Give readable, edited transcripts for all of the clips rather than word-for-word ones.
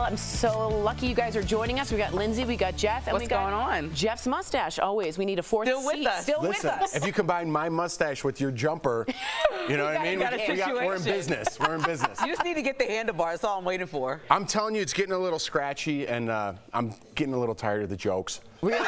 I'm so lucky you guys are joining us. We got Lindsay, we got Jeff, and What's we got going on? Jeff's mustache. Always, we need a fourth Still with seat. us. Still Listen, with us. if you combine my mustache with your jumper, you know what I mean? got a We're in situation. business. We're in business. You just need to get the handlebar. That's all I'm waiting for. I'm telling you, it's getting a little scratchy, and I'm getting a little tired of the jokes. Really?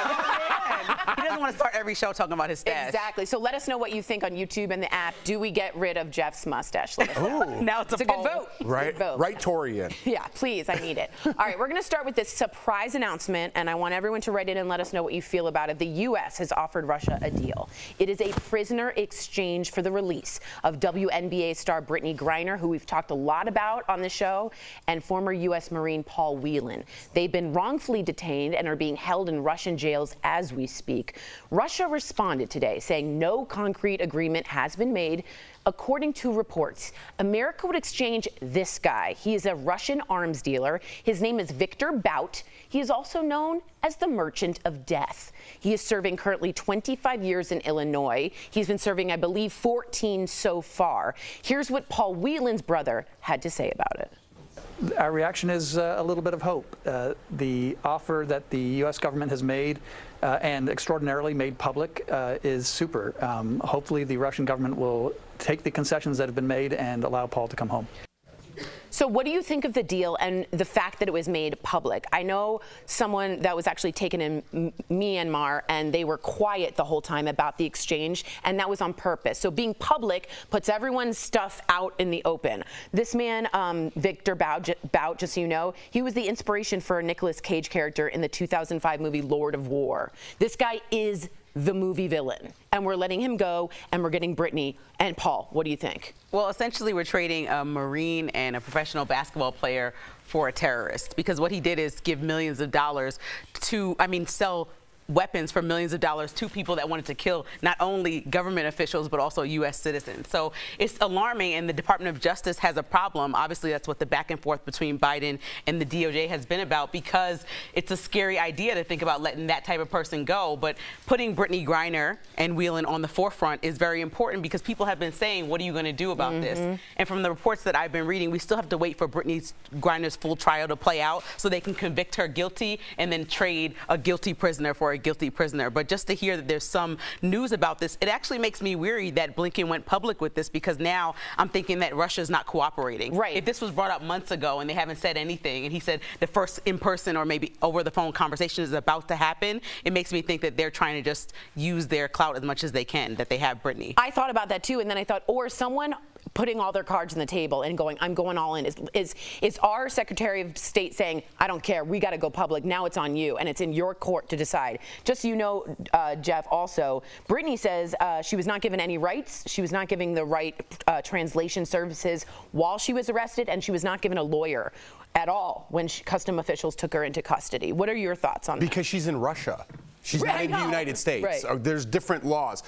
He doesn't want to start every show talking about his stash. Exactly. So let us know what you think on YouTube and the app. Do we get rid of Jeff's mustache? Let us know. Now it's a It's a poll. good vote. It's a Right, good vote. right, Tori in. Yeah, please, I need it. All right, we're going to start with this surprise announcement, and I want everyone to write in and let us know what you feel about it. The U.S. has offered Russia a deal. It is a prisoner exchange for the release of WNBA star Brittany Griner, who we've talked a lot about on the show, and former U.S. Marine Paul Whelan. They've been wrongfully detained and are being held in Russian jails as we speak. Russia responded today, saying no concrete agreement has been made. According to reports, America would exchange this guy. He is a Russian arms dealer. His name is Viktor Bout. He is also known as the Merchant of Death. He is serving currently 25 years in Illinois. He's been serving, I believe, 14 so far. Here's what Paul Whelan's brother had to say about it. Our reaction is a little bit of hope. The offer that the U.S. government has made and extraordinarily made public is super. Hopefully the Russian government will take the concessions that have been made and allow Paul to come home. So what do you think of the deal and the fact that it was made public? I know someone that was actually taken in Myanmar, and they were quiet the whole time about the exchange, and that was on purpose. So being public puts everyone's stuff out in the open. This man, Viktor Bout, just so you know, he was the inspiration for a Nicolas Cage character in the 2005 movie Lord of War. This guy is the movie villain, and we're letting him go, and we're getting Brittany. And Paul, what do you think? Well, essentially, we're trading a Marine and a professional basketball player for a terrorist, because what he did is give millions of dollars to, sell weapons for millions of dollars to people that wanted to kill not only government officials but also U.S. citizens. So it's alarming, and the Department of Justice has a problem. Obviously, that's what the back and forth between Biden and the DOJ has been about, because it's a scary idea to think about letting that type of person go. But putting Brittany Griner and Whelan on the forefront is very important, because people have been saying, what are you going to do about this? And from the reports that I've been reading, we still have to wait for Brittany Griner's full trial to play out so they can convict her guilty and then trade a guilty prisoner for a guilty prisoner. But just to hear that there's some news about this, it actually makes me weary that Blinken went public with this, because now I'm thinking that Russia's not cooperating. Right. If this was brought up months ago and they haven't said anything, and he said the first in-person or maybe over-the-phone conversation is about to happen, it makes me think that they're trying to just use their clout as much as they can, that they have Brittany. I thought about that too, and then I thought, or someone putting all their cards on the table and going, I'm going all in. Is our Secretary of State saying, I don't care, we got to go public, now it's on you, and it's in your court to decide. Just so you know, Jeff, also, Brittany says she was not given any rights, she was not given the right translation services while she was arrested, and she was not given a lawyer at all when custom officials took her into custody. What are your thoughts on that? Because she's in Russia. She's not in the United States. Right. There's different laws.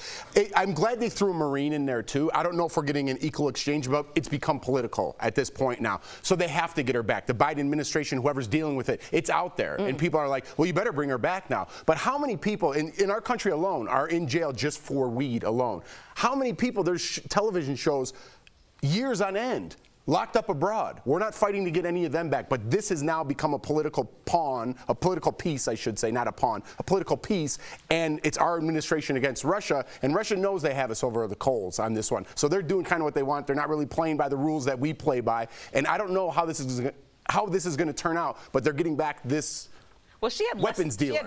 I'm glad they threw a Marine in there, too. I don't know if we're getting an equal exchange, but it's become political at this point now. So they have to get her back. The Biden administration, whoever's dealing with it, it's out there. And people are like, well, you better bring her back now. But how many people in our country alone are in jail just for weed alone? How many people, there's television shows years on end locked up abroad. We're not fighting to get any of them back, but this has now become a political pawn, a political piece, I should say, not a pawn, a political piece, and it's our administration against Russia, and Russia knows they have us over the coals on this one. So they're doing kind of what they want. They're not really playing by the rules that we play by, and I don't know how this is going to turn out, but they're getting back this She had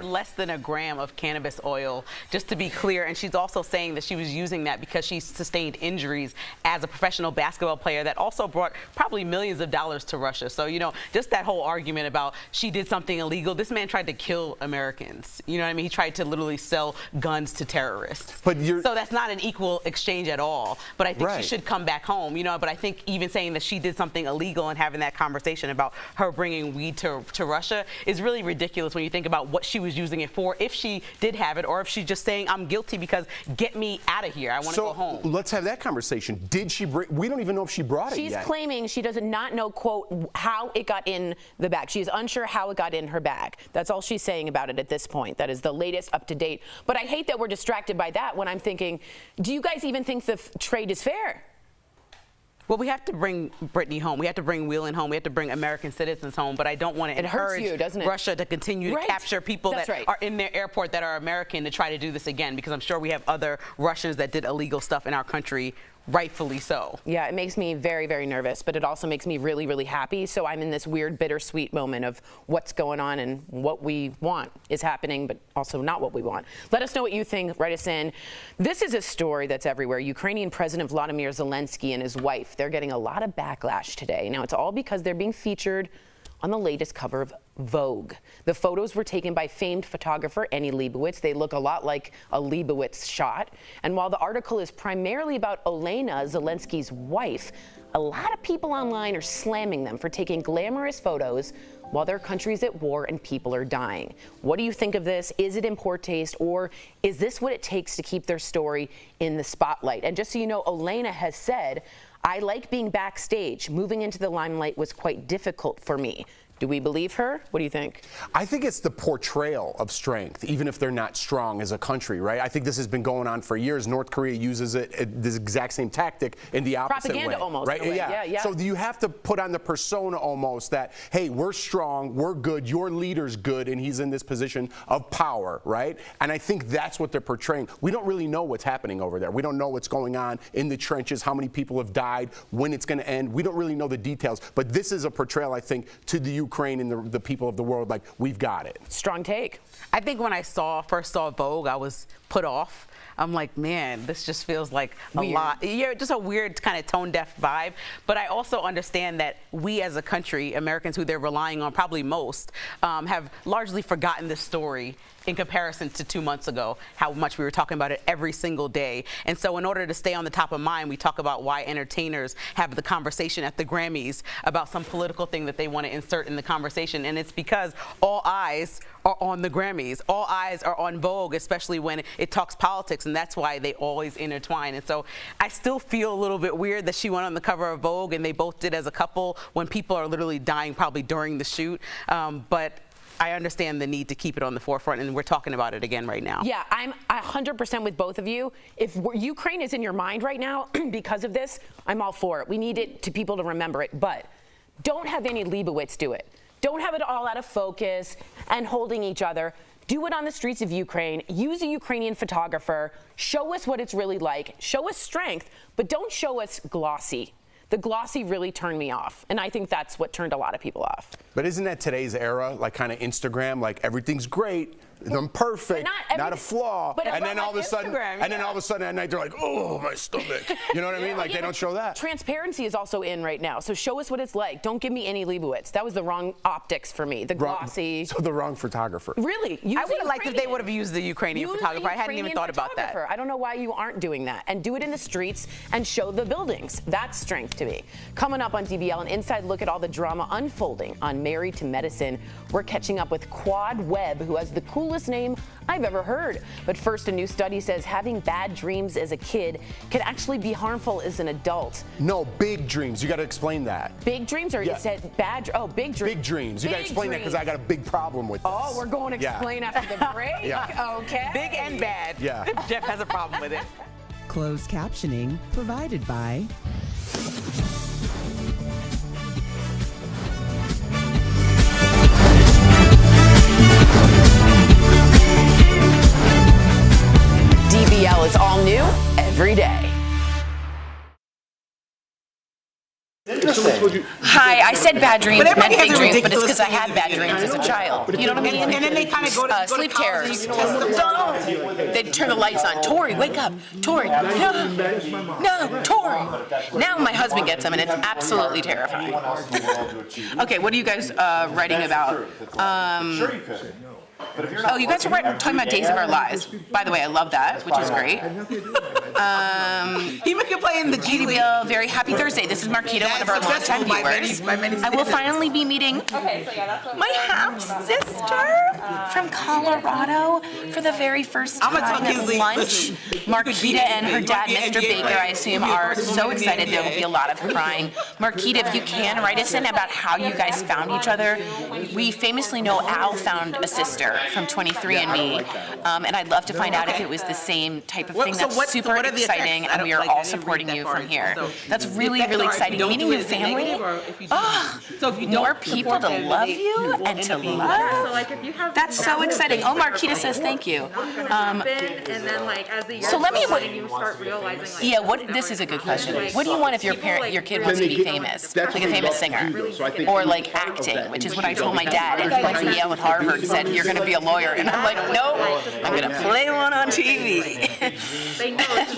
less than a gram of cannabis oil, just to be clear. And she's also saying that she was using that because she sustained injuries as a professional basketball player that also brought probably millions of dollars to Russia. So, just that whole argument about she did something illegal. This man tried to kill Americans. You know what I mean? He tried to literally sell guns to terrorists. So that's not an equal exchange at all. But I think she should come back home, But I think even saying that she did something illegal and having that conversation about her bringing weed to Russia is really ridiculous when you think about what she was using it for, if she did have it, or if she's just saying, I'm guilty because get me out of here. I want to go home. Let's have that conversation. Did she bring, we don't even know if she brought it yet. She's claiming she does not know, quote, how it got in the bag. She is unsure how it got in her bag. That's all she's saying about it at this point. That is the latest up to date. But I hate that we're distracted by that when I'm thinking, do you guys even think the trade is fair? Well, we have to bring Brittany home. We have to bring Whelan home. We have to bring American citizens home. But I don't want to It hurts encourage you, doesn't it? Russia to continue to Right. capture people That's that right. are in their airport that are American to try to do this again, because I'm sure we have other Russians that did illegal stuff in our country, rightfully so. Yeah, it makes me very, very nervous, but it also makes me really, really happy. So I'm in this weird, bittersweet moment of what's going on and what we want is happening, but also not what we want. Let us know what you think. Write us in. This is a story that's everywhere. Ukrainian President Volodymyr Zelensky and his wife, they're getting a lot of backlash today. Now, it's all because they're being featured on the latest cover of Vogue. The photos were taken by famed photographer Annie Leibovitz. They look a lot like a Leibovitz shot. And while the article is primarily about Olena, Zelensky's wife, a lot of people online are slamming them for taking glamorous photos while their country's at war and people are dying. What do you think of this? Is it in poor taste, or is this what it takes to keep their story in the spotlight? And just so you know, Olena has said, "I like being backstage. Moving into the limelight was quite difficult for me." Do we believe her? What do you think? I think it's the portrayal of strength, even if they're not strong as a country, right? I think this has been going on for years. North Korea uses this exact same tactic in the opposite Propaganda way. almost, right? in a way. Yeah. So you have to put on the persona almost that, hey, we're strong, we're good, your leader's good, and he's in this position of power, right? And I think that's what they're portraying. We don't really know what's happening over there. We don't know what's going on in the trenches, how many people have died, when it's going to end. We don't really know the details. But this is a portrayal, I think, to the Ukraine and the people of the world, like, we've got it. Strong take. I think when I first saw Vogue, I was put off. I'm like, man, this just feels like a lot. Yeah, just a weird kind of tone-deaf vibe. But I also understand that we as a country, Americans who they're relying on probably most, have largely forgotten this story in comparison to 2 months ago, how much we were talking about it every single day. And so in order to stay on the top of mind, we talk about why entertainers have the conversation at the Grammys about some political thing that they want to insert in the conversation. And it's because all eyes are on the Grammys. All eyes are on Vogue, especially when it talks politics, and that's why they always intertwine. And so I still feel a little bit weird that she went on the cover of Vogue and they both did as a couple when people are literally dying probably during the shoot. But I understand the need to keep it on the forefront, and we're talking about it again right now. Yeah, I'm 100% with both of you. If Ukraine is in your mind right now because of this, I'm all for it. We need it to people to remember it, but don't have Annie Leibovitz do it. Don't have it all out of focus and holding each other. Do it on the streets of Ukraine. Use a Ukrainian photographer. Show us what it's really like. Show us strength, but don't show us glossy. The glossy really turned me off, and I think that's what turned a lot of people off. But isn't that today's era, like kind of Instagram, like everything's great, I'm perfect, not a flaw, and then all of a sudden, at night they're like, oh, my stomach. You know what I mean? Like, they don't show that. Transparency is also in right now, so show us what it's like. Don't give me Annie Leibovitz. That was the wrong optics for me. The glossy. So the wrong photographer. Really? I would have liked if they would have used the Ukrainian photographer. I hadn't even thought about that. I don't know why you aren't doing that. And do it in the streets and show the buildings. That's strength to me. Coming up on DBL, an inside look at all the drama unfolding on Married to Medicine. We're catching up with Quad Webb, who has the coolest name I've ever heard. But first, a new study says having bad dreams as a kid can actually be harmful as an adult. No, big dreams. You got to explain that. Big dreams, or you said bad? Oh, big dreams. Big dreams. You got to explain that because I got a big problem with this. Oh, we're going to explain after the break? Yeah. Okay. Big and bad. Yeah. Jeff has a problem with it. Closed captioning provided by DBL is all new every day. Hi, I said bad dreams, meant big dreams, but it's because I had bad dreams as a child. You know what I mean? And then they kind of go to Sleep terrors. They'd turn the lights on. Tori, wake up. Tori, no, Tori. Now my husband gets them, and it's absolutely terrifying. Okay, what are you guys writing about? Oh, you guys are talking about Days of Our Lives. By the way, I love that, which is great. Even can play in the DBL, very happy Thursday. This is Marquita, one of our longtime viewers. I will finally be meeting my half-sister from Colorado for the very first time at lunch. Marquita and her dad, Mr. Baker, I assume, are so excited there will be a lot of crying. Marquita, if you can, write us in about how you guys found each other. We famously know Al found a sister. sister from 23andMe, and I'd love to find out if it was the same type of thing. That's super exciting, and we are all supporting you from here. That's really, really exciting. Meeting your family, more people to love you and to love. That's so exciting. Oh, Marquita says thank you. So let me. Yeah, this is a good question. What do you want if your kid wants to be famous, like a famous singer, or like acting, which is what I told my dad, and he went to Yale and Harvard and said, you're going to be a lawyer. And I'm like, no, I'm going to play one on TV.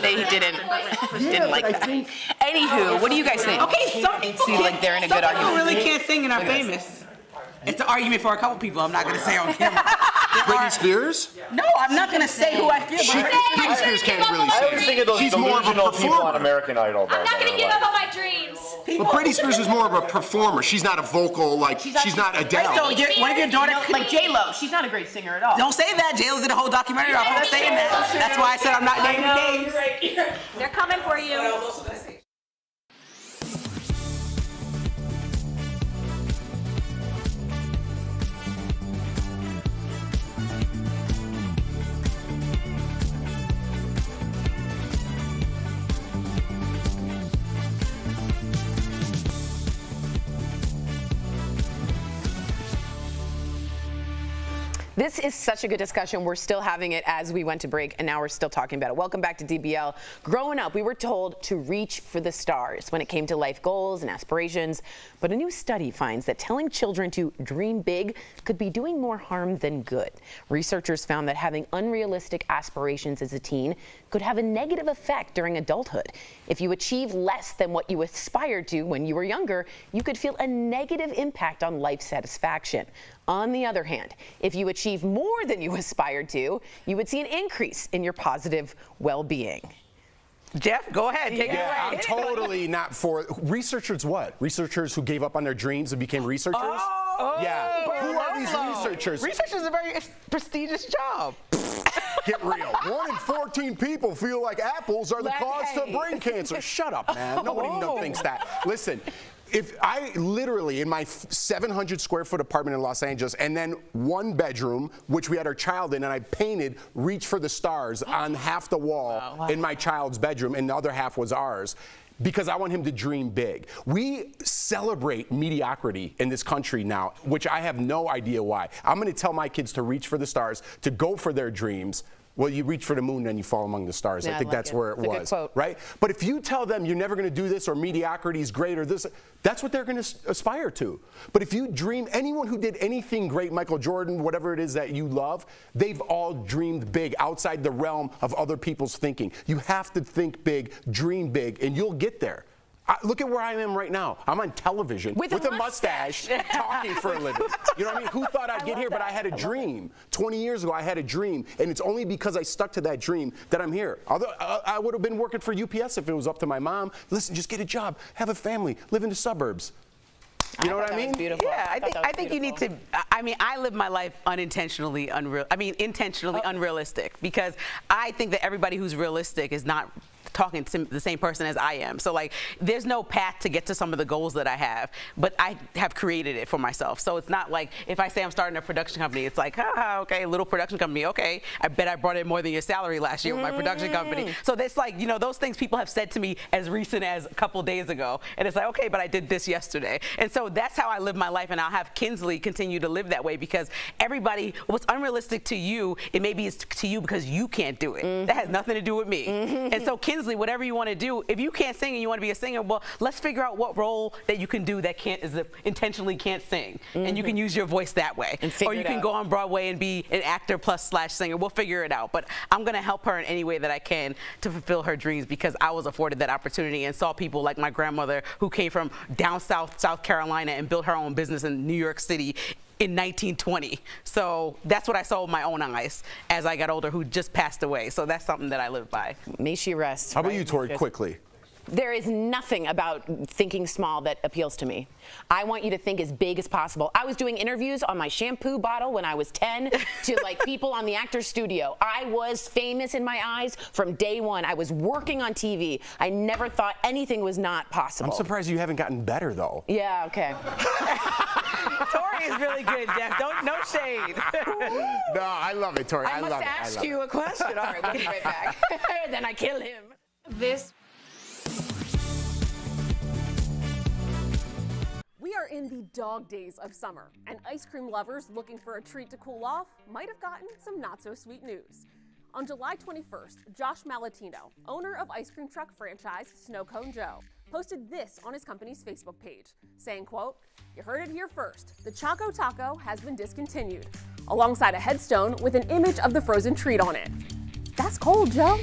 They didn't like that. Anywho, what do you guys think? Okay, some people See, like they're in a good argument. really can't sing and are famous. It's an argument for a couple people. I'm not going to say on camera. Britney Spears? No, I'm not going to say who I feel. Britney Spears can't really I always sing. think of those She's more of a delusional people on performer. American Idol. I'm not gonna give up on my dreams. But Britney Spears is more of a performer. She's not a vocal, like, she's not Adele. So one of your daughters, Like J-Lo, she's not a great singer at all. don't say that. J.Lo did a whole documentary off of saying that. That's why I said I'm not naming names. They're coming for you. This is such a good discussion. We're still having it as we went to break, and now we're still talking about it. Welcome back to DBL. Growing up, we were told to reach for the stars when it came to life goals and aspirations. But a new study finds that telling children to dream big could be doing more harm than good. Researchers found that having unrealistic aspirations as a teen could have a negative effect during adulthood. If you achieve less than what you aspired to when you were younger, you could feel a negative impact on life satisfaction. On the other hand, if you achieve more than you aspired to, you would see an increase in your positive well-being. Jeff, go ahead. Take it away. I'm totally not for researchers. What? Researchers who gave up on their dreams and became researchers? Yeah. Who are these researchers? Research is a very prestigious job. Get real. 1 in 14 people feel like apples are the cause to brain cancer. Shut up, man. Nobody thinks that. Listen. If I literally, in my 700 square foot apartment in Los Angeles, and then 1 bedroom, which we had our child in, and I painted Reach for the Stars on half the wall in my child's bedroom, and the other half was ours, because I want him to dream big. We celebrate mediocrity in this country now, which I have no idea why. I'm going to tell my kids to reach for the stars, to go for their dreams. Well, you reach for the moon and you fall among the stars. Yeah, I think that's where it It's a good was, quote. right? But if you tell them you're never going to do this, or mediocrity is great, or this, that's what they're going to aspire to. But if you dream, anyone who did anything great, Michael Jordan, whatever it is that you love, they've all dreamed big outside the realm of other people's thinking. You have to think big, dream big, and you'll get there. Look at where I am right now. I'm on television with a mustache talking for a living. You know what I mean? Who thought I'd get here? But I had a dream. 20 years ago, I had a dream. And it's only because I stuck to that dream that I'm here. Although I would have been working for UPS if it was up to my mom. Listen, just get a job, have a family, live in the suburbs. You know what I mean? Beautiful. Yeah, I think you need to. I mean, I live my life intentionally unrealistic, because I think that everybody who's realistic is not talking to the same person as I am. So like, there's no path to get to some of the goals that I have, but I have created it for myself. So it's not like if I say I'm starting a production company, it's like, okay, little production company, okay, I bet I brought in more than your salary last year with my production company. So that's like, you know, those things people have said to me as recent as a couple days ago. And it's like, okay, but I did this yesterday. And so that's how I live my life, and I'll have Kinsley continue to live that way, because everybody, what's unrealistic to you, it maybe is to you because you can't do it. That has nothing to do with me. And so Kinsley, whatever you want to do, if you can't sing and you want to be a singer, well, let's figure out what role that you can do that intentionally can't sing, and you can use your voice that way. Or you can go on Broadway and be an actor / singer. We'll figure it out. But I'm going to help her in any way that I can to fulfill her dreams, because I was afforded that opportunity and saw people like my grandmother, who came from down south, South Carolina, and built her own business in New York City in 1920. So that's what I saw with my own eyes as I got older, who just passed away. So that's something that I live by. May she rest. How about you, Tori, quickly? There is nothing about thinking small that appeals to me. I want you to think as big as possible. I was doing interviews on my shampoo bottle when I was 10 to like people on the Actors Studio. I was famous in my eyes from day one. I was working on TV. I never thought anything was not possible. I'm surprised you haven't gotten better, though. Yeah, okay. Tori is really good, Jeff. No shade. No, I love it, Tori. I must love it. ask you a question. All right, we'll be right back. Then I kill him. We are in the dog days of summer, and ice cream lovers looking for a treat to cool off might have gotten some not-so-sweet news. On July 21st, Josh Malatino, owner of ice cream truck franchise Snow Cone Joe, posted this on his company's Facebook page, saying, quote, "You heard it here first. The Choco Taco has been discontinued," alongside a headstone with an image of the frozen treat on it. That's cold, Joe.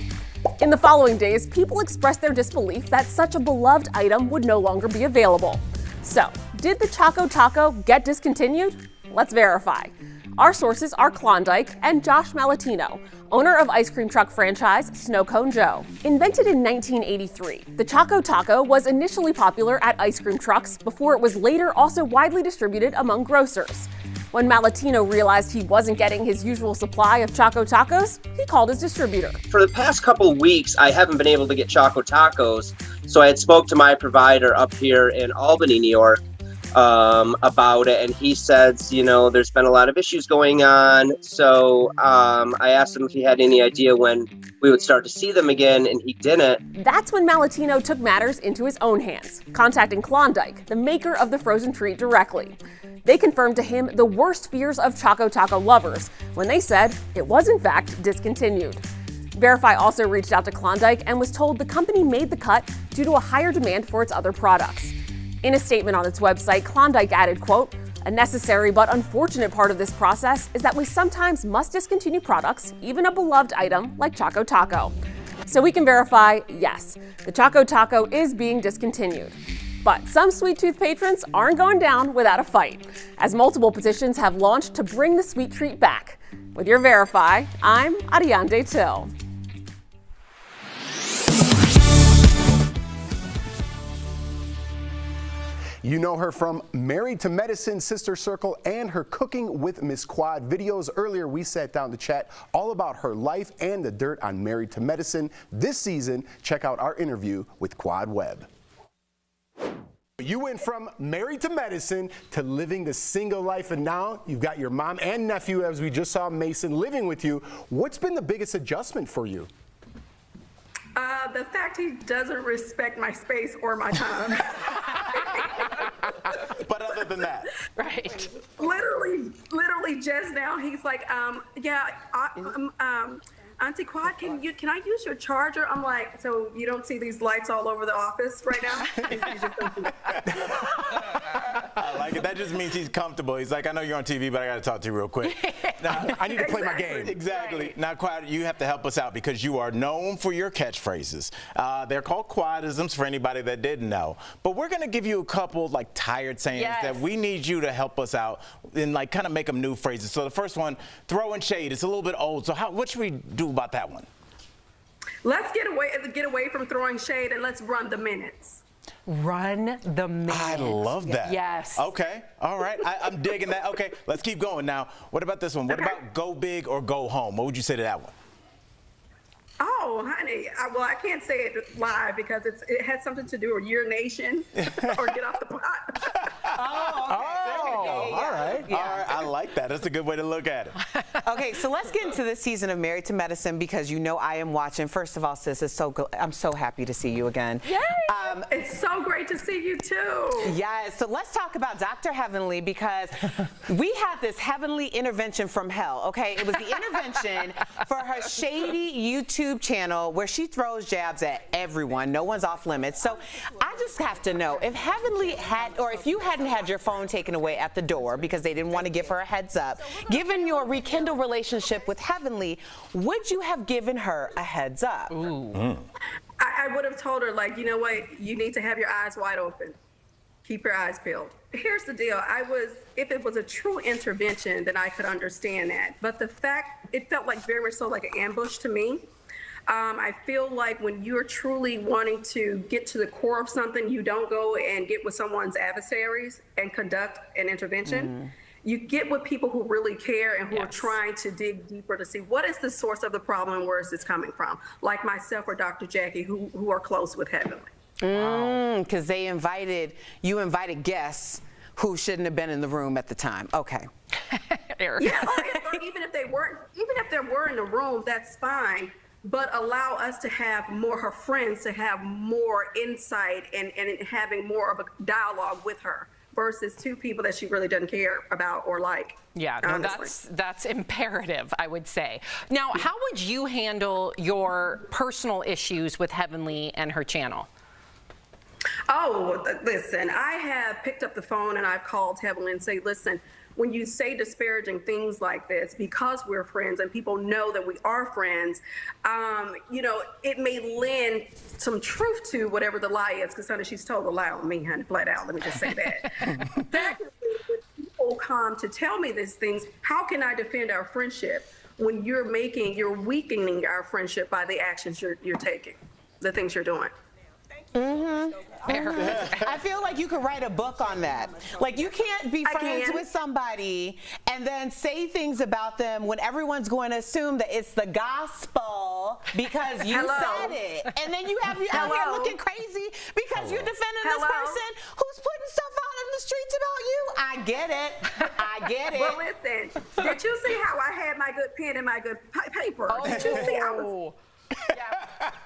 In the following days, people expressed their disbelief that such a beloved item would no longer be available. So, did the Choco Taco get discontinued? Let's verify. Our sources are Klondike and Josh Malatino, owner of ice cream truck franchise Snow Cone Joe. Invented in 1983, the Choco Taco was initially popular at ice cream trucks before it was later also widely distributed among grocers. When Malatino realized he wasn't getting his usual supply of Choco Tacos, he called his distributor. For the past couple of weeks, I haven't been able to get Choco Tacos, so I had spoke to my provider up here in Albany, New York, about it, and he says, there's been a lot of issues going on, so I asked him if he had any idea when we would start to see them again, and he didn't. That's when Malatino took matters into his own hands, contacting Klondike, the maker of the frozen treat, directly. They confirmed to him the worst fears of Choco Taco lovers when they said it was in fact discontinued. Verify also reached out to Klondike and was told the company made the cut due to a higher demand for its other products. In a statement on its website, Klondike added, quote, "A necessary but unfortunate part of this process is that we sometimes must discontinue products, even a beloved item like Choco Taco." So we can verify, yes, the Choco Taco is being discontinued. But some sweet tooth patrons aren't going down without a fight, as multiple petitions have launched to bring the sweet treat back. With your Verify, I'm Ariande Till. You know her from Married to Medicine, Sister Circle, and her Cooking with Miss Quad videos. Earlier, we sat down to chat all about her life and the dirt on Married to Medicine. This season, check out our interview with Quad Webb. You went from Married to Medicine to living the single life, and now you've got your mom and nephew, as we just saw Mason, living with you. What's been the biggest adjustment for you? The fact he doesn't respect my space or my time. But other than that. Right. Literally just now, he's like, Auntie Quad, can I use your charger? I'm like, so you don't see these lights all over the office right now? I like it. That just means he's comfortable. He's like, I know you're on TV, but I got to talk to you real quick. Now, I need to play my game. Exactly. Right. Now, Quad, you have to help us out because you are known for your catchphrases. They're called Quadisms for anybody that didn't know. But we're going to give you a couple like tired sayings that we need you to help us out and like kind of make them new phrases. So the first one, throwing shade. It's a little bit old. So what should we do about that one? Let's get away from throwing shade and let's run the minutes. Run the minutes. I love that. Yes. Okay. All right. I'm digging that. Okay. Let's keep going now. What about this one? What about go big or go home? What would you say to that one? Oh, honey. I can't say it live because it has something to do with urination or get off the pot. All right. Yeah. All right. I like that. That's a good way to look at it. Okay, so let's get into this season of Married to Medicine because you know I am watching. First of all, sis, I'm so happy to see you again. Yay! It's so great to see you too. Yes, so let's talk about Dr. Heavenly because we had this heavenly intervention from hell, okay? It was the intervention for her shady YouTube channel where she throws jabs at everyone. No one's off limits. So I just have to know if Heavenly had, or if you hadn't had your phone taken away at the door because they didn't want to give her a heads up, given your rekindled relationship with Heavenly, would you have given her a heads up? Ooh. I would have told her, like, you know what, you need to have your eyes wide open. Keep your eyes peeled. Here's the deal. If it was a true intervention, then I could understand that. But the fact, it felt like very much so like an ambush to me. I feel like when you're truly wanting to get to the core of something, you don't go and get with someone's adversaries and conduct an intervention. You get with people who really care and who are trying to dig deeper to see what is the source of the problem and where is this coming from, like myself or Dr. Jackie, who are close with Heavenly. Because you invited guests who shouldn't have been in the room at the time. Okay. Yeah, or even if they were in the room, that's fine. But allow us to have more, her friends, to have more insight and having more of a dialogue with her versus two people that she really doesn't care about or like. Yeah, no, that's imperative, I would say. Now, how would you handle your personal issues with Heavenly and her channel? Oh, listen, I have picked up the phone and I've called Heavenly and say, listen, when you say disparaging things like this, because we're friends and people know that we are friends, it may lend some truth to whatever the lie is, because honey, she's told a lie on me, honey, flat out. Let me just say that. Secondly, when people come to tell me these things, how can I defend our friendship when you're weakening our friendship by the actions you're taking, the things you're doing? I feel like you could write a book on that. Like, you can't be friends with somebody and then say things about them when everyone's going to assume that it's the gospel because you said it. And then you have you out here looking crazy because you're defending this person who's putting stuff out in the streets about you. I get it. Well, listen, did you see how I had my good pen and my good paper? Did you see?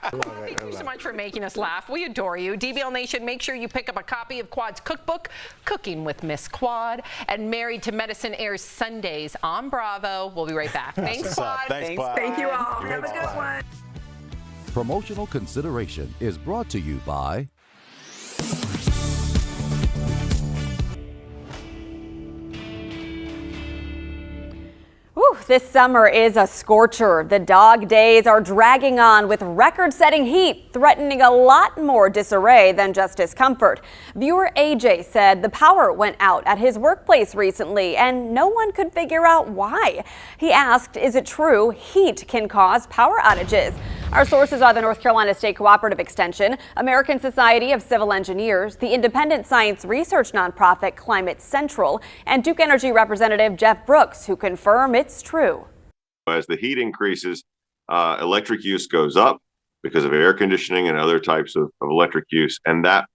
Thank you so much for making us laugh. We adore you. DBL Nation, make sure you pick up a copy of Quad's cookbook, Cooking with Miss Quad, and Married to Medicine airs Sundays on Bravo. We'll be right back. Thanks, Quad. Thanks, Quad. Thank you all. Have a good one. Promotional consideration is brought to you by This summer is a scorcher. The dog days are dragging on with record-setting heat, threatening a lot more disarray than just discomfort. Viewer AJ said the power went out at his workplace recently, and no one could figure out why. He asked, is it true heat can cause power outages? Our sources are the North Carolina State Cooperative Extension, American Society of Civil Engineers, the independent science research nonprofit Climate Central, and Duke Energy Representative Jeff Brooks, who confirm it's true. As the heat increases, electric use goes up because of air conditioning and other types of electric use, and that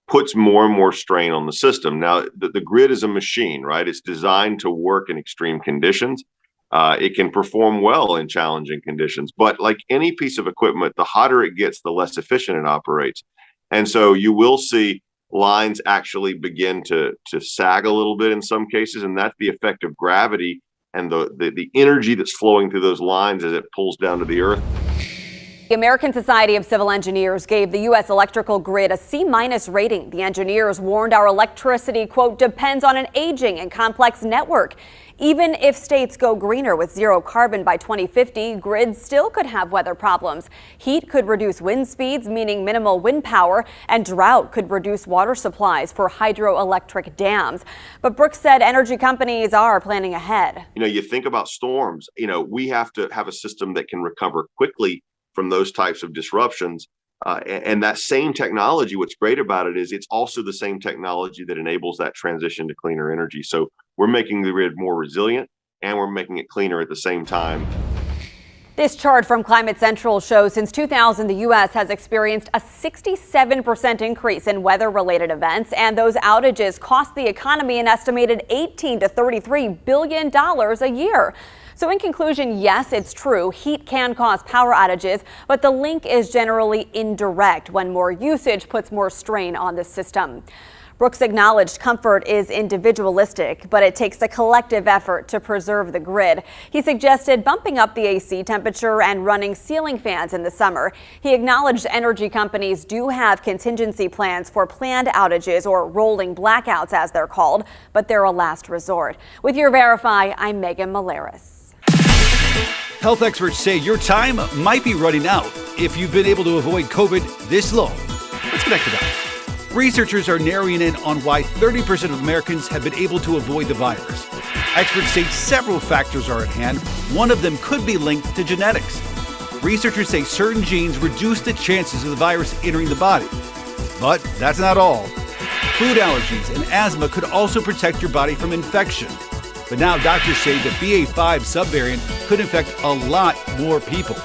puts more and more strain on the system. Now, the grid is a machine, right? It's designed to work in extreme conditions. It can perform well in challenging conditions, but like any piece of equipment, the hotter it gets, the less efficient it operates. And so you will see lines actually begin to sag a little bit in some cases, and that's the effect of gravity and the energy that's flowing through those lines as it pulls down to the earth. The American Society of Civil Engineers gave the U.S. electrical grid a C- rating. The engineers warned our electricity, quote, depends on an aging and complex network. Even if states go greener with zero carbon by 2050, grids still could have weather problems. Heat could reduce wind speeds, meaning minimal wind power, and drought could reduce water supplies for hydroelectric dams. But Brooks said energy companies are planning ahead. You think about storms, we have to have a system that can recover quickly from those types of disruptions. And that same technology, what's great about it is it's also the same technology that enables that transition to cleaner energy. So we're making the grid more resilient and we're making it cleaner at the same time. This chart from Climate Central shows since 2000, the U.S. has experienced a 67% increase in weather-related events, and those outages cost the economy an estimated $18 to $33 billion a year. So in conclusion, yes, it's true, heat can cause power outages, but the link is generally indirect when more usage puts more strain on the system. Brooks acknowledged comfort is individualistic, but it takes a collective effort to preserve the grid. He suggested bumping up the AC temperature and running ceiling fans in the summer. He acknowledged energy companies do have contingency plans for planned outages, or rolling blackouts as they're called, but they're a last resort. With your Verify, I'm Megan Malaris. Health experts say your time might be running out if you've been able to avoid COVID this long. Let's connect with that. Researchers are narrowing in on why 30% of Americans have been able to avoid the virus. Experts say several factors are at hand. One of them could be linked to genetics. researchers say certain genes reduce the chances of the virus entering the body. But that's not all. Food allergies and asthma could also protect your body from infection. But now doctors say the BA.5 subvariant could infect a lot more people.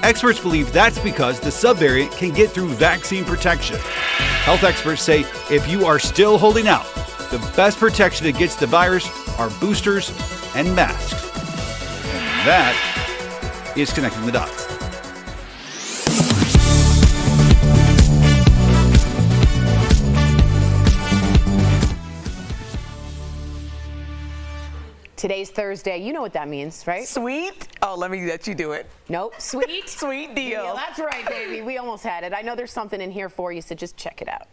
Experts believe that's because the subvariant can get through vaccine protection. Health experts say if you are still holding out, the best protection against the virus are boosters and masks. And that is Connecting the Dots. Today's Thursday. You know what that means, right? Sweet? Oh, let me let you do it. Nope. Sweet? Sweet deal. Yeah, that's right, baby. We almost had it. I know there's something in here for you, so just check it out.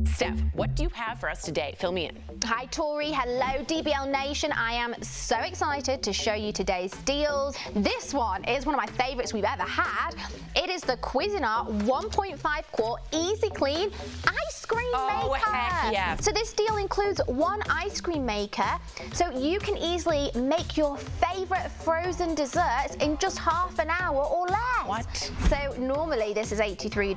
Steph, what do you have for us today? Fill me in. Hi, Tori. Hello, DBL Nation. I am so excited to show you today's deals. This one is one of my favorites we've ever had. It is the Cuisinart 1.5 quart Easy Clean ice cream maker. Oh, heck yes. So this deal includes one ice cream maker, so you can easily make your favorite frozen desserts in just half an hour or less. What? So normally this is $83,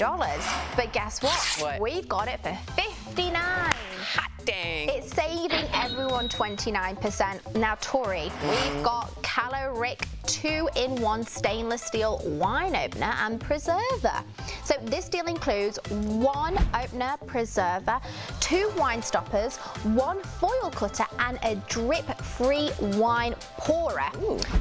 but guess what? We've got it for $59. Hot dang. It's saving everyone 29%. Now, Tori, we've got Caloric 2-in-1 stainless steel wine opener and preserver. So this deal includes one opener, preserver, 2 wine stoppers, 1 foil cutter, and a drip-free wine pourer.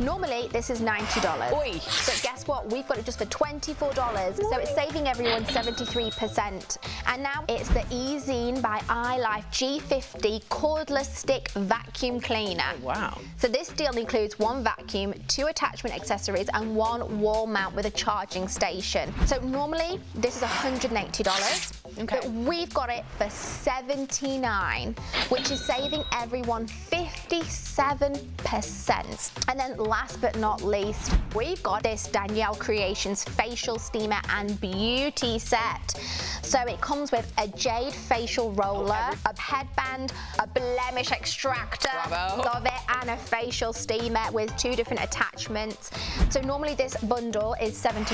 Normally, this is $90. Oy. But guess what? We've got it just for $24. So it's saving everyone 73%. And now it's the Ezine by iLife G50 cordless stick vacuum cleaner. Oh, wow. So this deal includes 1 vacuum, 2 attachment accessories, and 1 wall mount with a charging station. So normally this is $180. Okay. But we've got it for $79, which is saving everyone 57%. And then last but not least, we've got this Danielle Creations facial steamer and beauty set. So it comes with a jade facial roller, a headband, a blemish extractor, got it, and a facial steamer with 2 different attachments. So normally this bundle is $70.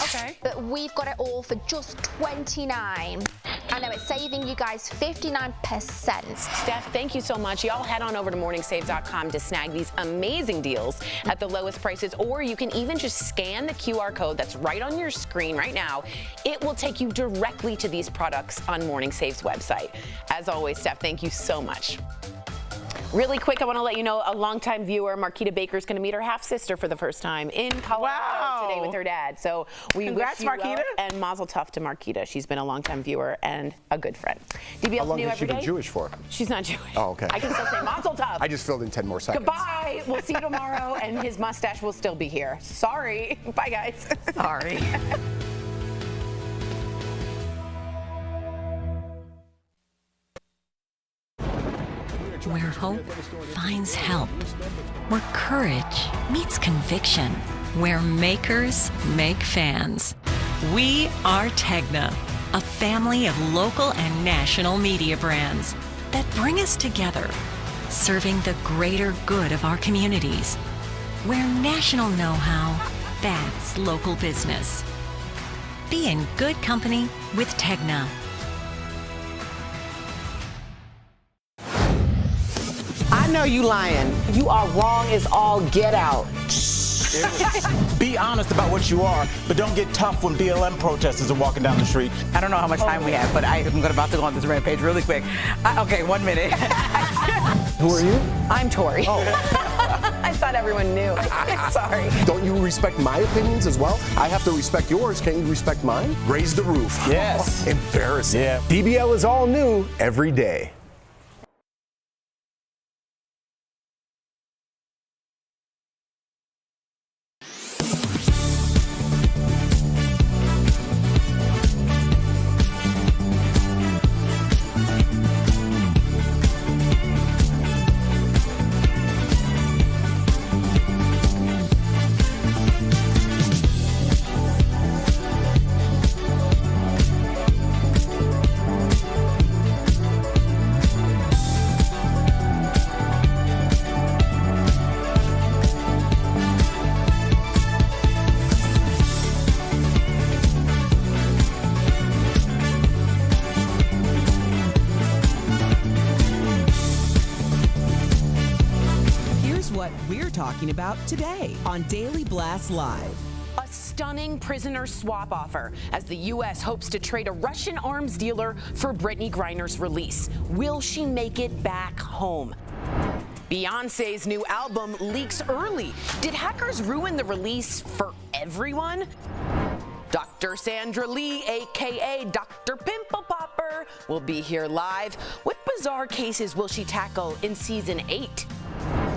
Okay. But we've got it all for just $29. I know it's saving you guys 59%. Steph, thank you so much. Y'all head on over to morningsave.com to snag these amazing deals at the lowest prices, or you can even just scan the QR code that's right on your screen right now. It will take you directly to these products on Morning Save's website. As always, Steph, thank you so much. Really quick, I want to let you know a longtime viewer, Marquita Baker, is going to meet her half-sister for the first time in Colorado today with her dad. So we Congrats, wish you Marquita. well, and mazel tov to Marquita. She's been a longtime viewer and a good friend. DBL's How long new has she every been day? Jewish for? She's not Jewish. Oh, okay. I can still say mazel tov. I just filled in 10 more seconds. Goodbye. We'll see you tomorrow, and his mustache will still be here. Sorry. Bye, guys. Sorry. Where hope finds help. Where courage meets conviction. Where makers make fans. We are Tegna, a family of local and national media brands that bring us together, serving the greater good of our communities. Where national know-how, that's local business. Be in good company with Tegna. I know you lying. You are wrong as all get out. Be honest about what you are, but don't get tough when BLM protesters are walking down the street. I don't know how much time we have, but I'm about to go on this rampage really quick. Okay, 1 minute. Who are you? I'm Tori. Oh. I thought everyone knew. Sorry. Don't you respect my opinions as well? I have to respect yours. Can't you respect mine? Raise the roof. Yes. Embarrassing. Yeah. DBL is all new every day. what we're talking about today on Daily Blast Live. A stunning prisoner swap offer as the U.S. hopes to trade a Russian arms dealer for Brittany Griner's release. Will she make it back home? Beyoncé's new album leaks early. Did hackers ruin the release for everyone? Dr. Sandra Lee, a.k.a. Dr. Pimple Popper, will be here live. What bizarre cases will she tackle in Season 8?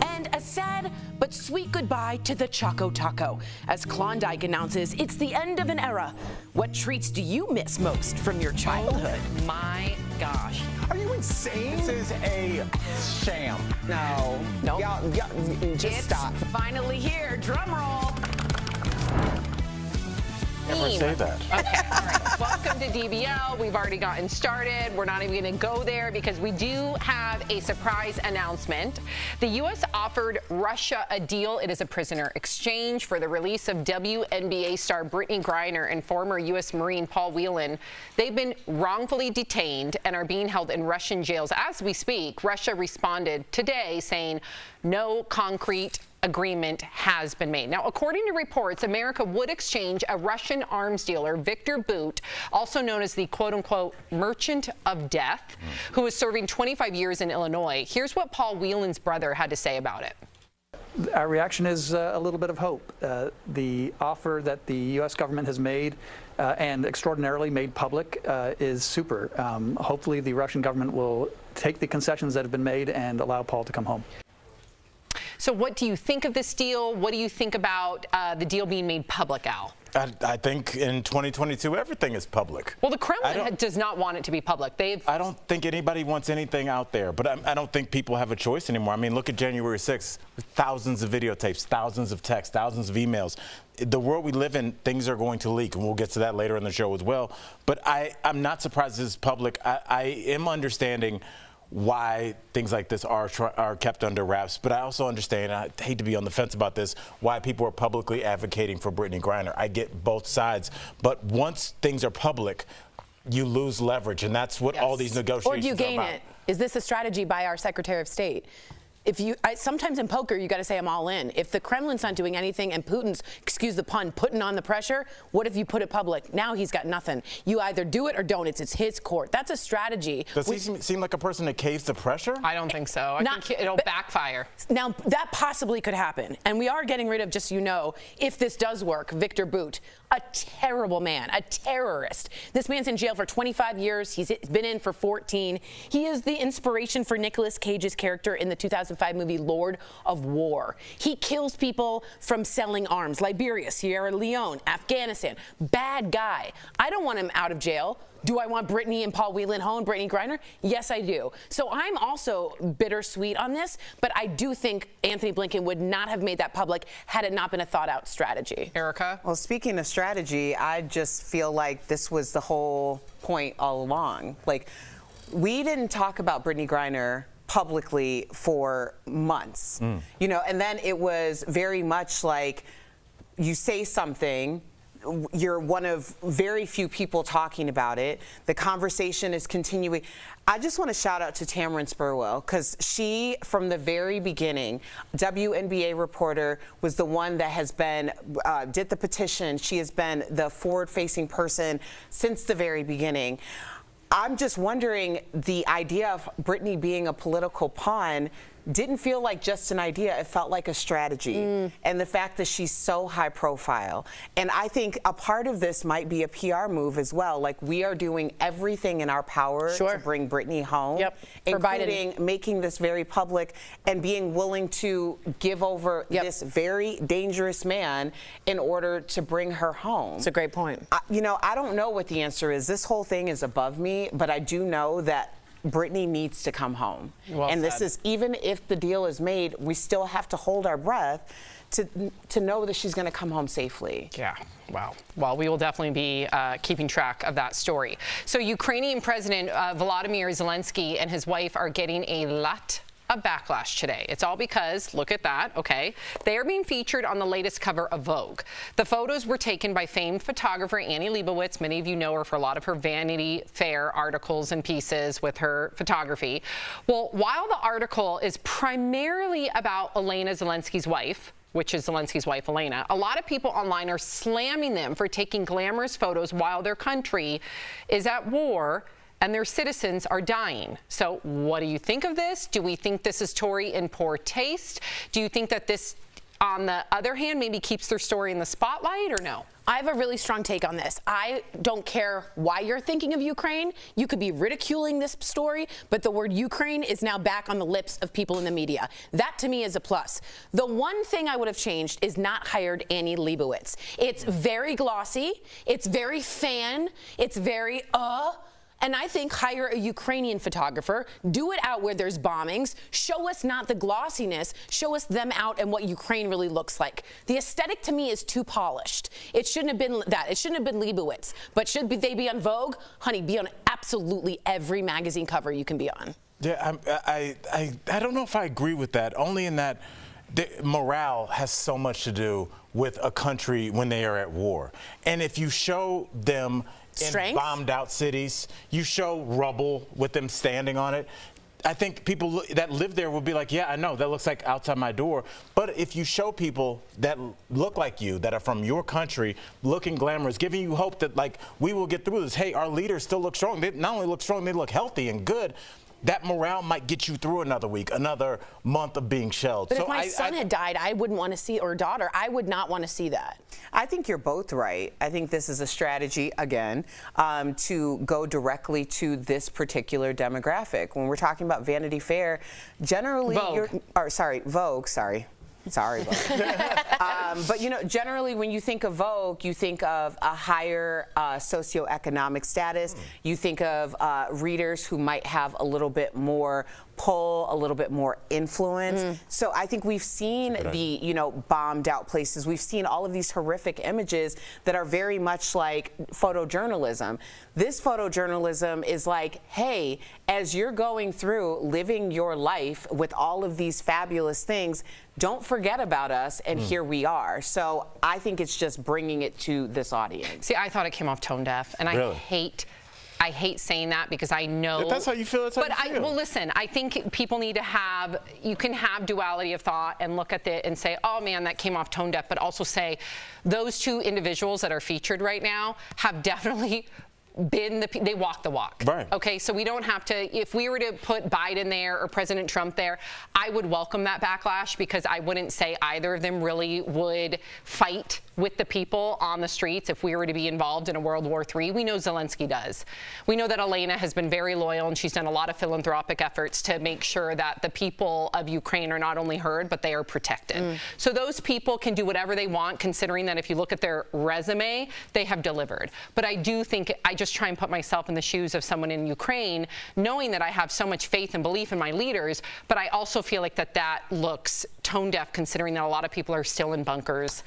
And a sad but sweet goodbye to the Choco Taco as Klondike announces it's the end of an era. What treats do you miss most from your childhood? Oh my gosh. Are you insane? This is a sham. No. No. Y'all, just It's stop. finally here. Drum roll. Never say that. Okay, all right. Welcome to DBL. We've already gotten started. We're not even going to go there because we do have a surprise announcement. The U.S. offered Russia a deal. It is a prisoner exchange for the release of WNBA star Brittany Griner and former U.S. Marine Paul Whelan. They've been wrongfully detained and are being held in Russian jails as we speak. Russia responded today saying no concrete agreement has been made. Now, according to reports, America would exchange a Russian arms dealer, Viktor Bout, also known as the quote-unquote merchant of death, who is serving 25 years in Illinois. Here's what Paul Whelan's brother had to say about it. Our reaction is a little bit of hope. The offer that the U.S. government has made and extraordinarily made public is super. Hopefully the Russian government will take the concessions that have been made and allow Paul to come home. So what do you think of this deal? What do you think about the deal being made public, Al? I think in 2022, everything is public. Well, the Kremlin does not want it to be public. I don't think anybody wants anything out there, but I don't think people have a choice anymore. I mean, look at January 6th, thousands of videotapes, thousands of texts, thousands of emails. The world we live in, things are going to leak, and we'll get to that later in the show as well. But I'm not surprised this is public. I am understanding why things like this are kept under wraps, but I also understand, I hate to be on the fence about this, why people are publicly advocating for Brittany Griner. I get both sides, but once things are public, you lose leverage, and that's what all these negotiations are about. Or do you gain it? Is this a strategy by our Secretary of State? Sometimes in poker, you got to say I'm all in. If the Kremlin's not doing anything and Putin's, excuse the pun, putting on the pressure, what if you put it public? Now he's got nothing. You either do it or don't. It's his court. That's a strategy. Does he seem like a person that caves to pressure? I don't think so. I think it'll backfire. Now, that possibly could happen. And we are getting rid of, just so you know, if this does work, Viktor Bout, a terrible man, a terrorist. This man's in jail for 25 years. He's been in for 14. He is the inspiration for Nicolas Cage's character in the 2005 movie Lord of War. He kills people from selling arms. Liberia, Sierra Leone, Afghanistan. Bad guy. I don't want him out of jail. Do I want Brittany and Paul Whelan home, Brittany Griner? Yes, I do. So I'm also bittersweet on this, but I do think Anthony Blinken would not have made that public had it not been a thought-out strategy. Erica? Well, speaking of strategy, I just feel like this was the whole point all along. Like, we didn't talk about Brittany Griner publicly for months, you know, and then it was very much like you say something, you're one of very few people talking about it. The conversation is continuing. I just want to shout out to Tamron Spurwell, because she, from the very beginning, WNBA reporter, was the one that has been, did the petition. She has been the forward-facing person since the very beginning. I'm just wondering, the idea of Brittany being a political pawn didn't feel like just an idea. It felt like a strategy. And the fact that she's so high profile. And I think a part of this might be a PR move as well. Like, we are doing everything in our power to bring Brittany home, including making this very public and being willing to give over this very dangerous man in order to bring her home. It's a great point. You know, I don't know what the answer is. This whole thing is above me, but I do know that Brittany needs to come home. And this is, even if the deal is made, we still have to hold our breath to know that she's going to come home safely. Yeah. Wow. Well, we will definitely be keeping track of that story. So Ukrainian President Volodymyr Zelensky and his wife are getting a lot of backlash today. It's all because, look at that, okay? They are being featured on the latest cover of Vogue. The photos were taken by famed photographer Annie Leibovitz. Many of you know her for a lot of her Vanity Fair articles and pieces with her photography. Well, while the article is primarily about Elena Zelensky's wife, which is Zelensky's wife, Elena, a lot of people online are slamming them for taking glamorous photos while their country is at war and their citizens are dying. So what do you think of this? Do we think this is Tory in poor taste? Do you think that this, on the other hand, maybe keeps their story in the spotlight, or no? I have a really strong take on this. I don't care why you're thinking of Ukraine. You could be ridiculing this story, but the word Ukraine is now back on the lips of people in the media. That to me is a plus. The one thing I would have changed is not hired Annie Leibovitz. It's very glossy. It's very fan. It's very and I think hire a Ukrainian photographer, do it out where there's bombings, show us not the glossiness, show us them out and what Ukraine really looks like. The aesthetic to me is too polished. It shouldn't have been that. It shouldn't have been Leibovitz. But should they be on Vogue? Honey, be on absolutely every magazine cover you can be on. Yeah, I don't know if I agree with that, only in that morale has so much to do with a country when they are at war. And if you show them in bombed out cities, you show rubble with them standing on it, I think people that live there will be like, yeah, I know, that looks like outside my door. But if you show people that look like you, that are from your country, looking glamorous, giving you hope that, like, we will get through this. Hey, our leaders still look strong. They not only look strong, they look healthy and good. That morale might get you through another week, another month of being shelled. But if my son had died, I wouldn't want to see, or daughter, I would not want to see that. I think you're both right. I think this is a strategy, again, to go directly to this particular demographic. When we're talking about Vanity Fair, generally, Vogue, sorry, Vogue. But, you know, generally when you think of Vogue, you think of a higher socioeconomic status. You think of readers who might have a little bit more pull, a little bit more influence. So I think we've seen the, you know, bombed out places. We've seen all of these horrific images that are very much like photojournalism. This photojournalism is like, hey, as you're going through living your life with all of these fabulous things, don't forget about us, and here we are. So I think it's just bringing it to this audience. See, I thought it came off tone deaf, and I hate saying that because I know. If that's how you feel, that's how you feel. Well, listen, I think people need to have, you can have duality of thought and look at it and say, oh man, that came off tone deaf, but also say those two individuals that are featured right now have definitely been they walk the walk. Right. Okay, so we don't have to, if we were to put Biden there or President Trump there, I would welcome that backlash because I wouldn't say either of them really would fight with the people on the streets if we were to be involved in a World War III. We know Zelensky does. We know that Elena has been very loyal and she's done a lot of philanthropic efforts to make sure that the people of Ukraine are not only heard, but they are protected. So those people can do whatever they want, considering that if you look at their resume, they have delivered. But I do think, I just try and put myself in the shoes of someone in Ukraine, knowing that I have so much faith and belief in my leaders, but I also feel like that looks tone deaf, considering that a lot of people are still in bunkers.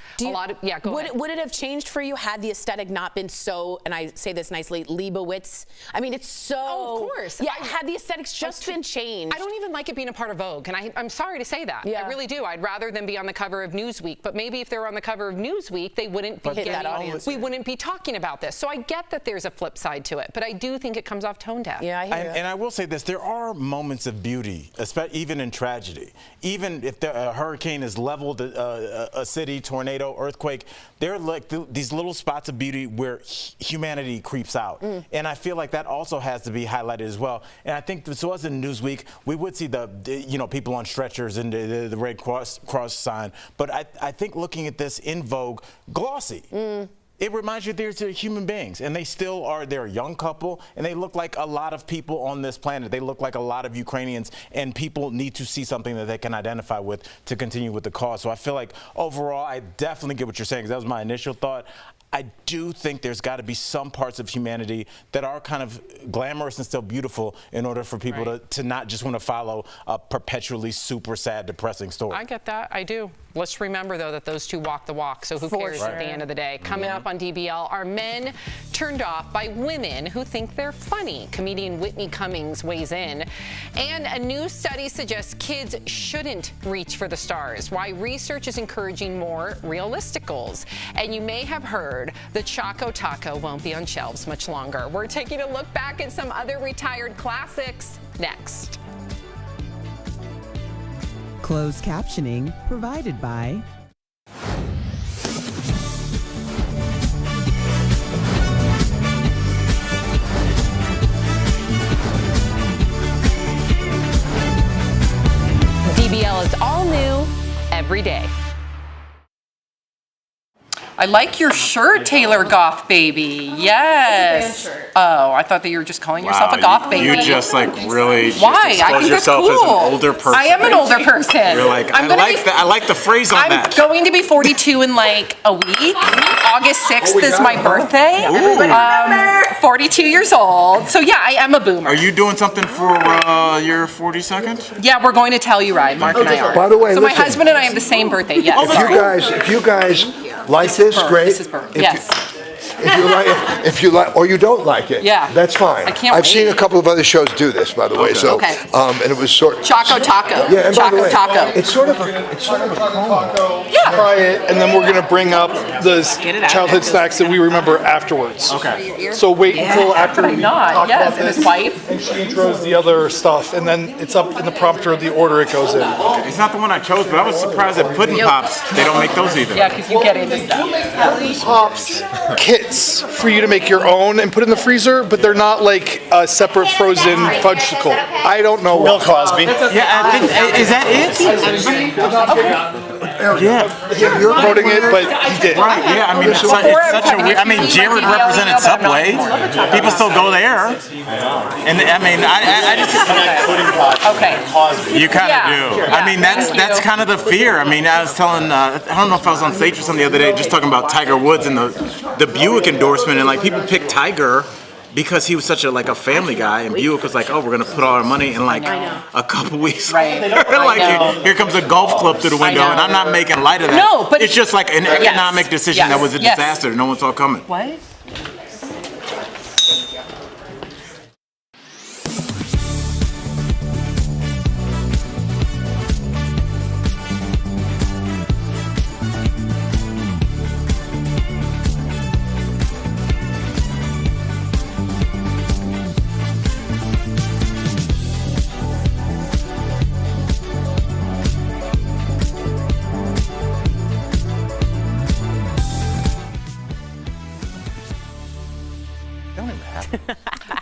Would it have changed for you had the aesthetic not been so, and I say this nicely, Leibovitz? I mean, it's so. Oh, of course. Yeah, had the aesthetics just been changed. I don't even like it being a part of Vogue, and I'm sorry to say that. Yeah. I really do. I'd rather them be on the cover of Newsweek, but maybe if they were on the cover of Newsweek, they wouldn't be that audience. We wouldn't be talking about this. So I get that there's a flip side to it, but I do think it comes off tone deaf. Yeah, I hear you. And I will say this, there are moments of beauty, even in tragedy. Even if a hurricane has leveled a city, tornado, earthquake, there are like these little spots of beauty where humanity creeps out. And I feel like that also has to be highlighted as well. And I think this was in Newsweek, we would see the people on stretchers and the Red Cross sign. But I think looking at this in Vogue, glossy. It reminds you they're human beings, and they still are. They're a young couple, and they look like a lot of people on this planet. They look like a lot of Ukrainians, and people need to see something that they can identify with to continue with the cause. So I feel like overall, I definitely get what you're saying, because that was my initial thought. I do think there's got to be some parts of humanity that are kind of glamorous and still beautiful in order for people to not just want to follow a perpetually super sad, depressing story. I get that. I do. Let's remember, though, that those two walk the walk, so who cares at the end of the day? Coming up on DBL, are men turned off by women who think they're funny? Comedian Whitney Cummings weighs in. And a new study suggests kids shouldn't reach for the stars, why research is encouraging more realistic goals. And you may have heard the Choco Taco won't be on shelves much longer. We're taking a look back at some other retired classics next. Closed captioning provided by DBL is all new every day. I like your shirt, Taylor Goth Baby. Yes. Oh, I thought that you were just calling yourself a goth baby. You just like really Why? I think that's yourself cool. as an older person. I am an older person. You're like, I like the phrase on I'm that. going to be 42 in like a week. August 6th is my birthday. 42 years old. So yeah, I am a boomer. Are you doing something for your 42nd? Yeah, we're going to Telluride. Mark and I are. By the way, so my listen. husband and I have the same birthday. Yes. If you guys like this, great. This is Burr. Yes. If you like, or you don't like it, that's fine. I can't I've seen a couple of other shows do this, by the way. So, Okay. and it was sort of Choco Taco. Yeah, and by the Choco way, Taco. it's sort of a Taco. Try it, and then we're gonna bring up the childhood snacks that we remember afterwards. Okay. So wait until after we talk about and this, his wife. and she intros the other stuff, and then it's up in the prompter the order it goes in. It's not the one I chose, but I was surprised that Puddin' Pops, they don't make those either. Yeah, because you get into stuff. Pops kits for you to make your own and put in the freezer, but they're not like a separate frozen fudgesicle. I don't know. Bill Cosby. Yeah, I think, is that it? Yeah. You're quoting it, but he did. Right, yeah, I mean, it's such a weird, I mean, Jared represented Subway. People still go there. And I mean, I just. Okay. You kind of do. I mean, that's kind of the fear. I mean, I was telling, I don't know if I was on stage or something the other day, just talking about Tiger Woods and the Buick endorsement, and like people pick Tiger because he was such a family guy, and Buick was like, oh, we're gonna put all our money in like a couple weeks. Right. Like here comes a golf club through the window, and I'm not making light of that. No, but it's just like an economic decision that was a disaster. No one saw coming. What?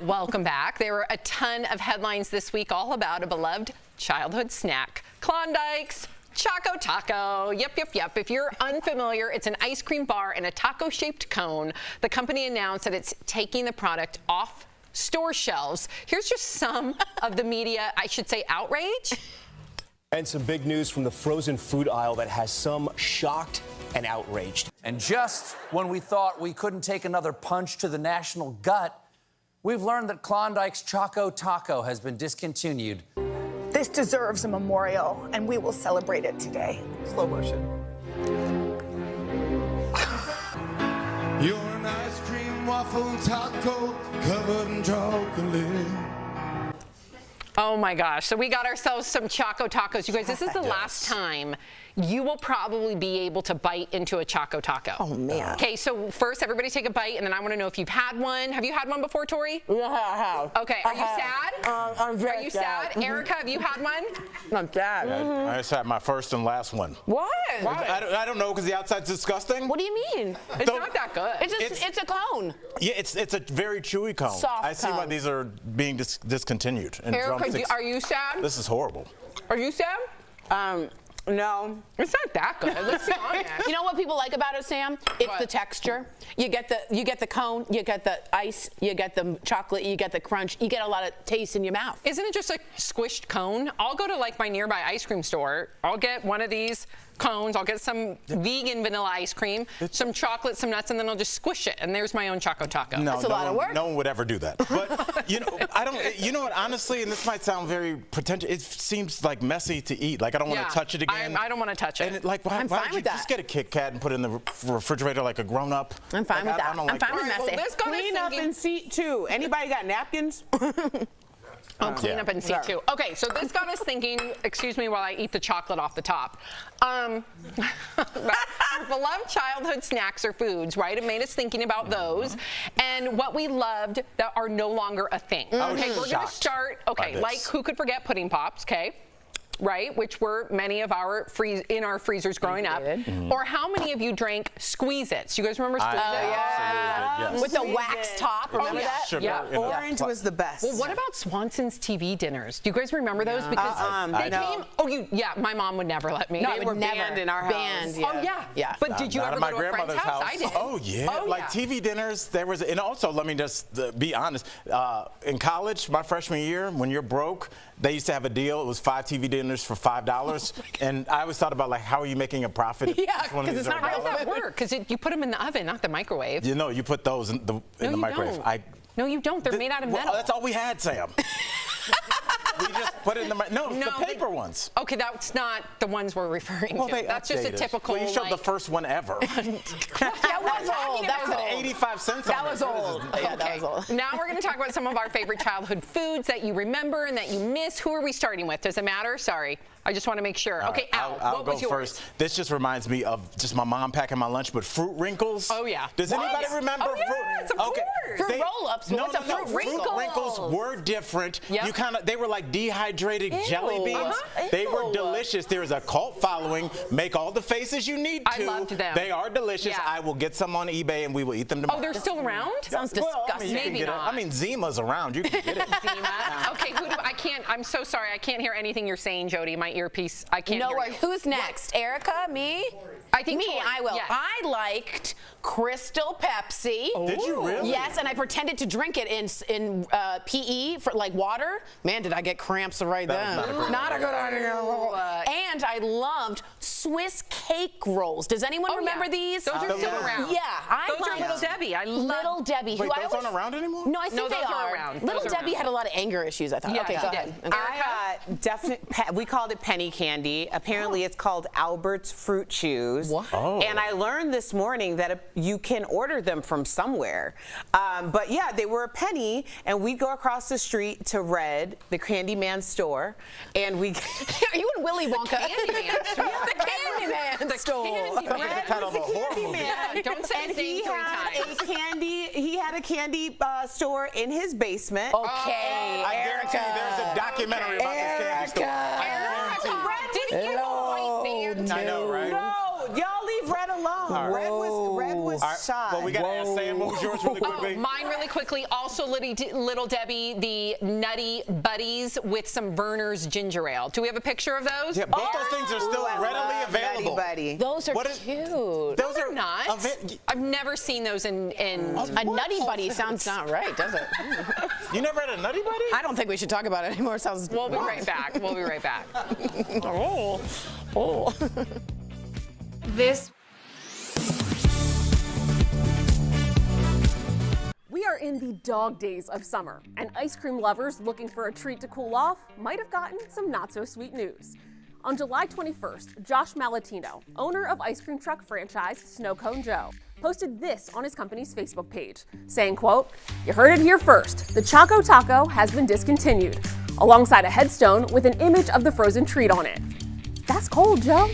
Welcome back. There were a ton of headlines this week all about a beloved childhood snack, Klondike's Choco Taco. Yep. If you're unfamiliar, it's an ice cream bar in a taco-shaped cone. The company announced that it's taking the product off store shelves. Here's just some of the media, I should say, outrage. And some big news from the frozen food aisle that has some shocked and outraged. And just when we thought we couldn't take another punch to the national gut, we've learned that Klondike's Choco Taco has been discontinued. This deserves a memorial, and we will celebrate it today. Slow motion. You're an ice cream waffle taco covered in chocolate. Oh my gosh. So we got ourselves some Choco Tacos. You guys, this is the last time you will probably be able to bite into a Choco Taco. Oh, man. Okay, so first everybody take a bite, and then I want to know if you've had one. Have you had one before, Tori? Yeah, I have. Okay, are you sad? I'm very Are you sad? Erica, have you had one? I'm sad. I just had my first and last one. What? I don't know, because the outside's disgusting. What do you mean? It's not that good. It's a cone. Yeah, it's a very chewy cone. Soft I see why cone. these are being discontinued. And Erica, drumsticks. are you sad? This is horrible. Are you sad? No. It's not that good. Let's be honest. You know what people like about it, Sam? It's the texture. You get the cone, you get the ice, you get the chocolate, you get the crunch. You get a lot of taste in your mouth. Isn't it just a squished cone? I'll go to like my nearby ice cream store. I'll get one of these cones. I'll get some vegan vanilla ice cream, some chocolate, some nuts, and then I'll just squish it. And there's my own Choco Taco. No, That's a lot of work. No one would ever do that. But you know what? Honestly, and this might sound very pretentious. It seems like messy to eat. Like I don't want to touch it again. I don't want to touch it. And like, why fine don't you with that. just get a Kit Kat and put it in the refrigerator like a grown up? I'm fine with that. I don't I'm like fine that. with messy. Let's clean up in seat 2. Anybody got napkins? I'll clean up in seat 2. Okay, so this got us thinking, excuse me while I eat the chocolate off the top. Our beloved childhood snacks or foods, right? It made us thinking about those and what we loved that are no longer a thing. Okay, we're going to shocked start, by okay, this. like who could forget pudding pops, okay? Right, which were many of our in our freezers growing up. Or how many of you drank Squeeze-Its? You guys remember Squeeze-Its? Yes. With the wax top, remember that? Sugar in a Orange was the best. Well, what about Swanson's TV dinners? Do you guys remember those? Because they no. came. Oh, yeah. My mom would never let me. No, They I were would never. banned in our house. Banned, Oh yeah. Yeah. But did you Not ever at go my to a friend's grandmother's house? I did. Oh yeah, Oh, like yeah. TV dinners. There was, and also let me just be honest. In college, my freshman year, when you're broke, they used to have a deal. It was 5 TV dinners for $5, and I always thought about like, how are you making a profit? Yeah, Each one of 'cause these it's are not How $1. does that work? Because you put them in the oven, not the microwave. You know, you put those in the you microwave. don't. No, you don't. They're made out of metal. Well, that's all we had, Sam. We just put it in the no, it's the paper ones. Okay, that's not the ones we're referring Well, to. they That's just a updated. typical. Well, you showed the like, first one ever. That was old. That was old. 85 cents. That on it. was old. Yeah, that Okay. was old. Now we're going to talk about some of our favorite childhood foods that you remember and that you miss. Who are we starting with? Does it matter? Sorry. I just want to make sure. All Okay, right, Al, I'll what go was yours? first. This just reminds me of just my mom packing my lunch, but fruit wrinkles. Oh, yeah. Does What? anybody remember Oh, yes, of course. Fruit roll-ups, but No, what's a fruit wrinkle? Fruit wrinkles were different. Yep. You they were like dehydrated jelly beans. Uh-huh. They were Ew. delicious. There is a cult following. Make all the faces you need to. I loved them. They are delicious. Yeah. I will get some on eBay and we will eat them tomorrow. Oh, they're still around? Sounds Well, disgusting. I mean, you can Maybe get it. not. I mean, Zima's around. You can get it. Zima. Okay, I can't. I'm so sorry. I can't hear anything you're saying, Jody. My earpiece. I can't No hear worries. you. Who's next? Erica? Me? I think me. Tori. I will. Yes. I liked Crystal Pepsi. Did you really? Yes, and I pretended to drink it in PE for like water. Man, did I get cramps right That was then? not a good idea. And I loved Swiss cake rolls. Does anyone remember these? Those are still around. Yeah, I Those are liked Little Debbie. I love Little Debbie. Wait, who I those always, aren't around anymore? No, I think No, they those are are. around. Little Those are Debbie around. had a lot of anger issues, I thought. Yeah, okay, she go did. ahead. We called it penny candy. Apparently, it's called Albert's Fruit Chews. Oh. And I learned this morning that you can order them from somewhere. But yeah, they were a penny, and we'd go across the street to Red, the Candyman store, and we. Are you in Willy Wonka? Candyman store. The Candyman store. Candyman. the title of a horror movie. Yeah, don't say And his name he 3 had times. he had a candy store in his basement. Okay, I guarantee you there's a documentary about this candy store. Didn't you know white bands? I know, right? No, y'all leave Red alone. All right. Red was All right, shy. well, we got to ask Sam, what was yours really quickly? Mine really quickly. Also, Little Debbie, the Nutty Buddies with some Verner's ginger ale. Do we have a picture of those? Yeah, both those things are still readily available. Buddy. Those are What is- cute. Those They're are not. I've never seen those in A Nutty Buddy sounds not right, does it? You never had a Nutty Buddy? I don't think we should talk about it anymore. It sounds. We'll be right back. We'll be right back. Oh. This. We are in the dog days of summer, and ice cream lovers looking for a treat to cool off might have gotten some not-so-sweet news. On July 21st, Josh Malatino, owner of ice cream truck franchise Snow Cone Joe, posted this on his company's Facebook page, saying, quote, "You heard it here first. The Choco Taco has been discontinued," alongside a headstone with an image of the frozen treat on it. That's cold, Joe.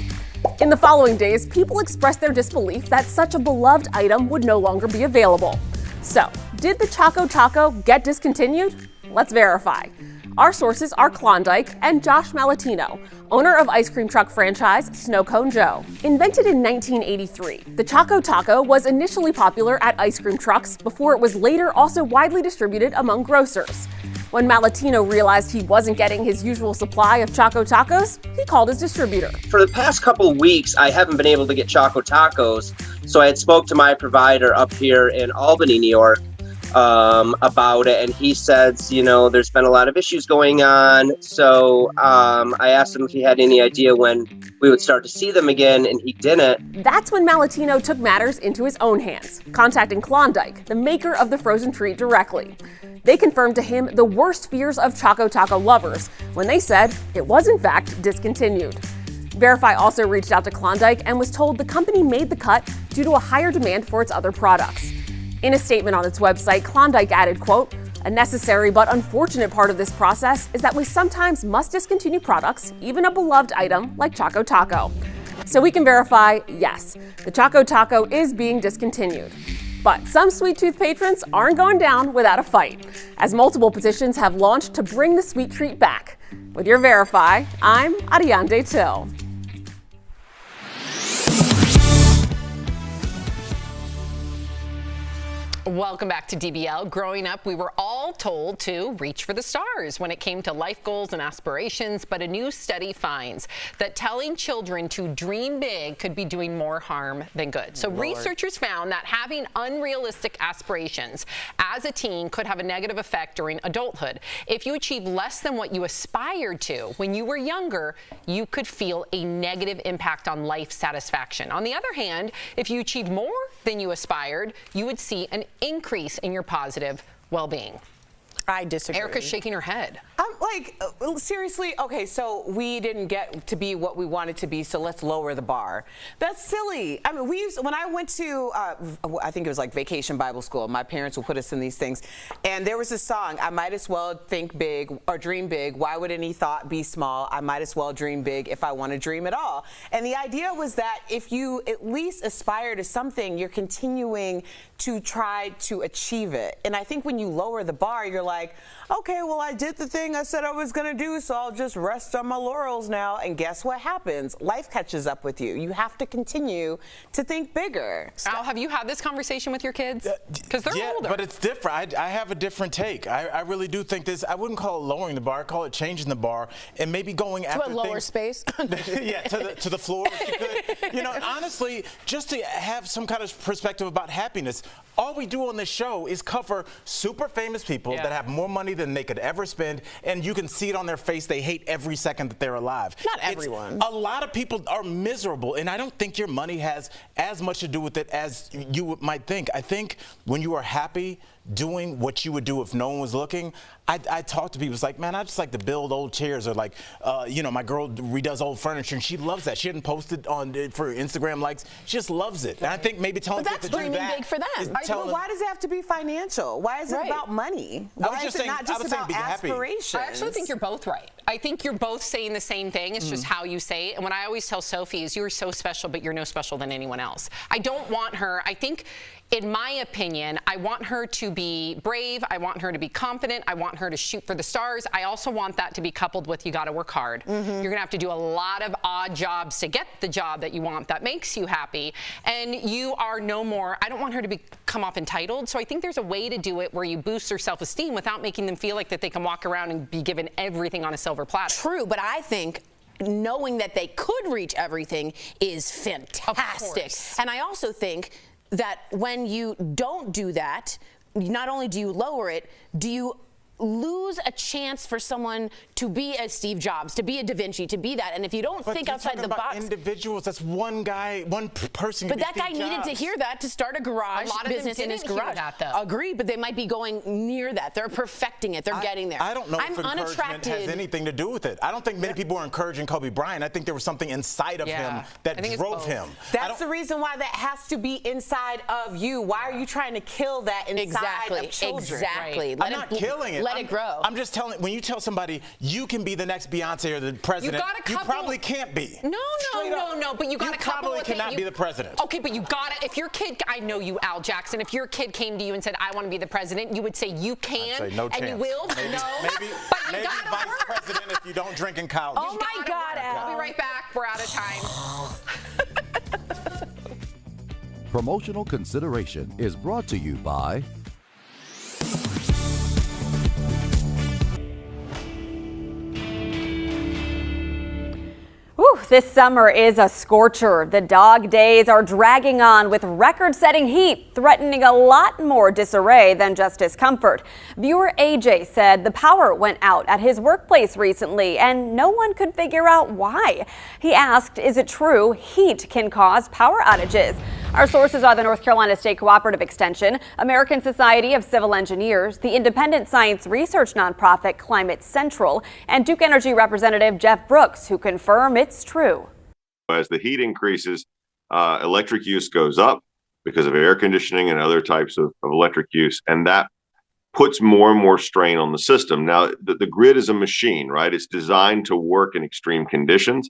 In the following days, people expressed their disbelief that such a beloved item would no longer be available. So, did the Choco Taco get discontinued? Let's verify. Our sources are Klondike and Josh Malatino, owner of ice cream truck franchise Snow Cone Joe. Invented in 1983, the Choco Taco was initially popular at ice cream trucks before it was later also widely distributed among grocers. When Malatino realized he wasn't getting his usual supply of Choco Tacos, he called his distributor. For the past couple of weeks, I haven't been able to get Choco Tacos, so I had spoke to my provider up here in Albany, New York, about it, and he says, there's been a lot of issues going on, so I asked him if he had any idea when we would start to see them again, and he didn't. That's when Malatino took matters into his own hands, contacting Klondike, the maker of the frozen treat, directly. They confirmed to him the worst fears of Choco Taco lovers when they said it was in fact discontinued. Verify also reached out to Klondike and was told the company made the cut due to a higher demand for its other products. In a statement on its website, Klondike added, quote, "A necessary but unfortunate part of this process is that we sometimes must discontinue products, even a beloved item like Choco Taco." So we can verify, yes, the Choco Taco is being discontinued. But some Sweet Tooth patrons aren't going down without a fight, as multiple petitions have launched to bring the sweet treat back. With your Verify, I'm Ariande Till. Welcome back to DBL. Growing up, we were all told to reach for the stars when it came to life goals and aspirations, but a new study finds that telling children to dream big could be doing more harm than good. So researchers found that having unrealistic aspirations as a teen could have a negative effect during adulthood. If you achieve less than what you aspired to when you were younger, you could feel a negative impact on life satisfaction. On the other hand, if you achieved more than you aspired, you would see an increase in your positive well-being. I disagree. Erica's shaking her head. Seriously, okay, so we didn't get to be what we wanted to be, so let's lower the bar. That's silly. I mean, when I went to, I think it was like Vacation Bible School, my parents would put us in these things, and there was a song, I might as well think big or dream big. Why would any thought be small? I might as well dream big if I want to dream at all. And the idea was that if you at least aspire to something, you're continuing to try to achieve it. And I think when you lower the bar, you're like, okay, well, I did the thing I said I was going to do, so I'll just rest on my laurels now. And guess what happens? Life catches up with you. You have to continue to think bigger. Al, have you had this conversation with your kids? Because they're older. But it's different. I have a different take. I really do think this, I wouldn't call it lowering the bar, I call it changing the bar and maybe going after To a lower things, space? Yeah, to the floor. If you could. You know, honestly, just to have some kind of perspective about happiness, all we do on this show is cover super famous people that have more money than they could ever spend, and you can see it on their face. They hate every second that they're alive. Not everyone. A lot of people are miserable, and I don't think your money has as much to do with it as you might think. I think when you are happy doing what you would do if no one was looking, I talk to people, it's like, man, I just like to build old chairs, or like, you know, my girl redoes old furniture, and she loves that. She hadn't posted on for Instagram likes. She just loves it. And I think maybe telling people to do that. But that's dreaming big for them. But why does it have to be financial? Why is it about money? Why is it not just about aspirations? I actually think you're both right. I think you're both saying the same thing. It's just how you say it. And what I always tell Sophie is, you're so special, but you're no special than anyone else. I don't want her, I think, in my opinion, I want her to be brave. I want her to be confident. I want her to shoot for the stars. I also want that to be coupled with, you got to work hard. You're going to have to do a lot of odd jobs to get the job that you want that makes you happy. And you are no more, I don't want her to come off entitled. So I think there's a way to do it where you boost their self-esteem without making them feel like that they can walk around and be given everything on a silver platter. True, but I think knowing that they could reach everything is fantastic. And I also think that when you don't do that, not only do you lower it, do you lose a chance for someone to be a Steve Jobs, to be a Da Vinci, to be that. And if you don't think outside the box, individuals, that's one guy, one person. But that guy needed to hear that to start a garage business in his garage. Agreed, but they might be going near that. They're perfecting it. They're getting there. I don't know if encouragement has anything to do with it. I don't think many people were encouraging Kobe Bryant. I think there was something inside of him that drove him. That's the reason why that has to be inside of you. Why are you trying to kill that inside of children? Exactly. I'm not killing it. Let it grow. I'm just telling, when you tell somebody you can be the next Beyonce or the president, you probably can't be. No, but you got a couple of things. You probably cannot be the president. Okay, but you got it. If your kid, I know you, Al Jackson, if your kid came to you and said, I want to be the president, you would say you can, I'd say no and chance. you will? Maybe, no. Maybe vice president if you don't drink in college. Oh my God, Al. We'll be right back. We're out of time. Promotional consideration is brought to you by This summer is a scorcher. The dog days are dragging on with record-setting heat, threatening a lot more disarray than just discomfort. Viewer AJ said the power went out at his workplace recently and no one could figure out why. He asked, is it true heat can cause power outages? Our sources are the North Carolina State Cooperative Extension, American Society of Civil Engineers, the independent science research nonprofit Climate Central, and Duke Energy Representative Jeff Brooks, who confirm it's true. As the heat increases, electric use goes up because of air conditioning and other types of electric use, and that puts more and more strain on the system. Now, the grid is a machine, right? It's designed to work in extreme conditions.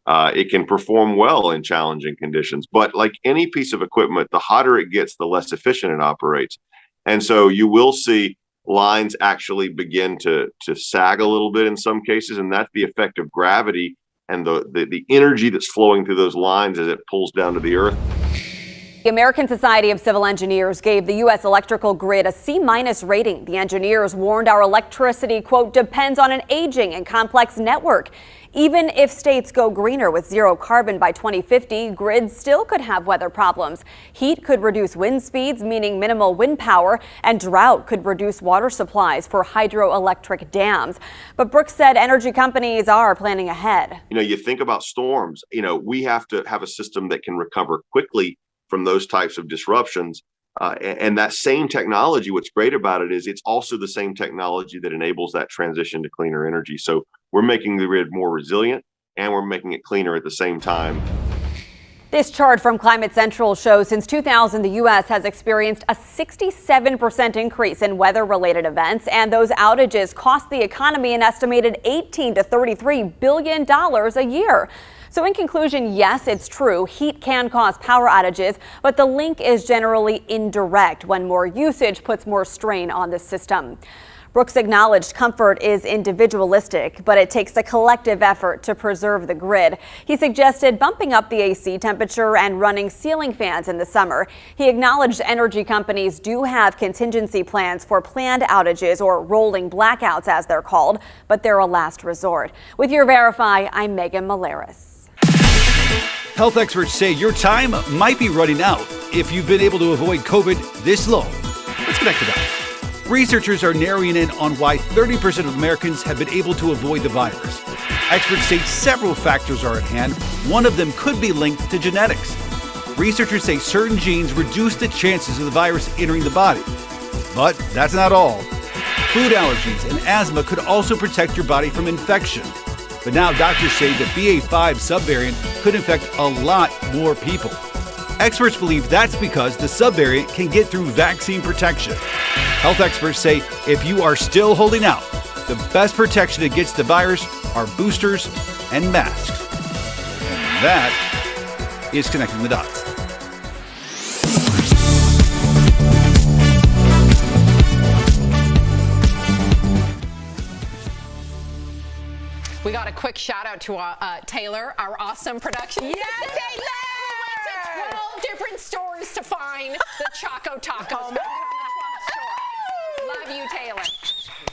It can perform well in challenging conditions, but like any piece of equipment, the hotter it gets, the less efficient it operates. And so you will see lines actually begin to sag a little bit in some cases, and that's the effect of gravity and the energy that's flowing through those lines as it pulls down to the earth. The American Society of Civil Engineers gave the U.S. electrical grid a C- rating. The engineers warned our electricity, quote, depends on an aging and complex network. Even if states go greener with zero carbon by 2050, grids still could have weather problems. Heat could reduce wind speeds, meaning minimal wind power, and drought could reduce water supplies for hydroelectric dams. But Brooks said energy companies are planning ahead. You think about storms, we have to have a system that can recover quickly from those types of disruptions. And that same technology, what's great about it is it's also the same technology that enables that transition to cleaner energy. So we're making the grid more resilient and we're making it cleaner at the same time. This chart from Climate Central shows since 2000, the U.S. has experienced a 67% increase in weather-related events, and those outages cost the economy an estimated $18 to $33 billion a year. So in conclusion, yes, it's true, heat can cause power outages, but the link is generally indirect when more usage puts more strain on the system. Brooks acknowledged comfort is individualistic, but it takes a collective effort to preserve the grid. He suggested bumping up the AC temperature and running ceiling fans in the summer. He acknowledged energy companies do have contingency plans for planned outages, or rolling blackouts as they're called, but they're a last resort. With your Verify, I'm Megan Malaris. Health experts say your time might be running out if you've been able to avoid COVID this long. Let's connect the dots. Researchers are narrowing in on why 30% of Americans have been able to avoid the virus. Experts say several factors are at hand. One of them could be linked to genetics. Researchers say certain genes reduce the chances of the virus entering the body. But that's not all. Food allergies and asthma could also protect your body from infection. But now doctors say the BA.5 subvariant could infect a lot more people. Experts believe that's because the subvariant can get through vaccine protection. Health experts say if you are still holding out, the best protection against the virus are boosters and masks. And that is connecting the dots. We got a quick shout out to Taylor, our awesome production. Yes, Taylor! We went to 12 different stores to find the Choco Tacos. Love you, Taylor.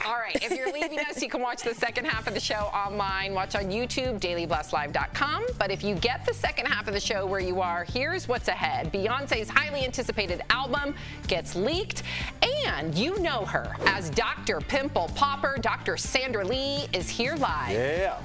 All right, if you're leaving us, you can watch the second half of the show online. Watch on YouTube, dailyblastlive.com. But if you get the second half of the show where you are, here's what's ahead. Beyonce's highly anticipated album gets leaked, and you know her as Dr. Pimple Popper. Dr. Sandra Lee is here live. Yeah.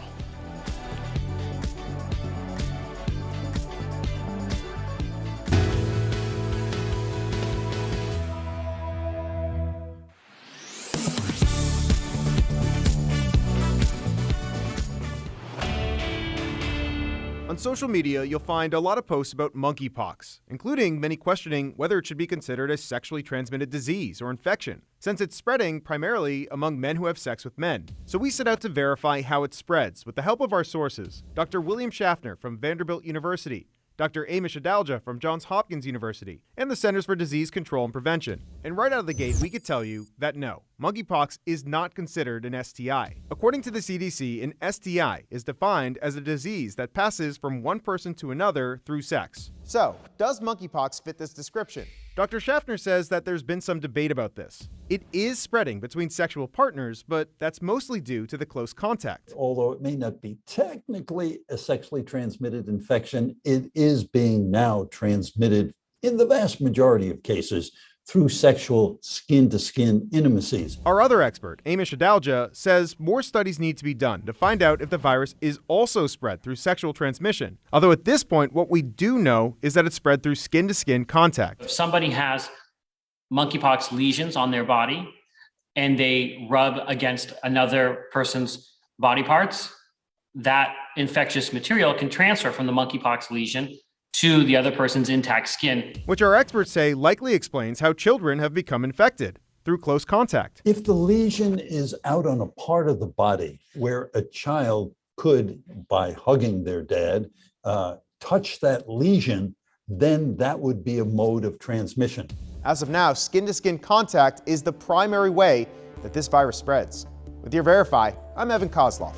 On social media, you'll find a lot of posts about monkeypox, including many questioning whether it should be considered a sexually transmitted disease or infection, since it's spreading primarily among men who have sex with men. So we set out to verify how it spreads with the help of our sources, Dr. William Schaffner from Vanderbilt University, Dr. Amish Adalja from Johns Hopkins University, and the Centers for Disease Control and Prevention. And right out of the gate, we could tell you that no, monkeypox is not considered an STI. According to the CDC, an STI is defined as a disease that passes from one person to another through sex. So, does monkeypox fit this description? Dr. Schaffner says that there's been some debate about this. It is spreading between sexual partners, but that's mostly due to the close contact. Although it may not be technically a sexually transmitted infection, it is being now transmitted in the vast majority of cases through sexual skin-to-skin intimacies. Our other expert, Amish Adalja, says more studies need to be done to find out if the virus is also spread through sexual transmission. Although at this point, what we do know is that it's spread through skin-to-skin contact. If somebody has monkeypox lesions on their body and they rub against another person's body parts, that infectious material can transfer from the monkeypox lesion to the other person's intact skin. Which our experts say likely explains how children have become infected through close contact. If the lesion is out on a part of the body where a child could, by hugging their dad, touch that lesion, then that would be a mode of transmission. As of now, skin-to-skin contact is the primary way that this virus spreads. With your Verify, I'm Evan Kozlov.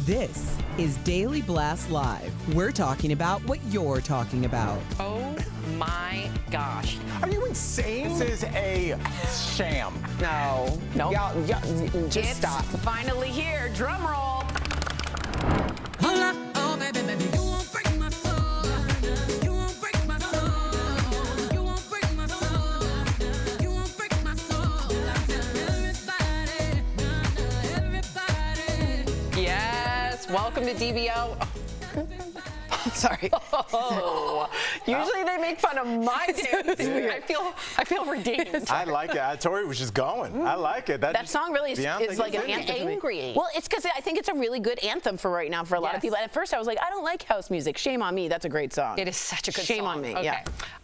This is Daily Blast Live. We're talking about what you're talking about. Oh my gosh. Are you insane? This is a sham. No. Nope. Y'all just stop. Finally here. Drum roll. Hold up, oh baby, baby, you won't break my soul. You won't break my soul. You won't break my soul. You won't break my soul. Everybody. Yes. Welcome to DBO. Sorry. Oh, usually they make fun of my dancing. I feel redeemed. I like it. Tori was just going. I like it. That song really is like an anthem. Angry. Well, it's because I think it's a really good anthem for right now for a lot of people. At first, I was like, I don't like house music. Shame on me. That's a great song. It is such a good Shame song. on me. Okay.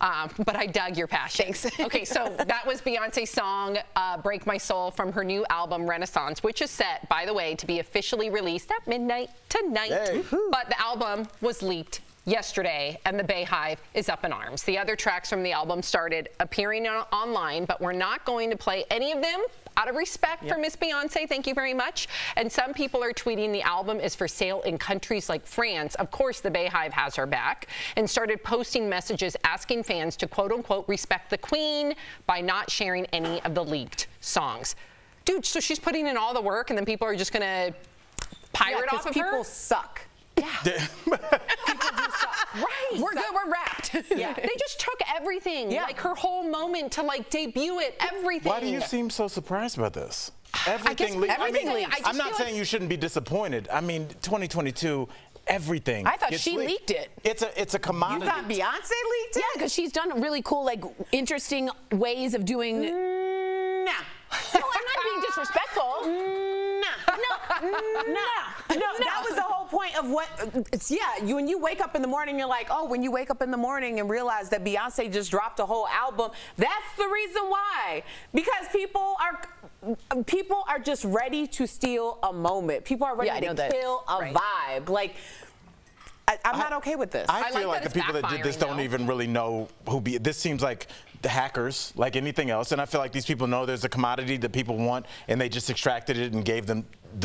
Yeah. But I dug your passion. Thanks. Okay, so that was Beyonce's song, Break My Soul, from her new album, Renaissance, which is set, by the way, to be officially released at midnight tonight. Yay. But the album was leaked yesterday, and the Bayhive is up in arms. The other tracks from the album started appearing online, but we're not going to play any of them out of respect for Miss Beyonce. Thank you very much. And some people are tweeting the album is for sale in countries like France. Of course, the Bayhive has her back and started posting messages asking fans to quote unquote respect the Queen by not sharing any of the leaked songs. Dude, so she's putting in all the work and then people are just gonna pirate off of her? People suck. Yeah. People do suck. Right. We're good. We're wrapped. Yeah. They just took everything. Yeah. Like her whole moment to like debut it. Everything. Why do you seem so surprised about this? Everything leaked. I'm not saying you shouldn't be disappointed. I mean, 2022. Everything. I thought gets she leaked it. It's a commodity. You thought Beyonce leaked it? Yeah, because she's done really cool, like interesting ways of doing. Nah. No, I'm not being disrespectful. No, that was the whole point of what. When you wake up in the morning, you're like, oh, when you wake up in the morning and realize that Beyonce just dropped a whole album, that's the reason why. Because people are just ready to steal a moment. People are ready to kill a vibe. Like, I'm not okay with this. I feel like the people that did this don't even really know who this seems like the hackers, like anything else. And I feel like these people know there's a commodity that people want, and they just extracted it and gave them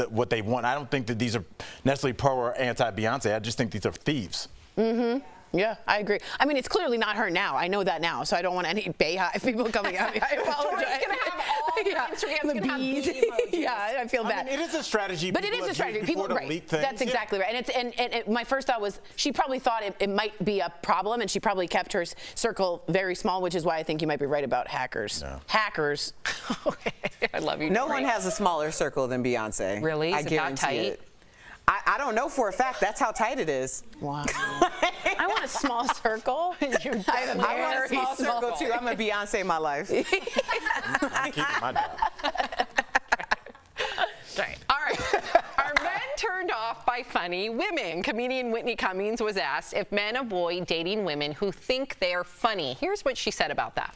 what they want. I don't think that these are necessarily pro or anti-Beyonce. I just think these are thieves. Mm-hmm. Yeah, I agree. I mean, it's clearly not her now. I know that now, so I don't want any Bayhive people coming at me. I apologize. Tori's gonna have all Instagram's gonna have bee emojis. Yeah, I feel bad. I mean, it is a strategy. But it is a strategy. People, right? That's exactly right. And my first thought was she probably thought it might be a problem, and she probably kept her circle very small, which is why I think you might be right about hackers. No. Hackers. Okay, I love you. No one has a smaller circle than Beyonce. Really? I Is it guarantee that tight? it. I don't know for a fact. That's how tight it is. Wow. I want a small circle. I want a small circle too. I'm a Beyonce in my life. I'm keeping my job. Right. All right. Are men turned off by funny women? Comedian Whitney Cummings was asked if men avoid dating women who think they're funny. Here's what she said about that.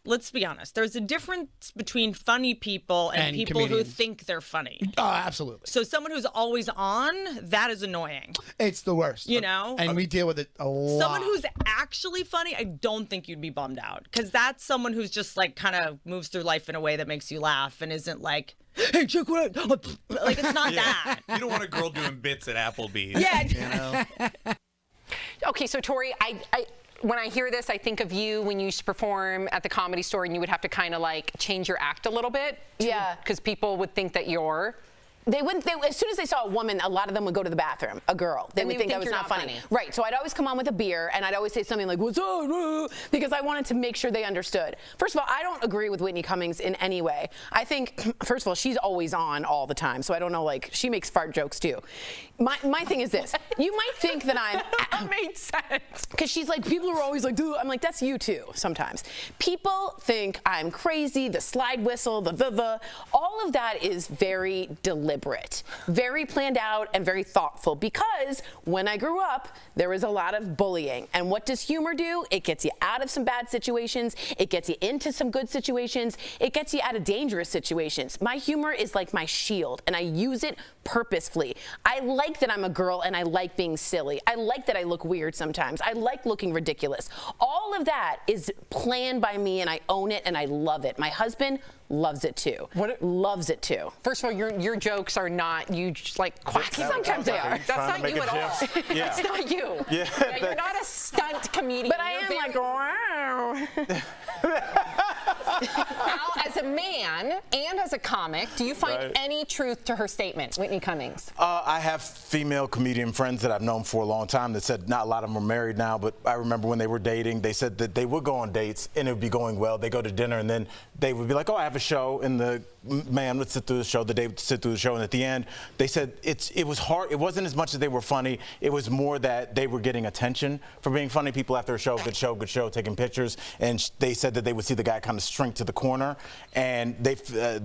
Let's be honest. There's a difference between funny people and people comedians. who think they're funny. Oh, absolutely. So someone who's always on, that is annoying. It's the worst. You know? And we deal with it a lot. Someone who's actually funny, I don't think you'd be bummed out. Because that's someone who's just like kind of moves through life in a way that makes you laugh and isn't like, hey, check what I... Like, it's not that. You don't want a girl doing bits at Applebee's. Yeah. You know? Okay, so Tori, when I hear this, I think of you when you used to perform at the Comedy Store and you would have to kind of like change your act a little bit. Yeah. Because people would think that you're They wouldn't. As soon as they saw a woman, a lot of them would go to the bathroom. A girl, they And would they think I would was think not you're funny. not Right. So I'd always come on with a beer, and I'd always say something like "What's up?" because I wanted to make sure they understood. First of all, I don't agree with Whitney Cummings in any way. I think, first of all, she's always on all the time, so I don't know. Like, she makes fart jokes too. My thing is this: you might think that I'm. That made sense. Because she's like, people are always like, dude, I'm like, that's you too, sometimes. People think I'm crazy, the slide whistle, the. All of that is very deliberate, very planned out, and very thoughtful. Because when I grew up, there was a lot of bullying. And what does humor do? It gets you out of some bad situations. It gets you into some good situations. It gets you out of dangerous situations. My humor is like my shield, and I use it purposefully. I like that I'm a girl, and I like being silly. I like that I look weird sometimes. I like looking ridiculous. All of that is planned by me, and I own it, and I love it. My husband loves it too. Loves it too. First of all, your jokes are not you just like quacky. Sometimes they are. That's not you at all. Yeah. That's not you. Yeah, You're not a stunt comedian. But I am like, wow. Now, as a man and as a comic, do you find Right. any truth to her statement, Whitney Cummings? I have female comedian friends that I've known for a long time that said not a lot of them are married now, but I remember when they were dating, they said that they would go on dates and it would be going well. They go to dinner and then they would be like, oh, I have a show, and the man would sit through the show, the day would sit through the show, and at the end, they said it was hard. It wasn't as much as they were funny. It was more that they were getting attention for being funny. People after a show, good show, taking pictures, and they said that they would see the guy kind of shrink to the corner, and they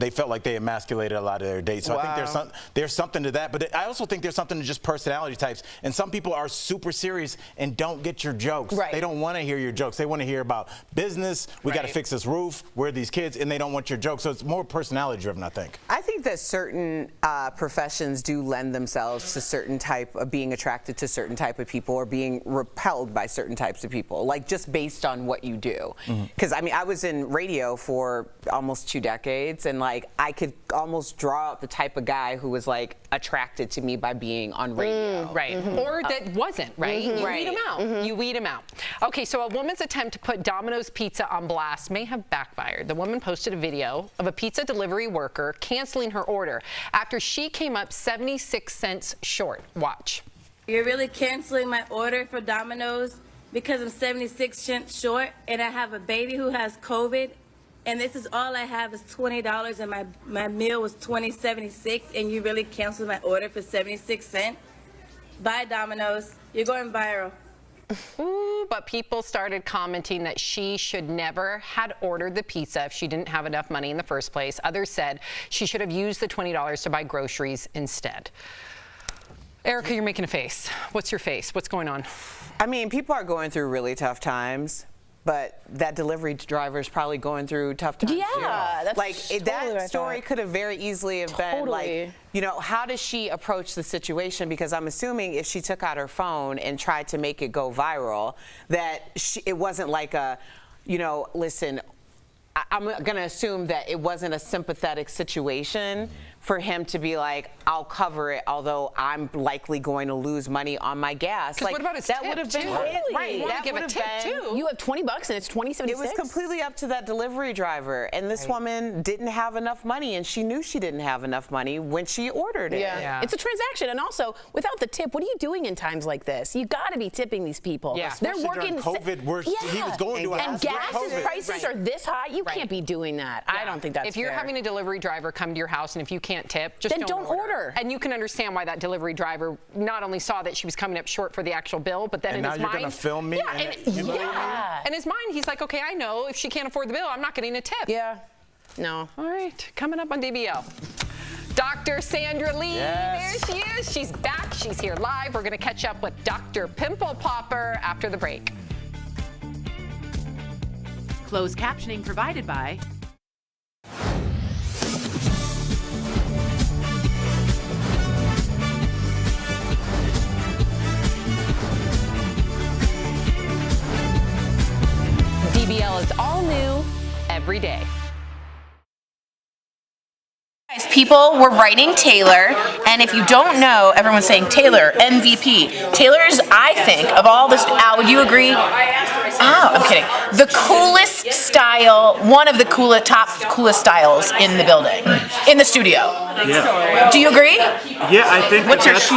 felt like they emasculated a lot of their dates. So I think there's something to that, but I also think there's something to just personality types. And some people are super serious and don't get your jokes. Right. They don't want to hear your jokes. They want to hear about business. We got to fix this roof. Where are these kids? And they don't want your jokes. So it's more personality driven, I think. I think that certain professions do lend themselves to certain type of being attracted to certain type of people or being repelled by certain types of people, like just based on what you do. Because I mean, I was in radio for almost 2 decades, and like I could almost draw out the type of guy who was like attracted to me by being on radio. Right. Or that wasn't, right? You weed them out. You weed them out. Okay, so a woman's attempt to put Domino's Pizza on blast may have backfired. The woman posted a video of a pizza delivery worker canceling her order after she came up 76 cents short. Watch. You're really canceling my order for Domino's because I'm 76 cents short and I have a baby who has COVID, and this is all I have is $20 and my meal was $20.76, and you really canceled my order for 76 cents? Bye, Domino's. You're going viral. Ooh, but people started commenting that she should never had ordered the pizza if she didn't have enough money in the first place. Others said she should have used the $20 to buy groceries instead. Erica, you're making a face. What's your face? What's going on? I mean, people are going through really tough times, but that delivery driver is probably going through tough times. Yeah, that's like totally that what I story thought. could have very easily have been like, you know, how does she approach the situation? Because I'm assuming if she took out her phone and tried to make it go viral, that it wasn't like a, you know, listen, I'm going to assume that it wasn't a sympathetic situation for him to be like, I'll cover it, although I'm likely going to lose money on my gas. Like, what about his that tip, would have been too? it. Right, you wanna That give a would tip, have been. too. You have $20 and it's $20.76. It was completely up to that delivery driver, and this woman didn't have enough money, and she knew she didn't have enough money when she ordered it. Yeah. It's a transaction, and also without the tip, what are you doing in times like this? You got to be tipping these people. Yeah. They're Especially during working. COVID, where he was going to a and house with gas COVID. prices are this high. You can't be doing that. I don't think that's If you're fair. having a delivery driver come to your house and if you can't tip, just Then don't order. And you can understand why that delivery driver not only saw that she was coming up short for the actual bill, but then And in now his you're mind, gonna film me Yeah, and and, you know what I mean? yeah. In his mind, he's like, okay, I know if she can't afford the bill, I'm not getting a tip. Yeah. No. All right, coming up on DBL. Dr. Sandra Lee, Yes. there she is. She's back. She's here live. We're going to catch up with Dr. Pimple Popper after the break. Closed captioning provided by DBL is all new every day. Guys, people were writing Taylor, and if you don't know, everyone's saying Taylor, MVP. Taylor's, I think, of all this, Al, would you agree? Oh, I'm kidding. The coolest style, one of the coolest styles in the building, in the studio. Yeah. Do you agree? Yeah, I think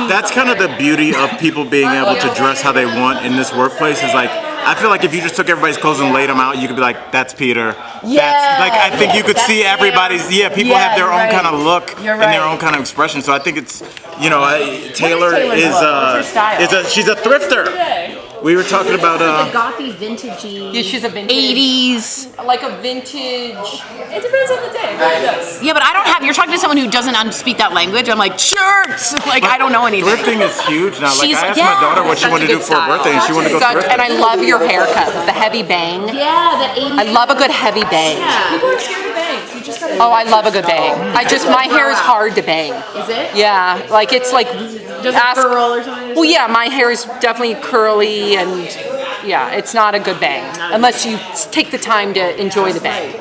that's kind of the beauty of people being able to dress how they want in this workplace. Is like, I feel like if you just took everybody's clothes and laid them out, you could be like, that's Peter. That's, like, I think you could see everybody's, people have their own kind of look and their own kind of expression. So I think it's, Taylor she's a thrifter. We were talking about gothy, vintagey. Yeah, she's a vintage. 80s. Like a vintage. It depends on the day. Yeah, but I don't have. You're talking to someone who doesn't speak that language. I'm like, shirts. Like, I don't know anything. Thrifting is huge now. Like, I asked my daughter what she wanted to do for her birthday, and she wanted to go thrifting. And I love your haircut, the heavy bang. Yeah, the 80s. I love a good heavy bang. People are scared of bangs. You just gotta. Oh, I love a good bang. My hair is hard to bang. Is it? Yeah, like it's like. Does it curl or something? Well, yeah, my hair is definitely curly and. Yeah, it's not a good bang unless you take the time to enjoy the bang.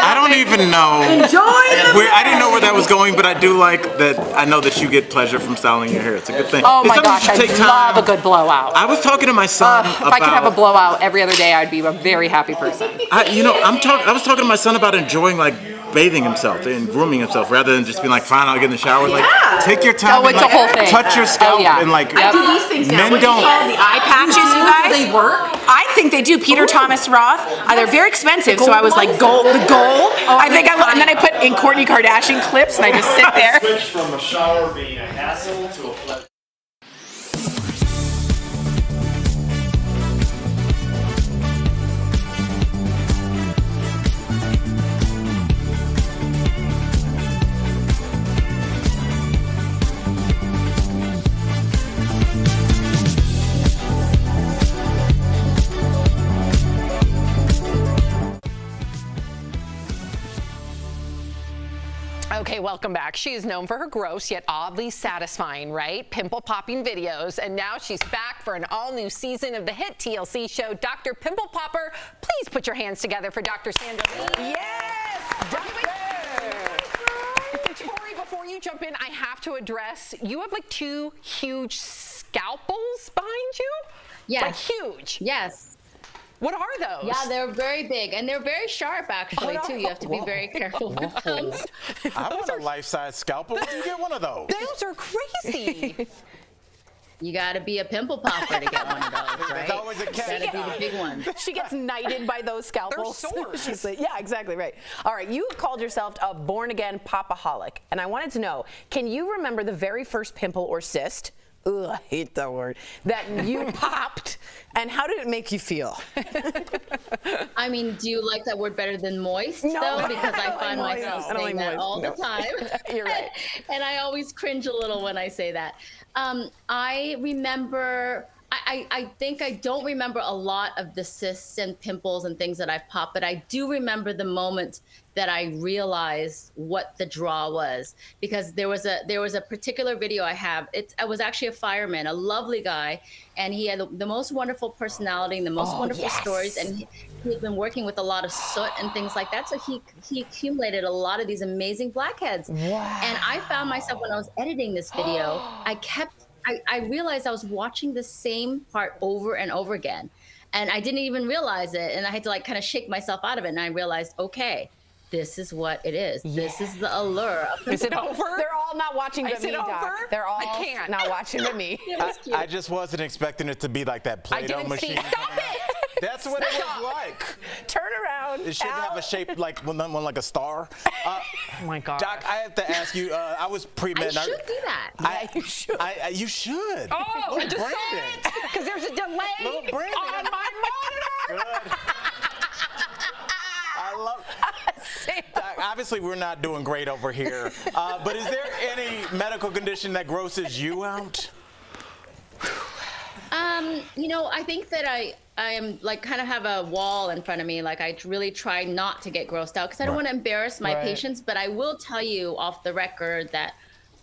I don't even know. I didn't know where that was going, but I do like that. I know that you get pleasure from styling your hair. It's a good thing. Oh It's my something gosh, you should I take love time. a good blowout. I was talking to my son If I could have a blowout every other day, I'd be a very happy person. I was talking to my son about enjoying like bathing himself and grooming himself rather than just being like, fine, I'll get in the shower. Like, take your time. Oh, and, it's like, a whole thing. Touch your scalp and like. I do these things now. Men What do you don't. call the eye patches, you guys? Do they work? I think they do. Peter Thomas Roth. They're very expensive, so I was like, the goal. And then I put in Kourtney Kardashian clips, and I just sit there. Switch from a shower being a hassle to a pleasure. Okay, welcome back. She is known for her gross yet oddly satisfying, right? Pimple popping videos. And now she's back for an all-new season of the hit TLC show, Dr. Pimple Popper. Please put your hands together for Dr. Sandra Lee. Yes! Tori, before you jump in, I have to address, you have like 2 huge scalpels behind you? Yes. Like huge. Yes. What are those? Yeah, they're very big and they're very sharp actually too. You have to be very careful with them. I want a life-size scalpel. Where do you get one of those? Those are crazy. You got to be a pimple popper to get one of those, right? There's always a catch. Got to be the big one. She gets knighted by those scalpels. They're swords. She's like, yeah, exactly right. All right, you called yourself a born-again popaholic, and I wanted to know, can you remember the very first pimple or cyst? Ugh, I hate that word. That you popped, and how did it make you feel? I mean, do you like that word better than moist, though? Because I find myself saying that all the time. You're right. And I always cringe a little when I say that. I remember, I think I don't remember a lot of the cysts and pimples and things that I've popped, but I do remember the moment that I realized what the draw was, because there was a particular video I have. I was actually a fireman, a lovely guy, and he had the most wonderful personality and the most wonderful stories, and he had been working with a lot of soot and things like that, so he accumulated a lot of these amazing blackheads. Wow. And I found myself, when I was editing this video, I realized I was watching the same part over and over again, and I didn't even realize it, and I had to like kind of shake myself out of it, and I realized, okay, this is what it is. Yeah. This is the allure. Is it over? They're all not watching but me, Doc. They're all not watching but me. I just wasn't expecting it to be like that Play-Doh machine. Stop it! That's what it was like. Turn around. It shouldn't have a shape like one like a star. Oh my God. Doc, I have to ask you. I was pre-med. I should do that. Yeah, you should. You should. Oh, I just saw it. Because there's a delay on my monitor. Good. I love. Doc, obviously, we're not doing great over here. But is there any medical condition that grosses you out? I think that I am like kind of have a wall in front of me. Like I really try not to get grossed out because I don't want to embarrass my patients. But I will tell you off the record that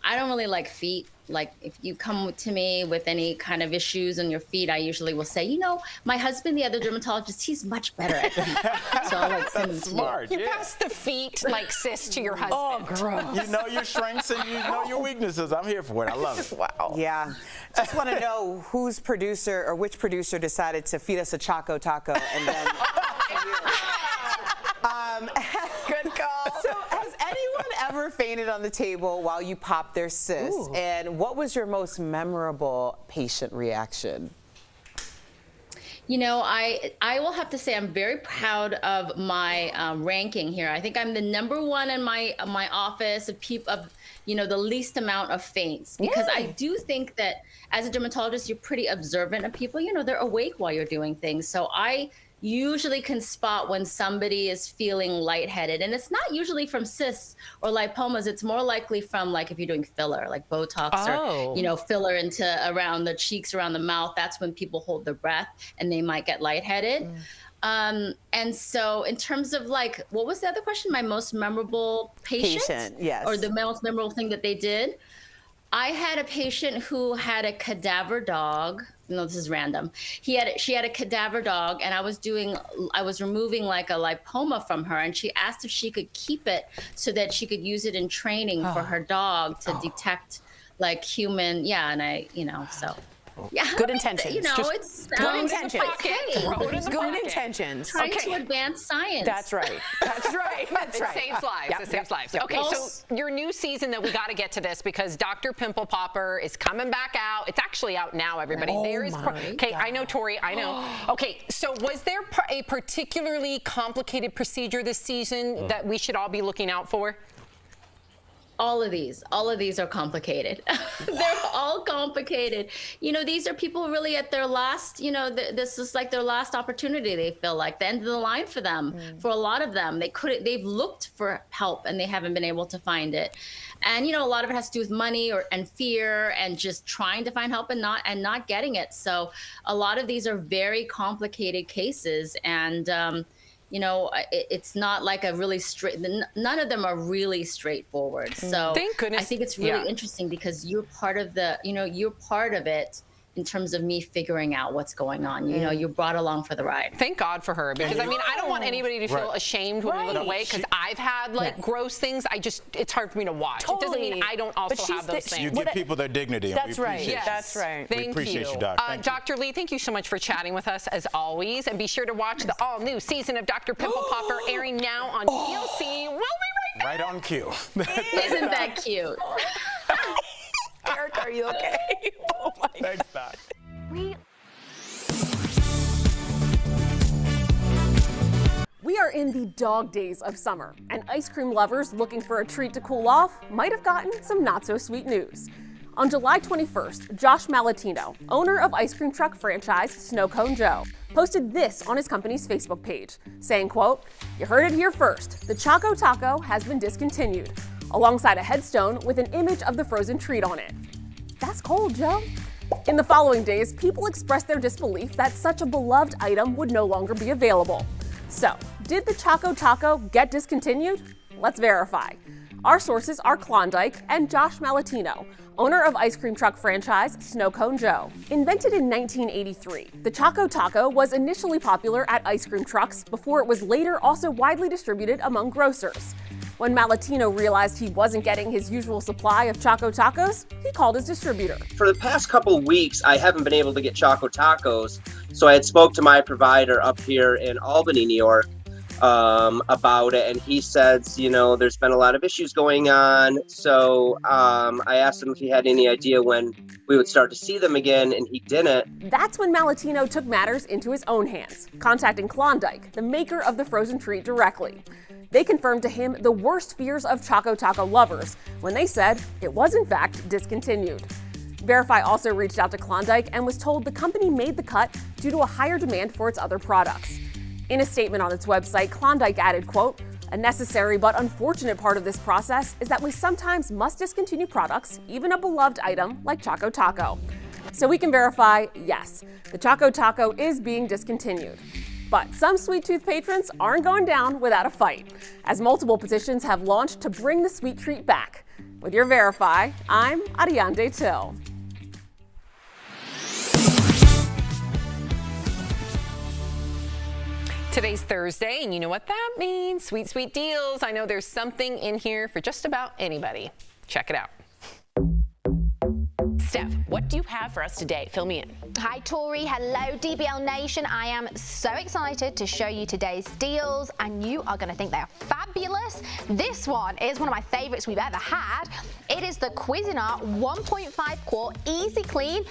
I don't really like feet. Like if you come to me with any kind of issues on your feet, I usually will say, my husband, the other dermatologist, he's much better at feet. So I'll like send him to you. Smart. You pass the feet like sis to your husband. Oh, gross. You know your strengths and you know your weaknesses. I'm here for it. I love it. Wow. Yeah. Just want to know which producer decided to feed us a Choco Taco and then. Good call. So, has anyone ever fainted on the table while you popped their cyst? Ooh. And what was your most memorable patient reaction? I will have to say I'm very proud of my ranking here. I think I'm the #1 in my office of the least amount of faints, because I do think that as a dermatologist, you're pretty observant of people. They're awake while you're doing things. So I usually can spot when somebody is feeling lightheaded, and it's not usually from cysts or lipomas. It's more likely from like if you're doing filler, like Botox or filler into around the cheeks, around the mouth. That's when people hold their breath and they might get lightheaded. And so in terms of like, what was the other question? My most memorable patient? Yes. Or the most memorable thing that they did? I had a patient who had a cadaver dog. No, this is random. She had a cadaver dog, and I was removing like a lipoma from her, and she asked if she could keep it so that she could use it in training for her dog to detect like human. Yeah, and so. Yeah, Good intentions. It's good intentions. Okay. Good intentions. Trying to advance science. That's right. That's right. That's right. It saves lives. Yep. It saves lives. Yep. Okay, so your new season that we got to get to this because Dr. Pimple Popper is coming back out. It's actually out now, everybody. Okay, I know, Tori. I know. Okay, so was there a particularly complicated procedure this season that we should all be looking out for? All of these are complicated. They're all complicated. These are people really at their last, this is like their last opportunity. They feel like the end of the line for them. For a lot of them, they've looked for help and they haven't been able to find it. And, a lot of it has to do with money and fear and just trying to find help and not getting it. So a lot of these are very complicated cases, and, it's not like a really straight, none of them are really straightforward. So thank goodness. I think it's really interesting because you're part of you're part of it in terms of me figuring out what's going on. You're brought along for the ride. Thank God for her, because I don't want anybody to feel ashamed when we look away, because I've had gross things. It's hard for me to watch. It doesn't mean I don't also have those things. You give people their dignity. And That's right. Yes. That's right. We appreciate you, Doc. Dr. Lee, thank you so much for chatting with us as always, and be sure to watch the all-new season of Dr. Pimple Popper airing now on TLC. We'll be right on cue. Isn't that cute? Eric, are you okay? Oh my Thanks, Doc. We are in the dog days of summer, and ice cream lovers looking for a treat to cool off might have gotten some not-so-sweet news. On July 21st, Josh Malatino, owner of ice cream truck franchise Snow Cone Joe, posted this on his company's Facebook page, saying, quote, "You heard it here first. The Choco Taco has been discontinued," alongside a headstone with an image of the frozen treat on it. That's cold, Joe. In the following days, people expressed their disbelief that such a beloved item would no longer be available. So, did the Choco Taco get discontinued? Let's verify. Our sources are Klondike and Josh Malatino, owner of ice cream truck franchise Snow Cone Joe. Invented in 1983, the Choco Taco was initially popular at ice cream trucks before it was later also widely distributed among grocers. When Malatino realized he wasn't getting his usual supply of Choco Tacos, he called his distributor. For the past couple of weeks, I haven't been able to get Choco Tacos, so I had spoke to my provider up here in Albany, New York, about it, and he says, there's been a lot of issues going on, so I asked him if he had any idea when we would start to see them again, and he didn't. That's when Malatino took matters into his own hands, contacting Klondike, the maker of the frozen treat, directly. They confirmed to him the worst fears of Choco Taco lovers when they said it was in fact discontinued. Verify also reached out to Klondike and was told the company made the cut due to a higher demand for its other products. In a statement on its website, Klondike added, quote, "A necessary but unfortunate part of this process is that we sometimes must discontinue products, even a beloved item like Choco Taco." So we can verify, yes, the Choco Taco is being discontinued. But some Sweet Tooth patrons aren't going down without a fight, as multiple petitions have launched to bring the sweet treat back. With your Verify, I'm Ariande Till. Today's Thursday, and you know what that means. Sweet, sweet deals. I know there's something in here for just about anybody. Check it out. Steph, what do you have for us today? Fill me in. Hi, Tori. Hello, DBL Nation. I am so excited to show you today's deals, and you are going to think they're fabulous. This one is one of my favorites we've ever had. It is the Cuisinart 1.5 quart Easy Clean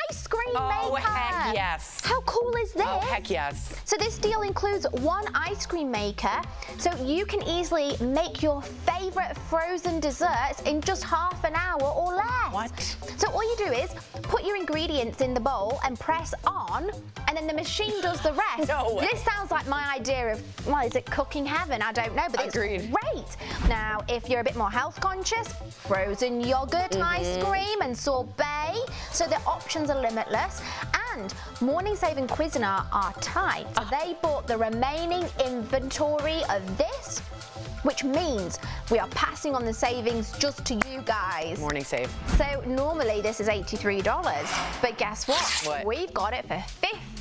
ice cream maker. Oh, heck yes. How cool is this? Oh, heck yes. So this deal includes one ice cream maker, so you can easily make your favorite frozen desserts in just half an hour or less. What? So all you do is put your ingredients in the bowl and press on, and then the machine does the rest. No way. This sounds like my idea of, well, is it cooking heaven? I don't know, but Agreed. it's great. Now, if you're a bit more health conscious, frozen yogurt ice cream and sorbet, so the options are limitless. And Morning Save and Cuisinart are tight. So they bought the remaining inventory of this, which means we are passing on the savings just to you guys. Morning Save. So normally this is $83, but guess what? What? We've got it for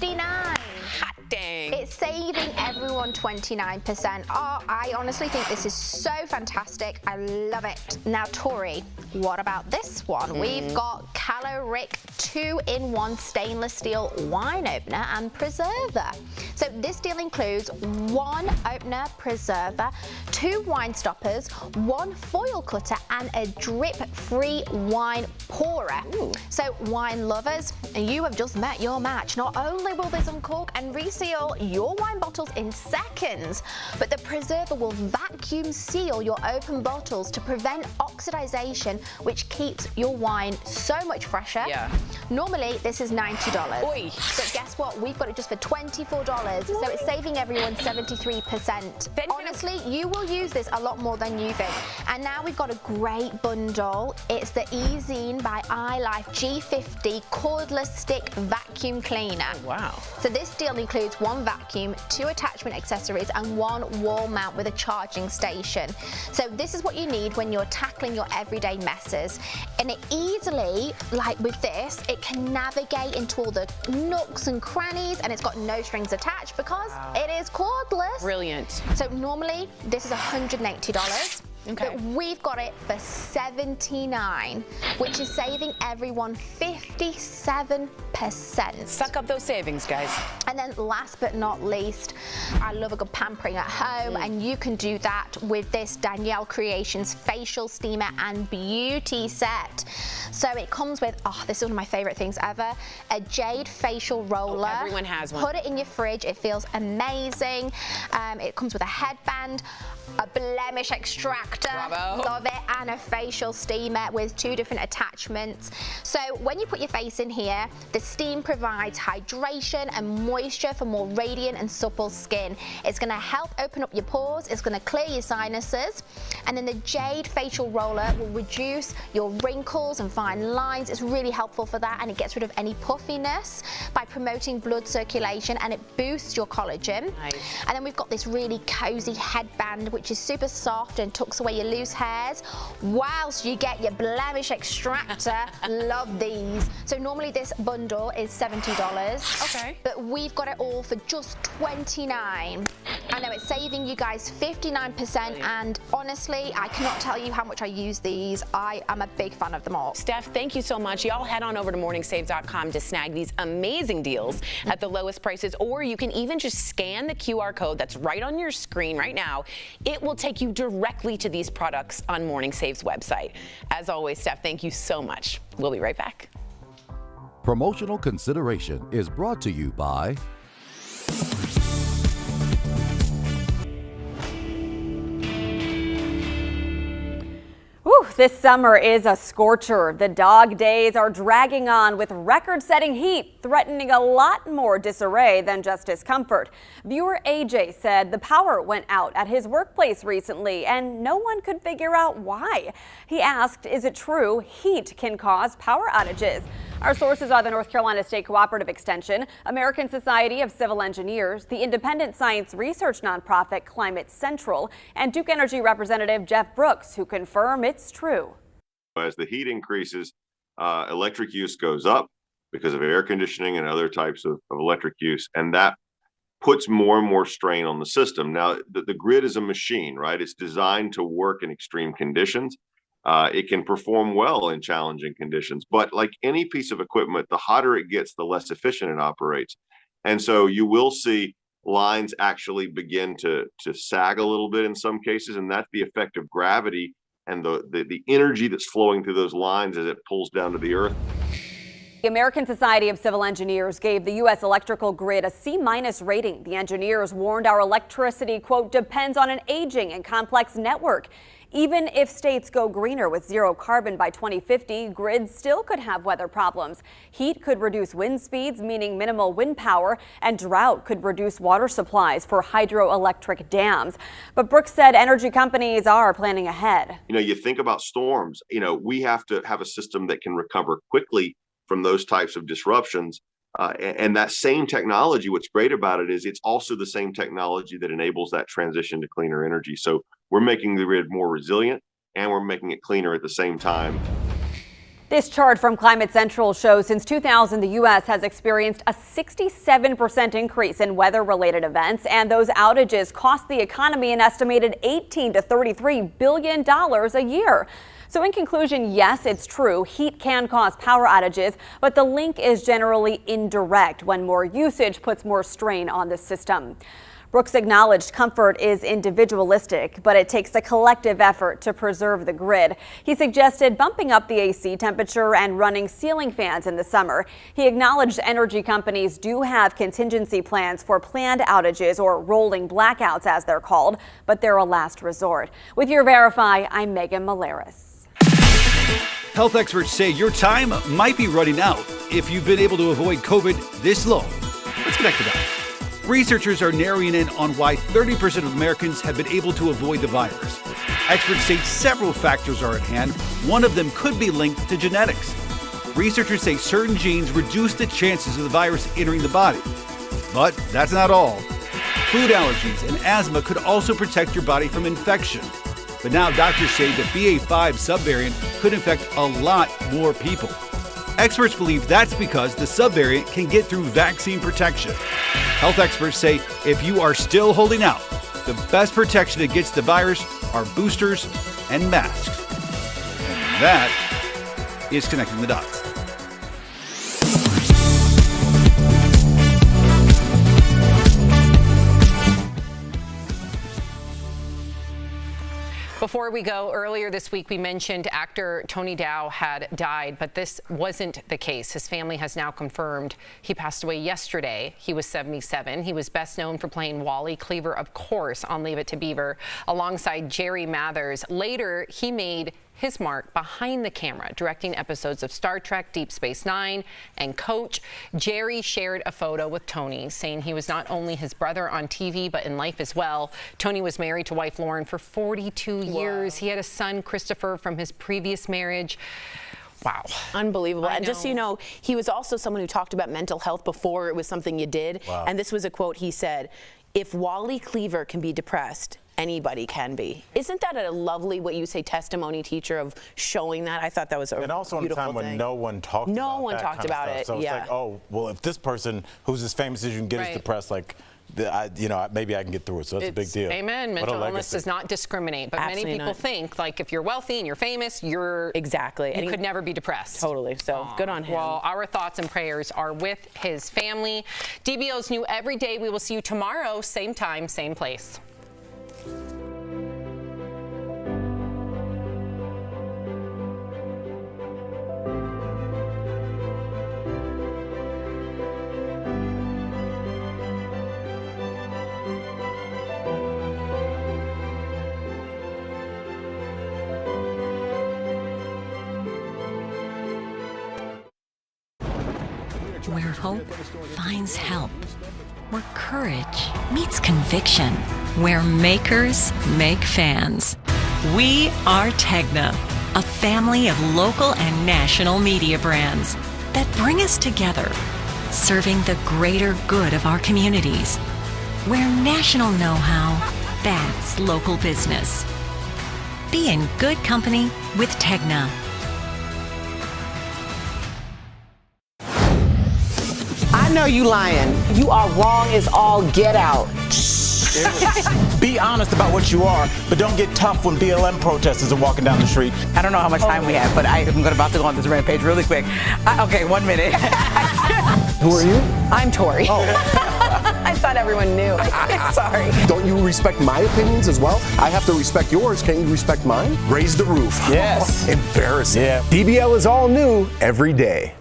$59. Hot dang. It's saving everyone 29%. Oh, I honestly think this is so fantastic. I love it. Now, Tori, what about this one? We've got Caloric 2-in-1 stainless steel wine opener and preserver. So this deal includes one opener, preserver, 2 wine stoppers, 1 foil cutter, and a drip-free wine pourer. So wine lovers, you have just met your match. Not only will this uncork and reseal your wine bottles in seconds, but the preserver will vacuum seal your open bottles to prevent oxidization, which keeps your wine so much fresher. Yeah. Normally, this is $90. Oy. But guess what? We've got it just for $24. So it's saving everyone 73%. Honestly, you will use this a lot more than you think. And now we've got a great bundle. It's the Ezine by iLife G50 cordless stick vacuum cleaner. Wow. So this deal includes 1 vacuum, 2 attachment accessories, and 1 wall mount with a charging station. So this is what you need when you're tackling your everyday messes. And it easily, like with this, it can navigate into all the nooks and crannies, and it's got no strings attached because it is cordless. Brilliant. So normally this is $180. Okay. But we've got it for $79, which is saving everyone 57%. Suck up those savings, guys. And then last but not least, I love a good pampering at home, and you can do that with this Danielle Creations facial steamer and beauty set. So it comes with, oh, this is one of my favorite things ever, a jade facial roller. Oh, everyone has one. Put it in your fridge, it feels amazing. It comes with a headband, a blemish extractor, Bravo. love it, and a facial steamer with 2 different attachments. So when you put your face in here, the steam provides hydration and moisture for more radiant and supple skin. It's going to help open up your pores, it's going to clear your sinuses, and then the Jade facial roller will reduce your wrinkles and fine lines. It's really helpful for that, and it gets rid of any puffiness by promoting blood circulation, and it boosts your collagen. Nice. And then we've got this really cozy headband, which is super soft and tucks away your loose hairs, whilst you get your blemish extractor. Love these. So normally this bundle is $70. Okay. But we've got it all for just $29. I know it's saving you guys 59%, and honestly, I cannot tell you how much I use these. I am a big fan of them all. Steph, thank you so much. Y'all head on over to morningsave.com to snag these amazing deals at the lowest prices, or you can even just scan the QR code that's right on your screen right now. It will take you directly to these products on Morning Save's website. As always, Steph, thank you so much. We'll be right back. Promotional consideration is brought to you by Whew, this summer is a scorcher. The dog days are dragging on with record-setting heat, threatening a lot more disarray than just discomfort. Viewer AJ said the power went out at his workplace recently and no one could figure out why. He asked, is it true heat can cause power outages? Our sources are the North Carolina State Cooperative Extension, American Society of Civil Engineers, the independent science research nonprofit Climate Central, and Duke Energy Representative Jeff Brooks, who confirm it's true. As the heat increases, electric use goes up because of air conditioning and other types of electric use, and that puts more and more strain on the system. Now, the grid is a machine, right? It's designed to work in extreme conditions. It can perform well in challenging conditions, but like any piece of equipment, the hotter it gets, the less efficient it operates. And so you will see lines actually begin to sag a little bit in some cases, and that's the effect of gravity and the energy that's flowing through those lines as it pulls down to the earth. The American Society of Civil Engineers gave the U.S. electrical grid a C- rating. The engineers warned our electricity, quote, depends on an aging and complex network. Even if states go greener with zero carbon by 2050, grids still could have weather problems. Heat could reduce wind speeds, meaning minimal wind power, and drought could reduce water supplies for hydroelectric dams. But Brooks said energy companies are planning ahead. You know, you think about storms, you know, we have to have a system that can recover quickly from those types of disruptions. And that same technology, what's great about it is it's also the same technology that enables that transition to cleaner energy. So we're making the grid more resilient and we're making it cleaner at the same time. This chart from Climate Central shows since 2000, the U.S. has experienced a 67% increase in weather-related events, and those outages cost the economy an estimated $18 to $33 billion a year. So in conclusion, yes, it's true, heat can cause power outages, but the link is generally indirect when more usage puts more strain on the system. Brooks acknowledged comfort is individualistic, but it takes a collective effort to preserve the grid. He suggested bumping up the AC temperature and running ceiling fans in the summer. He acknowledged energy companies do have contingency plans for planned outages, or rolling blackouts as they're called, but they're a last resort. With your Verify, I'm Megan Malaris. Health experts say your time might be running out if you've been able to avoid COVID this long. Let's connect the dots. Researchers are narrowing in on why 30% of Americans have been able to avoid the virus. Experts say several factors are at hand. One of them could be linked to genetics. Researchers say certain genes reduce the chances of the virus entering the body. But that's not all. Food allergies and asthma could also protect your body from infection. But now doctors say the BA.5 subvariant could infect a lot more people. Experts believe that's because the subvariant can get through vaccine protection. Health experts say if you are still holding out, the best protection against the virus are boosters and masks. And that is connecting the dots. Before we go, earlier this week we mentioned actor Tony Dow had died, but this wasn't the case. His family has now confirmed he passed away yesterday. He was 77. He was best known for playing Wally Cleaver, of course, on Leave It to Beaver, alongside Jerry Mathers. Later, he made his mark behind the camera, directing episodes of Star Trek, Deep Space Nine, and Coach. Jerry shared a photo with Tony, saying he was not only his brother on TV, but in life as well. Tony was married to wife Lauren for 42 years. He had a son, Christopher, from his previous marriage. Wow. Unbelievable. And just so you know, he was also someone who talked about mental health before it was something you did. Wow. And this was a quote he said, "If Wally Cleaver can be depressed, anybody can be." Isn't that a lovely, what you say, testimony, teacher, of showing that? I thought that was a And also in a beautiful time when thing. no one talked about No one that talked kind of about stuff. it, So it's yeah. like, oh, well, if this person who's as famous as you can get is Right. depressed, like, maybe I can get through it. So that's a big deal. Amen. What a Mental illness legacy. does not discriminate, but Absolutely many people not. think, like, if you're wealthy and you're famous, you're exactly. You And he- could never be depressed. Totally. So good on him. Well, our thoughts and prayers are with his family. DBO's new Every Day. We will see you tomorrow, same time, same place. Where hope finds help. Where courage meets conviction. Where makers make fans. We are Tegna, a family of local and national media brands that bring us together, serving the greater good of our communities. Where national know-how backs local business. Be in good company with Tegna. I know you lying. You are wrong as all get out. Be honest about what you are, but don't get tough when BLM protesters are walking down the street. I don't know how much time we have, but I'm about to go on this rampage really quick. Okay, 1 minute. Who are you? I'm Tori. I thought everyone knew. Sorry. Don't you respect my opinions as well? I have to respect yours. Can you respect mine? Raise the roof. Yes. Embarrassing. Yeah. DBL is all new every day.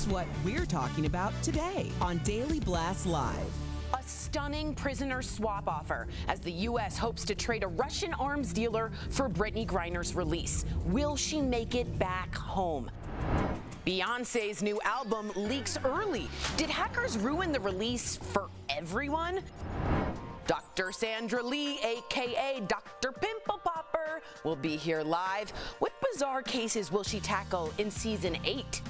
What we're talking about today on Daily Blast Live. A stunning prisoner swap offer as the U.S. hopes to trade a Russian arms dealer for Brittany Griner's release. Will she make it back home? Beyonce's new album leaks early. Did hackers ruin the release for everyone? Dr. Sandra Lee, aka Dr. Pimple Popper, will be here live. What bizarre cases will she tackle in season 8?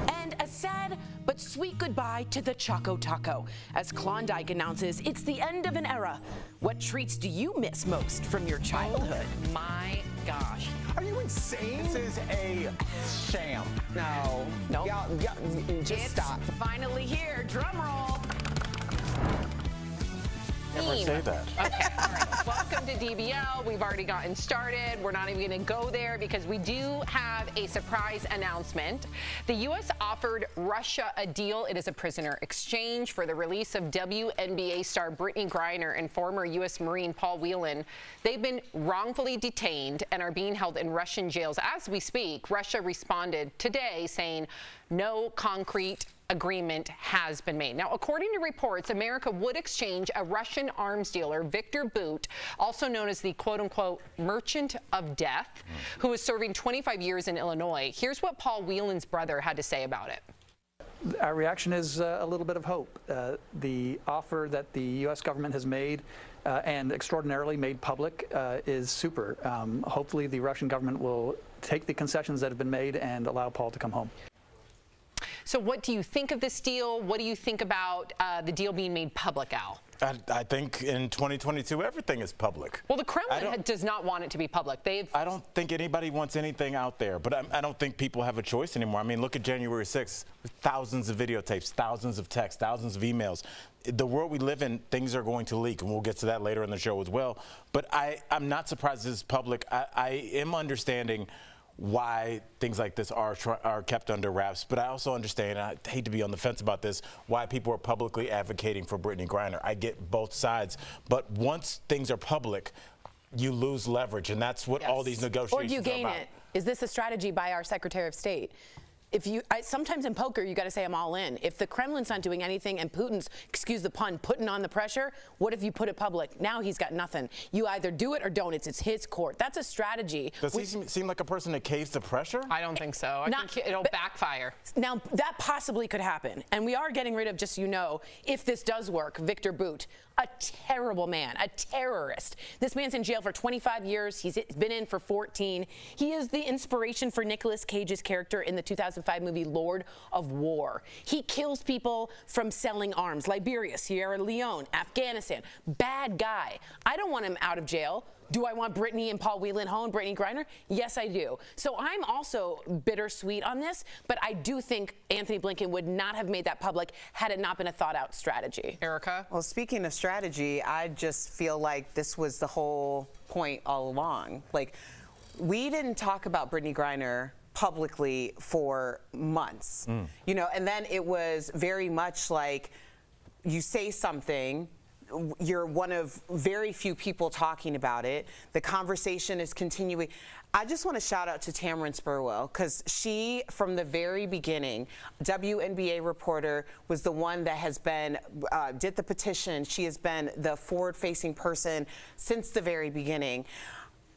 And a sad but sweet goodbye to the Choco Taco as Klondike announces it's the end of an era. What treats do you miss most from your childhood? Oh my gosh. Are you insane? This is a sham. No. No. Y'all, just stop. Finally here. Drum roll. Never say that. Okay, all right. Welcome to DBL. We've already gotten started. We're not even going to go there because we do have a surprise announcement. The U.S. offered Russia a deal. It is a prisoner exchange for the release of WNBA star Brittany Griner and former U.S. Marine Paul Whelan. They've been wrongfully detained and are being held in Russian jails as we speak. Russia responded today saying no concrete agreement has been made. Now, according to reports, America would exchange a Russian arms dealer, Victor Bout, also known as the quote-unquote merchant of death, who is serving 25 years in Illinois. Here's what Paul Whelan's brother had to say about it. Our reaction is a little bit of hope. The offer that the U.S. government has made and extraordinarily made public is super. Hopefully the Russian government will take the concessions that have been made and allow Paul to come home. So what do you think of this deal? What do you think about the deal being made public, Al? I think in 2022, everything is public. Well, the Kremlin does not want it to be public. I don't think anybody wants anything out there, but I don't think people have a choice anymore. I mean, look at January 6th. Thousands of videotapes, thousands of texts, thousands of emails. The world we live in, things are going to leak, and we'll get to that later in the show as well. But I'm not surprised this is public. I am understanding why things like this are kept under wraps, but I also understand, and I hate to be on the fence about this, why people are publicly advocating for Brittany Griner. I get both sides, but once things are public, you lose leverage, and that's what all these negotiations are about. Or do you gain it? Is this a strategy by our Secretary of State? Sometimes in poker, you got to say I'm all in. If the Kremlin's not doing anything and Putin's, excuse the pun, putting on the pressure, what if you put it public? Now he's got nothing. You either do it or don't. It's his court. That's a strategy. Does he seem like a person that caves to pressure? I don't think so. I think it'll backfire. Now, that possibly could happen. And we are getting rid of, just so you know, if this does work, Victor Bout. A terrible man, a terrorist. This man's in jail for 25 years. He's been in for 14. He is the inspiration for Nicolas Cage's character in the 2005 movie Lord of War. He kills people from selling arms. Liberia, Sierra Leone, Afghanistan. Bad guy. I don't want him out of jail. Do I want Brittany and Paul Whelan home, Brittany Griner? Yes, I do. So I'm also bittersweet on this, but I do think Anthony Blinken would not have made that public had it not been a thought-out strategy. Erica? Well, speaking of strategy, I just feel like this was the whole point all along. Like, we didn't talk about Brittany Griner publicly for months, you know, and then it was very much like you say something, you're one of very few people talking about it. The conversation is continuing. I just want to shout out to Tamron Spurwell, because she, from the very beginning, WNBA reporter, was the one that has been, did the petition. She has been the forward-facing person since the very beginning.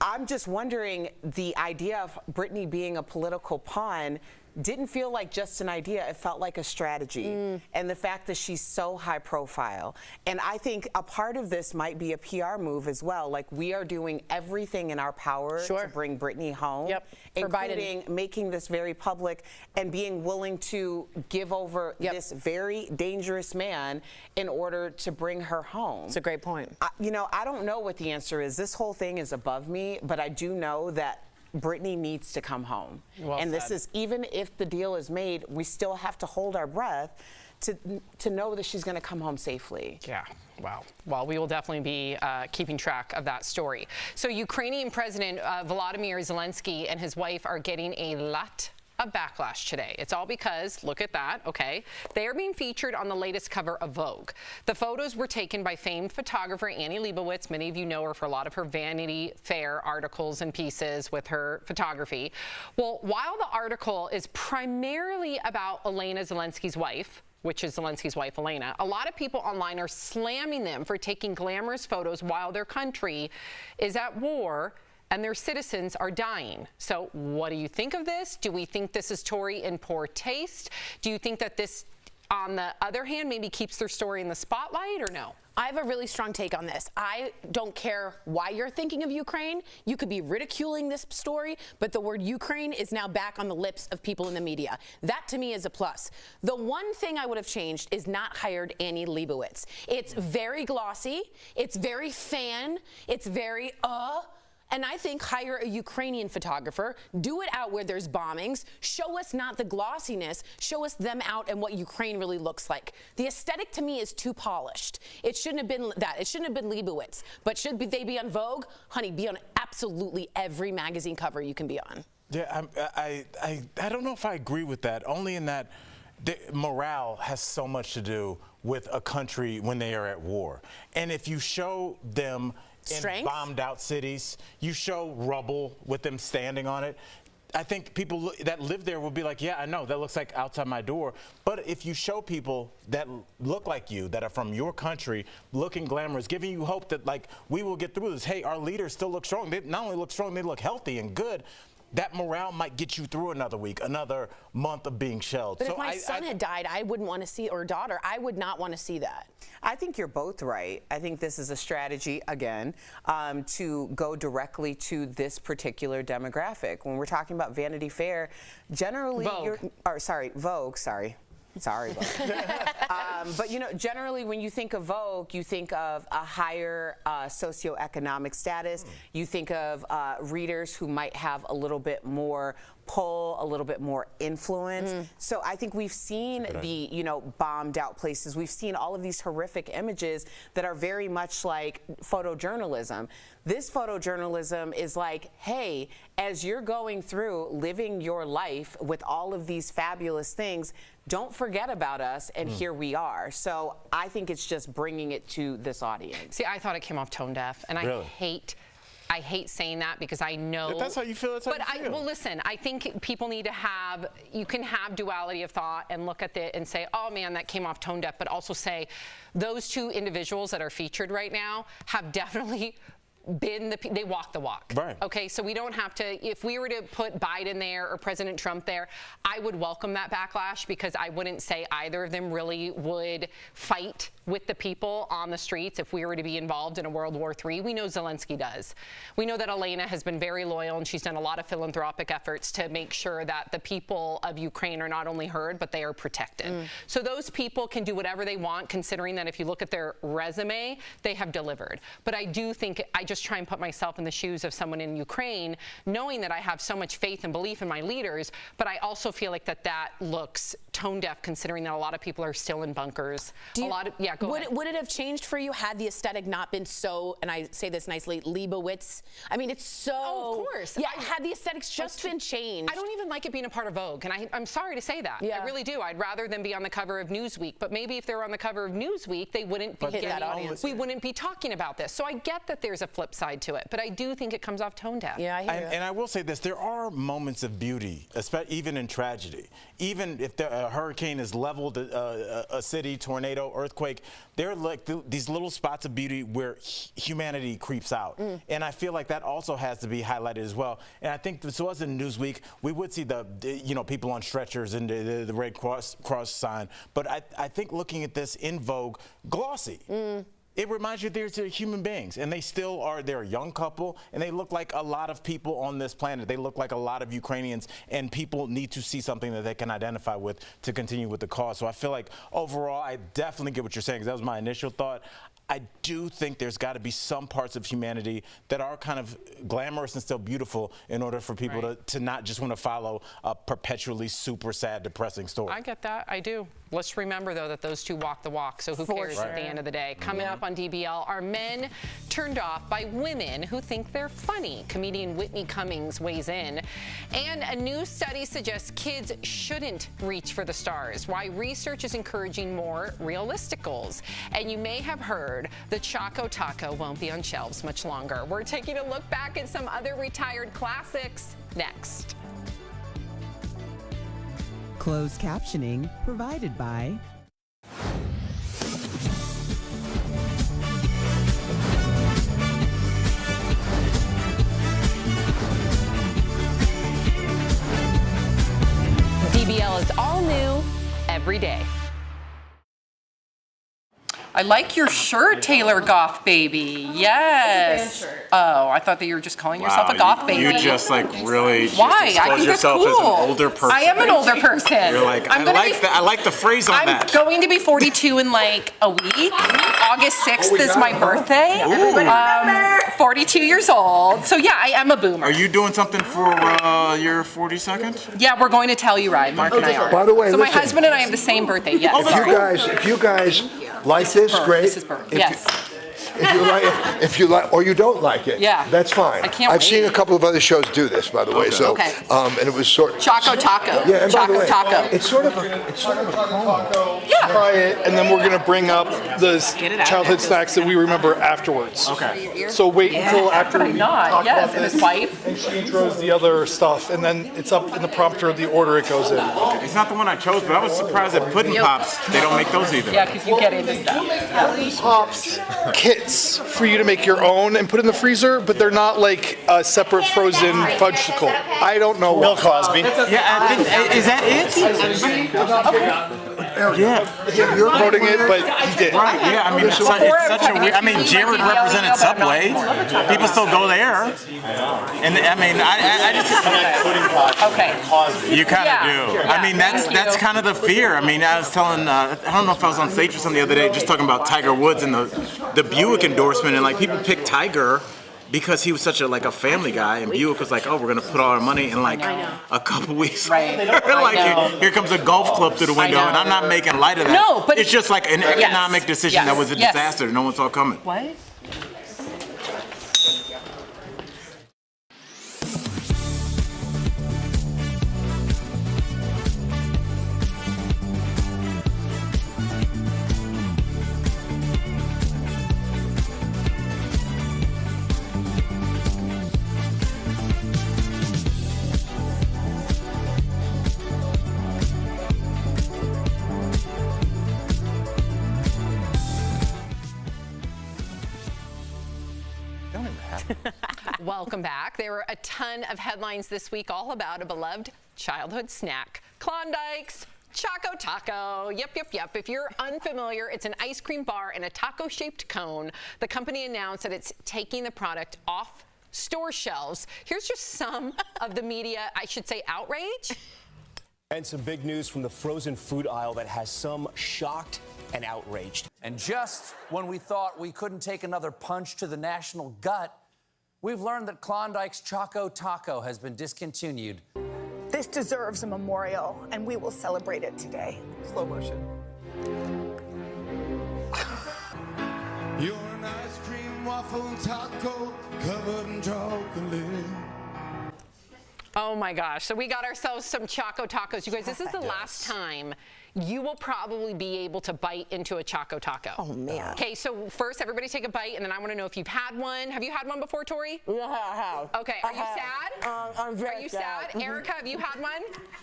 I'm just wondering, the idea of Britney being a political pawn didn't feel like just an idea. It felt like a strategy. And the fact that she's so high profile. And I think a part of this might be a PR move as well. Like, we are doing everything in our power to bring Britney home, including making this very public and being willing to give over this very dangerous man in order to bring her home. It's a great point. You know, I don't know what the answer is. This whole thing is above me, but I do know that Britney needs to come home. Well and this said. is, even if the deal is made, we still have to hold our breath to know that she's going to come home safely. Yeah, wow. Well, we will definitely be keeping track of that story. So Ukrainian President Volodymyr Zelensky and his wife are getting a lot of backlash today. It's all because, look at that, okay? They are being featured on the latest cover of Vogue. The photos were taken by famed photographer Annie Leibovitz. Many of you know her for a lot of her Vanity Fair articles and pieces with her photography. Well, while the article is primarily about Elena Zelensky's wife, which is Zelensky's wife, Elena, a lot of people online are slamming them for taking glamorous photos while their country is at war and their citizens are dying. So what do you think of this? Do we think this is Tory in poor taste? Do you think that this, on the other hand, maybe keeps their story in the spotlight, or no? I have a really strong take on this. I don't care why you're thinking of Ukraine. You could be ridiculing this story, but the word Ukraine is now back on the lips of people in the media. That, to me, is a plus. The one thing I would have changed is not hired Annie Leibovitz. It's very glossy. It's very fan. It's very, and I think hire a Ukrainian photographer, do it out where there's bombings, show us not the glossiness, show us them out and what Ukraine really looks like. The aesthetic to me is too polished. It shouldn't have been that. It shouldn't have been Leibovitz. But should they be on Vogue? Honey, be on absolutely every magazine cover you can be on. Yeah, I don't know if I agree with that, only in that morale has so much to do with a country when they are at war. And if you show them in bombed out cities, you show rubble with them standing on it, I think people that live there will be like, yeah, I know, that looks like outside my door. But if you show people that look like you, that are from your country, looking glamorous, giving you hope that, like, we will get through this. Hey, our leaders still look strong. They not only look strong, they look healthy and good. That morale might get you through another week, another month of being shelled. But if my son had died, I wouldn't want to see, or daughter, I would not want to see that. I think you're both right. I think this is a strategy, again, to go directly to this particular demographic. When we're talking about Vanity Fair, generally, Vogue, sorry. Vogue. But, you know, generally when you think of Vogue, you think of a higher socioeconomic status. You think of readers who might have a little bit more pull, a little bit more influence. So I think we've seen the, you know, bombed out places. We've seen all of these horrific images that are very much like photojournalism. This photojournalism is like, hey, as you're going through living your life with all of these fabulous things, don't forget about us, and here we are. So I think it's just bringing it to this audience. See, I thought it came off tone deaf, and Really? I hate saying that because I know. If that's how you feel, that's how you feel. Well, listen, I think people need to have, you can have duality of thought and look at it and say, oh man, that came off tone deaf, but also say those two individuals that are featured right now have definitely been they walk the walk. Right. Okay, so we don't have to, if we were to put Biden there or President Trump there, I would welcome that backlash because I wouldn't say either of them really would fight with the people on the streets if we were to be involved in a World War III. We know Zelensky does. We know that Elena has been very loyal and she's done a lot of philanthropic efforts to make sure that the people of Ukraine are not only heard, but they are protected. So those people can do whatever they want, considering that if you look at their resume, they have delivered. But I do think, I just try and put myself in the shoes of someone in Ukraine, knowing that I have so much faith and belief in my leaders, but I also feel like that looks tone deaf considering that a lot of people are still in bunkers. Go ahead. Would it have changed for you had the aesthetic not been so, and I say this nicely, Leibowitz? I mean, it's so. Oh, of course. Yeah, had the aesthetics just been changed. I don't even like it being a part of Vogue, and I'm sorry to say that. I really do. I'd rather them be on the cover of Newsweek, but maybe if they were on the cover of Newsweek, they wouldn't be we wouldn't be talking about this. So I get that there's a flip side to it, but I do think it comes off tone deaf. Yeah, I hear you. And I will say this, there are moments of beauty, even in tragedy. Even if a hurricane has leveled a city, tornado, earthquake, there are like these little spots of beauty where humanity creeps out. And I feel like that also has to be highlighted as well. And I think this was in Newsweek, we would see the people on stretchers and the Red Cross sign. But I think looking at this in Vogue, glossy. It reminds you they're human beings, and they still are. They're a young couple, and they look like a lot of people on this planet. They look like a lot of Ukrainians, and people need to see something that they can identify with to continue with the cause. So I feel like overall, I definitely get what you're saying, because that was my initial thought. I do think there's got to be some parts of humanity that are kind of glamorous and still beautiful in order for people to not just want to follow a perpetually super sad, depressing story. I get that. I do. Let's remember, though, that those two walk the walk, so who cares at the end of the day? Coming up on DBL, are men turned off by women who think they're funny? Comedian Whitney Cummings weighs in. And a new study suggests kids shouldn't reach for the stars, why research is encouraging more realistic goals. And you may have heard the Choco Taco won't be on shelves much longer. We're taking a look back at some other retired classics next. Closed captioning provided by DBL is all new every day. I like your shirt, Taylor Goth Baby. Yes. Oh, I thought that you were just calling yourself a goth baby. You just like really Why? I think yourself that's cool. as an older person. I am an older person. You're like, I like the phrase on that. I'm going to be 42 in like a week. August 6th is my birthday. 42 years old. So yeah, I am a boomer. Are you doing something for your 42nd? Yeah, we're going to Telluride. Mark and I are. By the way, so my listen. husband and I have the same birthday. Yes. If you guys like this, great. Yes. If you like, or you don't like it, that's fine. I can't I've wait. seen a couple of other shows do this, by the way. So, and it was sort of Choco Taco. Yeah, and by the way, Taco. it's sort of a Yeah. Try it, and then we're gonna bring up the childhood snacks that we remember afterwards. Okay. So wait until after we talk Yes, about and this, his wife. and she intros the other stuff, and then it's up in the prompter of the order it goes in. It's not the one I chose, but I was surprised that Puddin' Pops, they don't make those either. Yeah, because you get into stuff. Pops kits for you to make your own and put in the freezer, but they're not like a separate frozen fudgesicle. I don't know. Bill Cosby. Yeah, I think, is that it? Yeah, you're quoting it, but he did. Right, yeah, I mean, it's such a weird, I mean, Jared represented Subway. People still go there. And I mean, I just... You kind of do. I mean, that's kind of the fear. I mean, I was telling, I don't know if I was on stage or something the other day, just talking about Tiger Woods and the Buick endorsement, and like people picked Tiger because he was such a family guy, and Buick was like, oh, we're gonna put all our money in like a couple weeks. Right. Like here comes a golf club through the window, and I'm not making light of that. No, but it's just like an economic decision that was a Yes. disaster. No one saw coming. What? Welcome back. There were a ton of headlines this week all about a beloved childhood snack, Klondike's Choco Taco. Yep. If you're unfamiliar, it's an ice cream bar in a taco-shaped cone. The company announced that it's taking the product off store shelves. Here's just some of the media, I should say, outrage. And some big news from the frozen food aisle that has some shocked and outraged. And just when we thought we couldn't take another punch to the national gut, we've learned that Klondike's Choco Taco has been discontinued. This deserves a memorial, and we will celebrate it today. Slow motion. You're an ice cream waffle taco covered in chocolate. Oh my gosh. So we got ourselves some Choco Tacos. You guys, this is the last time you will probably be able to bite into a Choco Taco. Oh, man. Okay, so first everybody take a bite, and then I want to know if you've had one. Have you had one before, Tori? Yeah, I have. Okay, are you sad? I'm very Are you sad. sad? Erica, have you had one?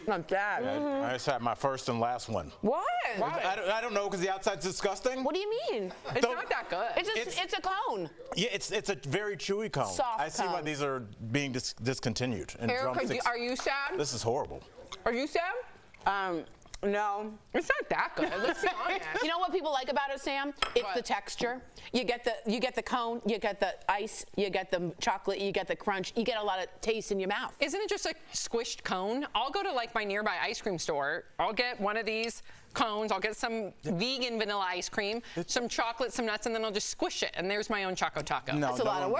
I'm sad. I just had my first and last one. What? I don't know, because the outside's disgusting. What do you mean? It's not that good. It's a cone. Yeah, it's a very chewy cone. Soft I see why cone. these are being discontinued. And Erica, drumsticks. are you sad? This is horrible. Are you sad? No. It's not that good. Let's be honest. You know what people like about it, Sam? It's the texture. You get the cone, you get the ice, you get the chocolate, you get the crunch. You get a lot of taste in your mouth. Isn't it just a squished cone? I'll go to like my nearby ice cream store. I'll get one of these cones. I'll get some vegan vanilla ice cream, some chocolate, some nuts, and then I'll just squish it. And there's my own Choco Taco. No,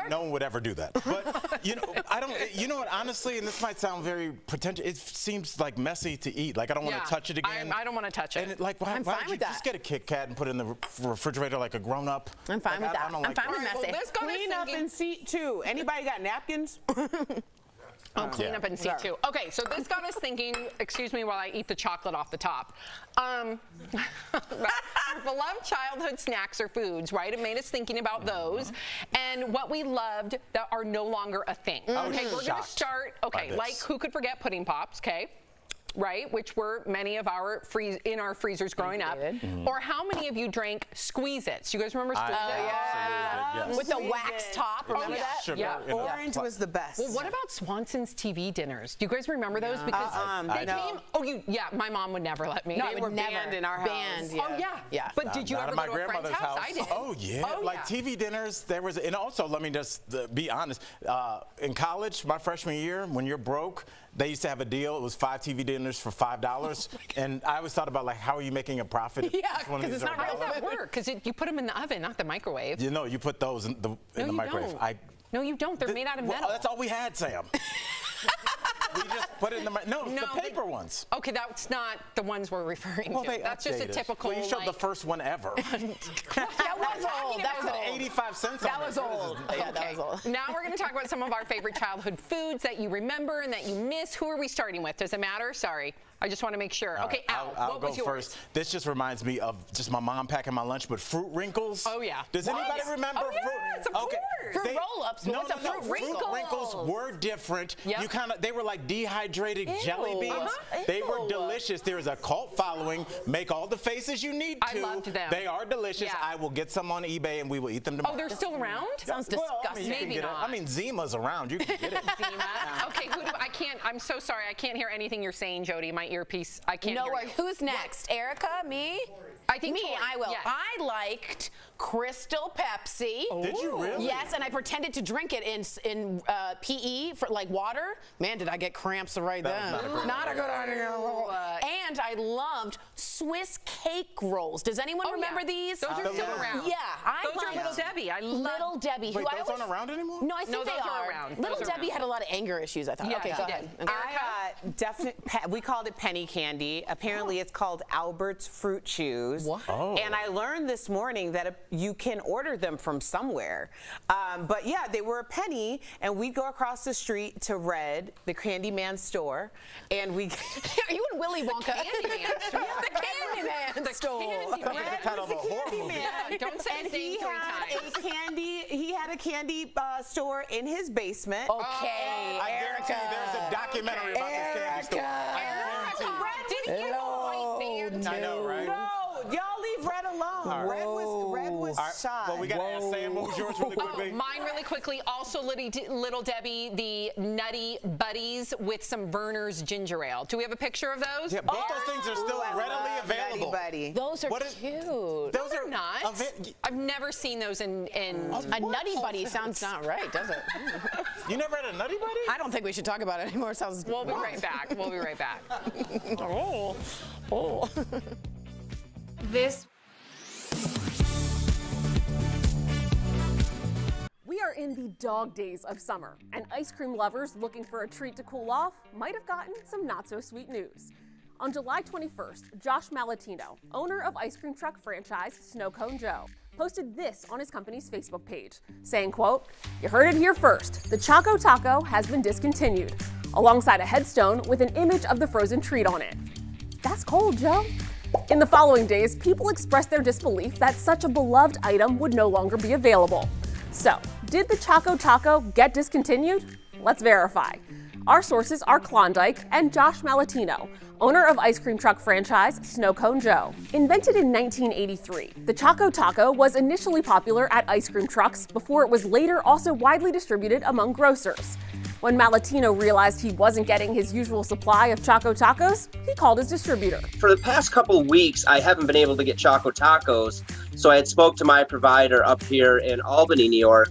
no one would ever do that. But you know, you know what? Honestly, and this might sound very pretentious. It seems like messy to eat. Like I don't want to touch it again. I don't want to touch it. And why I'm don't fine you with that. just get a Kit Kat and put it in the refrigerator like a grown-up? I'm fine with that. I'm fine with messy. Clean up and seat too. Anybody got napkins? I'll clean up and see too. Okay, so this got us thinking, excuse me while I eat the chocolate off the top. Our beloved childhood snacks or foods, right? It made us thinking about those and what we loved that are no longer a thing. Okay, we're going to start, like who could forget pudding pops, okay? Right, which were many of our in our freezers growing up. Or how many of you drank Squeeze-Its? You guys remember Squeeze-Its? Yes. With the wax top, remember that? Sugar Yeah. Orange was the best. Well, what about Swanson's TV dinners? Do you guys remember those? Because they no. came. Oh, my mom would never let me. No, they were banned in our house. Oh yeah. But did you Not ever at my go to a friend's grandmother's house? I did. Oh yeah, like TV dinners. There was, and also let me just be honest. In college, my freshman year, when you're broke, they used to have a deal. It was 5 TV dinners for $5, and I always thought about like, how are you making a profit? Yeah, because it's not how does that work? Because you put them in the oven, not the microwave. You know, you put those in the microwave. Don't. No, you don't. They're made out of metal. That's all we had, Sam. We just put it in the the paper ones. Okay, that's not the ones we're referring to. That's just a typical. Well, you showed the first one ever. That was old. That was at 85 cents. That was old. Yeah, that was old. Now we're going to talk about some of our favorite childhood foods that you remember and that you miss. Who are we starting with? Does it matter? Sorry. I just want to make sure. Okay, Al, I'll what go was yours? first. This just reminds me of just my mom packing my lunch with fruit wrinkles. Oh, yeah. Does anybody remember fruit? Yes, of course. Fruit roll-ups. What's a fruit wrinkle? Fruit wrinkles were different. Yep. They were like dehydrated jelly beans. They were delicious. There is a cult following. Make all the faces you need to. I loved them. They are delicious. Yeah. I will get some on eBay and we will eat them tomorrow. Oh, they're still around? Sounds disgusting. Maybe not. I mean, Zima's around. You can get it. Zima. Okay, I'm so sorry. I can't hear anything you're saying, Jody. My earpiece. I can't No hear worries. you. Who's next? Erica? Me? I think me. Tori. I will. Yes. I liked Crystal Pepsi. Did you really? Yes, and I pretended to drink it in PE for like water. Man, did I get cramps right then? Not a good idea. And I loved Swiss cake rolls. Does anyone remember these? Those are still around. Yeah, I Those are Little Debbie. I love Little Debbie. Wait, who those aren't around anymore? No, I think No, they those are are. around. Little Those are Debbie around. had a lot of anger issues, I thought. Yeah, Okay, she go did. ahead. We called it penny candy. Apparently, it's called Albert's Fruit Chews. What? Oh. And I learned this morning that you can order them from somewhere. But yeah, they were a penny, and we'd go across the street to Red, the Candyman store, and we. Are you in Willy Wonka? Candyman store. The Candyman store. That's kind of a horror movie. Yeah, don't say And his name he 3 had times. he had a candy store in his basement. Okay, I guarantee you there's a documentary about this candy store. I guarantee you. Did he get a white band? I know, right? No, y'all leave Red alone. Red was All right, shy. well, we got to ask Sam, what was yours really quickly? Mine really quickly. Also, Little Debbie, the Nutty Buddies with some Verner's ginger ale. Do we have a picture of those? Yeah, both those things are still readily available. Buddy. Those are cute. Those are not. I've never seen those in A Nutty Buddy sounds not right, does it? You never had a Nutty Buddy? I don't think we should talk about it anymore. It sounds. We'll be right back. We'll be right back. Oh. We are in the dog days of summer, and ice cream lovers looking for a treat to cool off might have gotten some not-so-sweet news. On July 21st, Josh Malatino, owner of ice cream truck franchise Snow Cone Joe, posted this on his company's Facebook page, saying, quote, "You heard it here first. The Choco Taco has been discontinued," alongside a headstone with an image of the frozen treat on it. That's cold, Joe. In the following days, people expressed their disbelief that such a beloved item would no longer be available. So, did the Choco Taco get discontinued? Let's verify. Our sources are Klondike and Josh Malatino, owner of ice cream truck franchise Snow Cone Joe. Invented in 1983, the Choco Taco was initially popular at ice cream trucks before it was later also widely distributed among grocers. When Malatino realized he wasn't getting his usual supply of Choco Tacos, he called his distributor. For the past couple of weeks, I haven't been able to get Choco Tacos, so I had spoke to my provider up here in Albany, New York,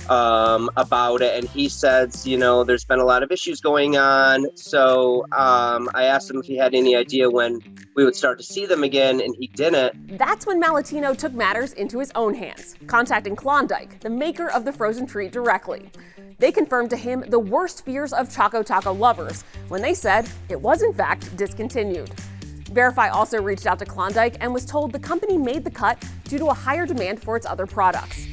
about it, and he says, there's been a lot of issues going on, so I asked him if he had any idea when we would start to see them again, and he didn't. That's when Malatino took matters into his own hands, contacting Klondike, the maker of the frozen treat, directly. They confirmed to him the worst fears of Choco Taco lovers when they said it was in fact discontinued. Verify also reached out to Klondike and was told the company made the cut due to a higher demand for its other products.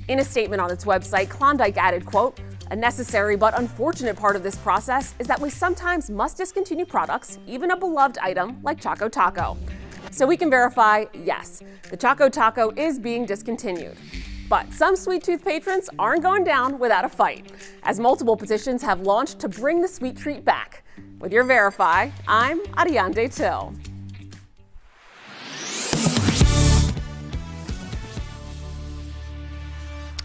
In a statement on its website, Klondike added, quote, "A necessary but unfortunate part of this process is that we sometimes must discontinue products, even a beloved item like Choco Taco." So we can verify, yes, the Choco Taco is being discontinued. But some Sweet Tooth patrons aren't going down without a fight, as multiple petitions have launched to bring the sweet treat back. With your Verify, I'm Ariande Till.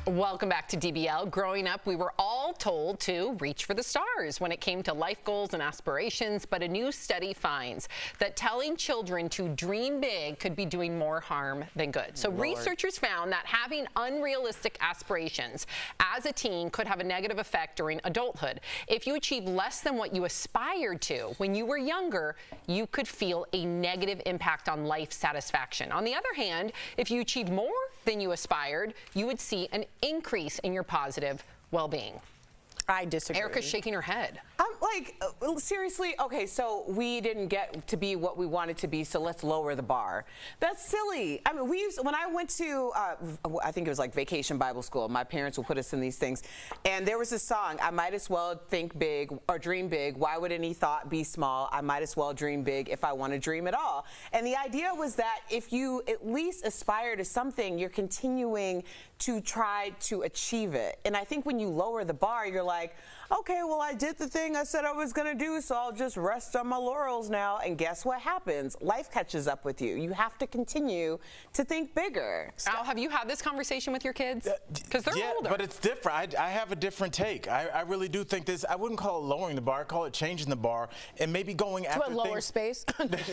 Welcome back to DBL. Growing up, we were all told to reach for the stars when it came to life goals and aspirations, but a new study finds that telling children to dream big could be doing more harm than good. So researchers found that having unrealistic aspirations as a teen could have a negative effect during adulthood. If you achieve less than what you aspired to when you were younger, you could feel a negative impact on life satisfaction. On the other hand, if you achieve more than you aspired, you would see an increase in your positive well-being. I disagree. Erica's shaking her head. Seriously, okay, so we didn't get to be what we wanted to be, so let's lower the bar. That's silly. I mean, when I went to, I think it was like Vacation Bible School, my parents would put us in these things, and there was a song, I might as well think big or dream big. Why would any thought be small? I might as well dream big if I want to dream at all. And the idea was that if you at least aspire to something, you're continuing to try to achieve it. And I think when you lower the bar, you're like, okay, well, I did the thing I said I was going to do, so I'll just rest on my laurels now. And guess what happens? Life catches up with you. You have to continue to think bigger. Al, have you had this conversation with your kids? Because they're older. But it's different. I have a different take. I really do think this, I wouldn't call it lowering the bar, I call it changing the bar and maybe going after to a lower space.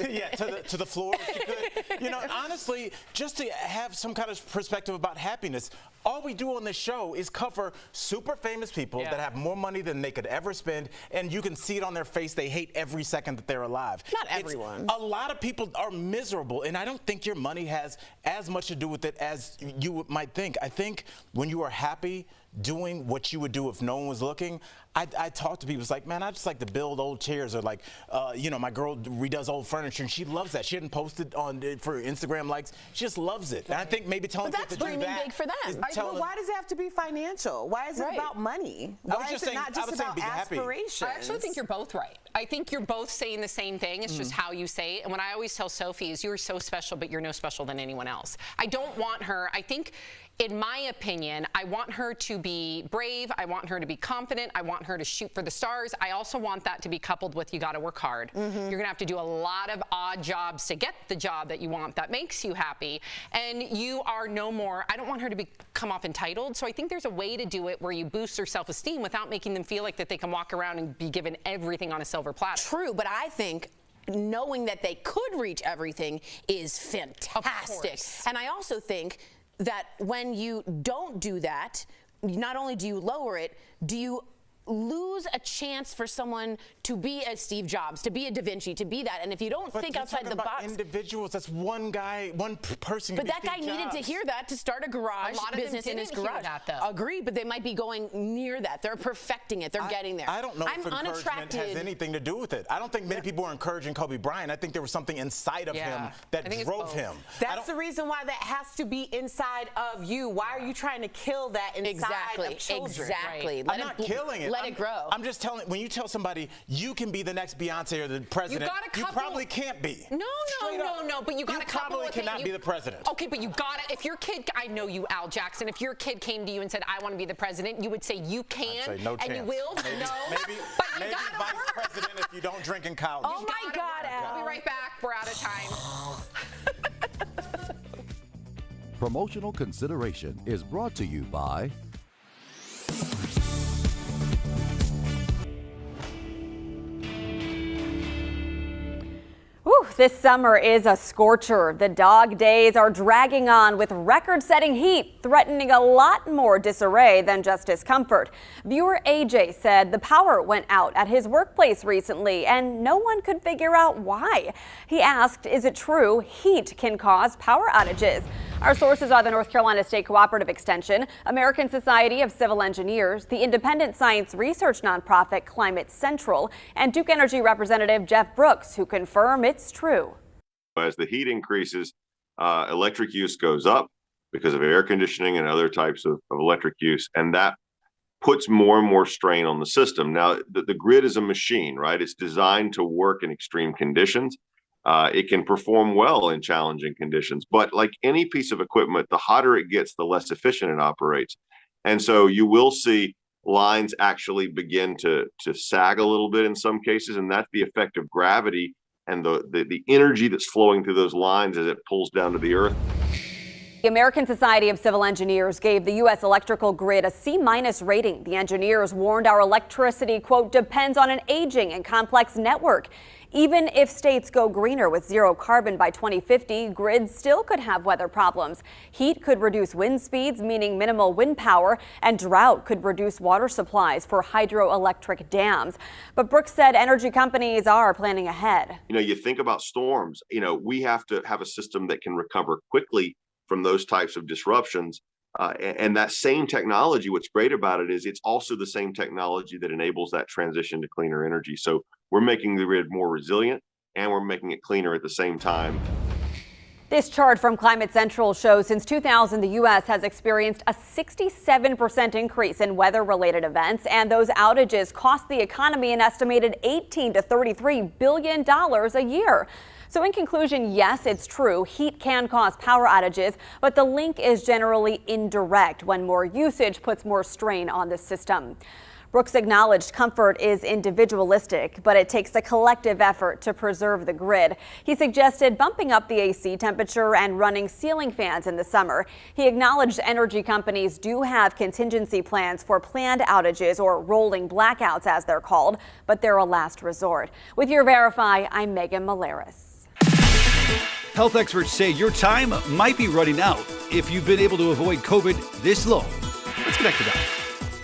Yeah, to the floor if you could. Honestly, just to have some kind of perspective about happiness. All we do on this show is cover super famous people that have more money than they could ever spend, and you can see it on their face. They hate every second that they're alive. Not everyone. A lot of people are miserable, and I don't think your money has as much to do with it as you might think. I think when you are happy doing what you would do if no one was looking, I talk to people, it's like, man, I just like to build old chairs, or like, my girl redoes old furniture, and she loves that. She hadn't posted for Instagram likes. She just loves it. And I think maybe telling people to do that. But that's dreaming big for them. Why does it have to be financial? Why is it about money? Why is it not just about aspirations? I actually think you're both right. I think you're both saying the same thing. It's just how you say it. And what I always tell Sophie is, you're so special, but you're no special than anyone else. I don't want her, I think, in my opinion, I want her to be brave. I want her to be confident. I want her to shoot for the stars. I also want that to be coupled with, you got to work hard. You're going to have to do a lot of odd jobs to get the job that you want that makes you happy. And you are no more, I don't want her to come off entitled. So I think there's a way to do it where you boost their self-esteem without making them feel like that they can walk around and be given everything on a silver platter. True, but I think knowing that they could reach everything is fantastic. And I also think that when you don't do that, not only do you lower it, do you lose a chance for someone to be a Steve Jobs, to be a Da Vinci, to be that. And if you don't think outside the box, individuals, that's one guy, one person. But that guy needed to hear that to start a garage business in his garage. Agreed, but they might be going near that. They're perfecting it. They're getting there. I don't know if encouragement has anything to do with it. I don't think many people are encouraging Kobe Bryant. I think there was something inside of him that drove him. That's the reason why that has to be inside of you. Why are you trying to kill that inside of children? Exactly. I'm not killing it. Let it grow. I'm just telling. When you tell somebody you can be the next Beyonce or the president, you probably can't be. No. But you got a couple. You probably cannot be the president. Okay, but you got it. If your kid, I know you, Al Jackson. If your kid came to you and said, "I want to be the president," you would say you can, I'd say no and chance. you will. Maybe vice president if you don't drink in college. Oh my God, Al. We'll be right back. We're out of time. Promotional consideration is brought to you by This summer is a scorcher. The dog days are dragging on with record-setting heat, threatening a lot more disarray than just discomfort. Viewer AJ said the power went out at his workplace recently and no one could figure out why. He asked, is it true heat can cause power outages? Our sources are the North Carolina State Cooperative Extension, American Society of Civil Engineers, the independent science research nonprofit Climate Central, and Duke Energy Representative Jeff Brooks, who confirm it's true. As the heat increases, electric use goes up because of air conditioning and other types of electric use, and that puts more and more strain on the system. Now, the grid is a machine, right? It's designed to work in extreme conditions. It can perform well in challenging conditions, but like any piece of equipment, the hotter it gets, the less efficient it operates. And so you will see lines actually begin to sag a little bit in some cases, and that's the effect of gravity and the energy that's flowing through those lines as it pulls down to the earth. The American Society of Civil Engineers gave the U.S. electrical grid a C- rating. The engineers warned our electricity, quote, depends on an aging and complex network. Even if states go greener with zero carbon by 2050, grids still could have weather problems. Heat could reduce wind speeds, meaning minimal wind power, and drought could reduce water supplies for hydroelectric dams. But Brooks said energy companies are planning ahead. You think about storms, we have to have a system that can recover quickly from those types of disruptions. And that same technology, what's great about it is it's also the same technology that enables that transition to cleaner energy. So we're making the grid more resilient and we're making it cleaner at the same time. This chart from Climate Central shows since 2000, the U.S. has experienced a 67% increase in weather-related events, and those outages cost the economy an estimated $18 to $33 billion a year. So in conclusion, yes, it's true, heat can cause power outages, but the link is generally indirect when more usage puts more strain on the system. Brooks acknowledged comfort is individualistic, but it takes a collective effort to preserve the grid. He suggested bumping up the AC temperature and running ceiling fans in the summer. He acknowledged energy companies do have contingency plans for planned outages, or rolling blackouts as they're called, but they're a last resort. With your Verify, I'm Megan Malaris. Health experts say your time might be running out if you've been able to avoid COVID this long. Let's connect the dots.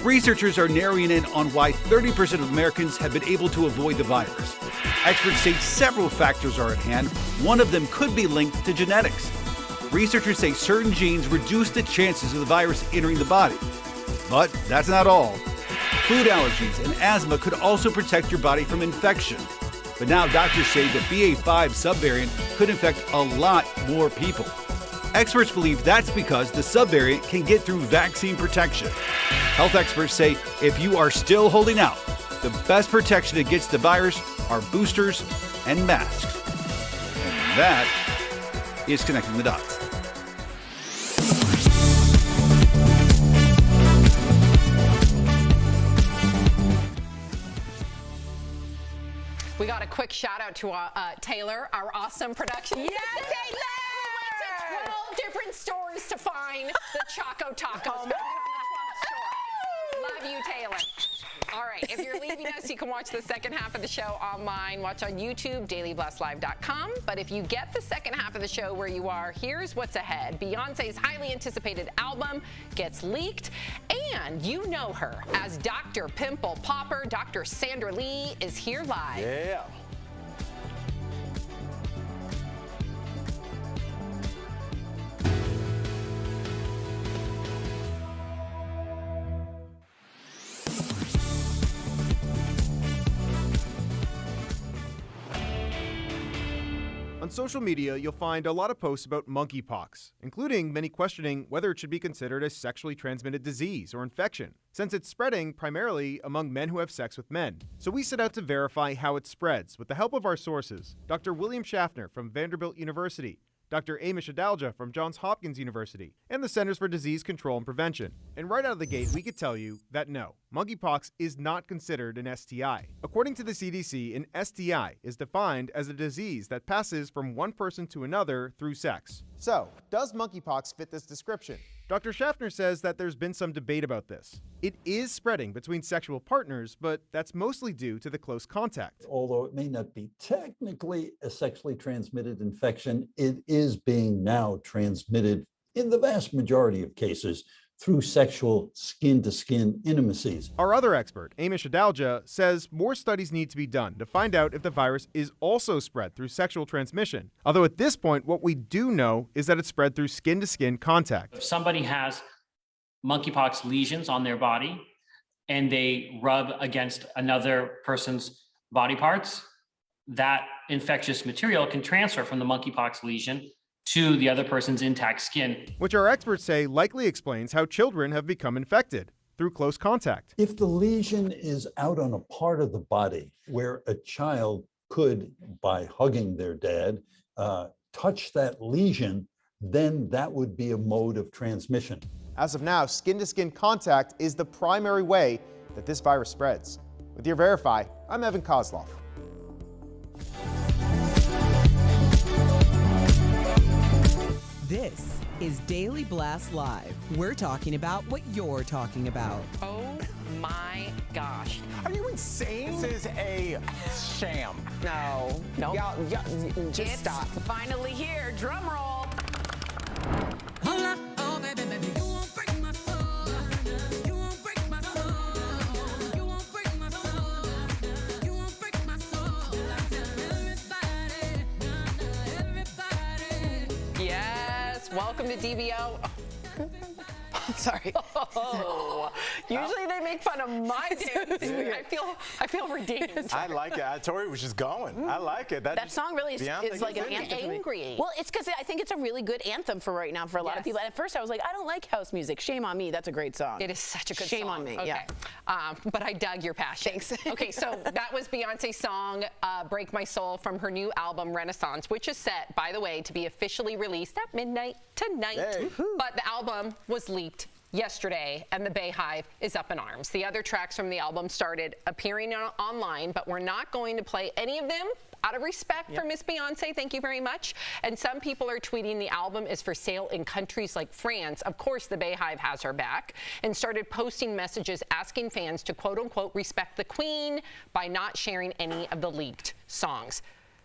Researchers are narrowing in on why 30% of Americans have been able to avoid the virus. Experts say several factors are at hand. One of them could be linked to genetics. Researchers say certain genes reduce the chances of the virus entering the body. But that's not all. Food allergies and asthma could also protect your body from infection. But now doctors say the BA.5 subvariant could infect a lot more people. Experts believe that's because the subvariant can get through vaccine protection. Health experts say if you are still holding out, the best protection against the virus are boosters and masks. And that is Connecting the Dots. We got a quick shout out to Taylor, our awesome production. Yes, Taylor! We went to 12 different stores to find the Choco Tacos. Love love you, Taylor. All right, if you're leaving us, you can watch the second half of the show online. Watch on YouTube, dailyblastlive.com. But if you get the second half of the show where you are, here's what's ahead. Beyonce's highly anticipated album gets leaked, and you know her as Dr. Pimple Popper. Dr. Sandra Lee is here live. Yeah. On social media, you'll find a lot of posts about monkeypox, including many questioning whether it should be considered a sexually transmitted disease or infection, since it's spreading primarily among men who have sex with men. So we set out to verify how it spreads with the help of our sources, Dr. William Schaffner from Vanderbilt University, Dr. Amish Adalja from Johns Hopkins University, and the Centers for Disease Control and Prevention. And right out of the gate, we could tell you that no, monkeypox is not considered an STI. According to the CDC, an STI is defined as a disease that passes from one person to another through sex. So, does monkeypox fit this description? Dr. Schaffner says that there's been some debate about this. It is spreading between sexual partners, but that's mostly due to the close contact. Although it may not be technically a sexually transmitted infection, it is being now transmitted in the vast majority of cases through sexual skin-to-skin intimacies. Our other expert, Amish Adalja, says more studies need to be done to find out if the virus is also spread through sexual transmission. Although at this point, what we do know is that it's spread through skin-to-skin contact. If somebody has monkeypox lesions on their body and they rub against another person's body parts, that infectious material can transfer from the monkeypox lesion to the other person's intact skin. Which our experts say likely explains how children have become infected through close contact. If the lesion is out on a part of the body where a child could, by hugging their dad, touch that lesion, then that would be a mode of transmission. As of now, skin-to-skin contact is the primary way that this virus spreads. With your Verify, I'm Evan Kozlov. This is Daily Blast Live. We're talking about what you're talking about. Oh my gosh. Are you insane? This is a sham. No. Nope. Y'all, just It's stop. finally here. Drum roll. Hold up, oh baby, baby, you won't break my soul. You won't break my soul. You won't break my soul. You won't break my soul. I tell everybody. Yes. Welcome to DBO. Sorry. Oh, usually they make fun of my dancing. I feel redeemed. I like it. Tori was just going. I like it. That song really is like an anthem. Angry. Well, it's because I think it's a really good anthem for right now for a lot of people. And at first I was like, I don't like house music. Shame on me. That's a great song. It is such a good Shame song. on me. Okay. Yeah. But I dug your passion. Thanks. Okay, so that was Beyonce's song, Break My Soul, from her new album, Renaissance, which is set, by the way, to be officially released at midnight tonight. Hey. But the album was leaked yesterday, and the Bayhive is up in arms. The other tracks from the album started appearing online, but we're not going to play any of them out of respect for Miss Beyonce. Thank you very much. And some people are tweeting the album is for sale in countries like France. Of course, the Bayhive has her back and started posting messages asking fans to quote unquote respect the queen by not sharing any of the leaked songs.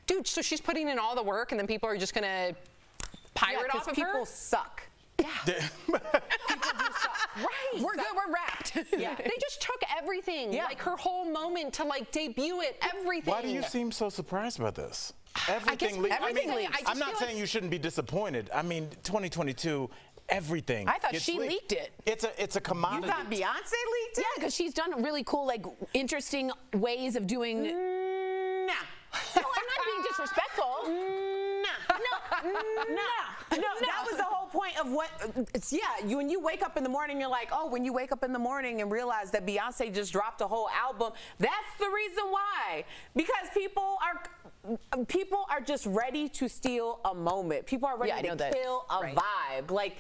Dude, so she's putting in all the work and then people are just gonna pirate off of her? People suck. Yeah. Right. We're good. We're wrapped. Yeah. They just took everything, like her whole moment to like debut it, everything. Why do you seem so surprised about this? Everything leaked. I'm not saying you shouldn't be disappointed. I mean, 2022. Everything. I thought gets she leaked it. It's a commodity. You thought Beyonce leaked it? Yeah, because she's done really cool, like interesting ways of doing. Nah. No, I'm not being disrespectful. No, that was the whole point of what. When you wake up in the morning, you're like, oh, when you wake up in the morning and realize that Beyonce just dropped a whole album, that's the reason why. Because people are just ready to steal a moment. People are ready to kill a vibe. Like,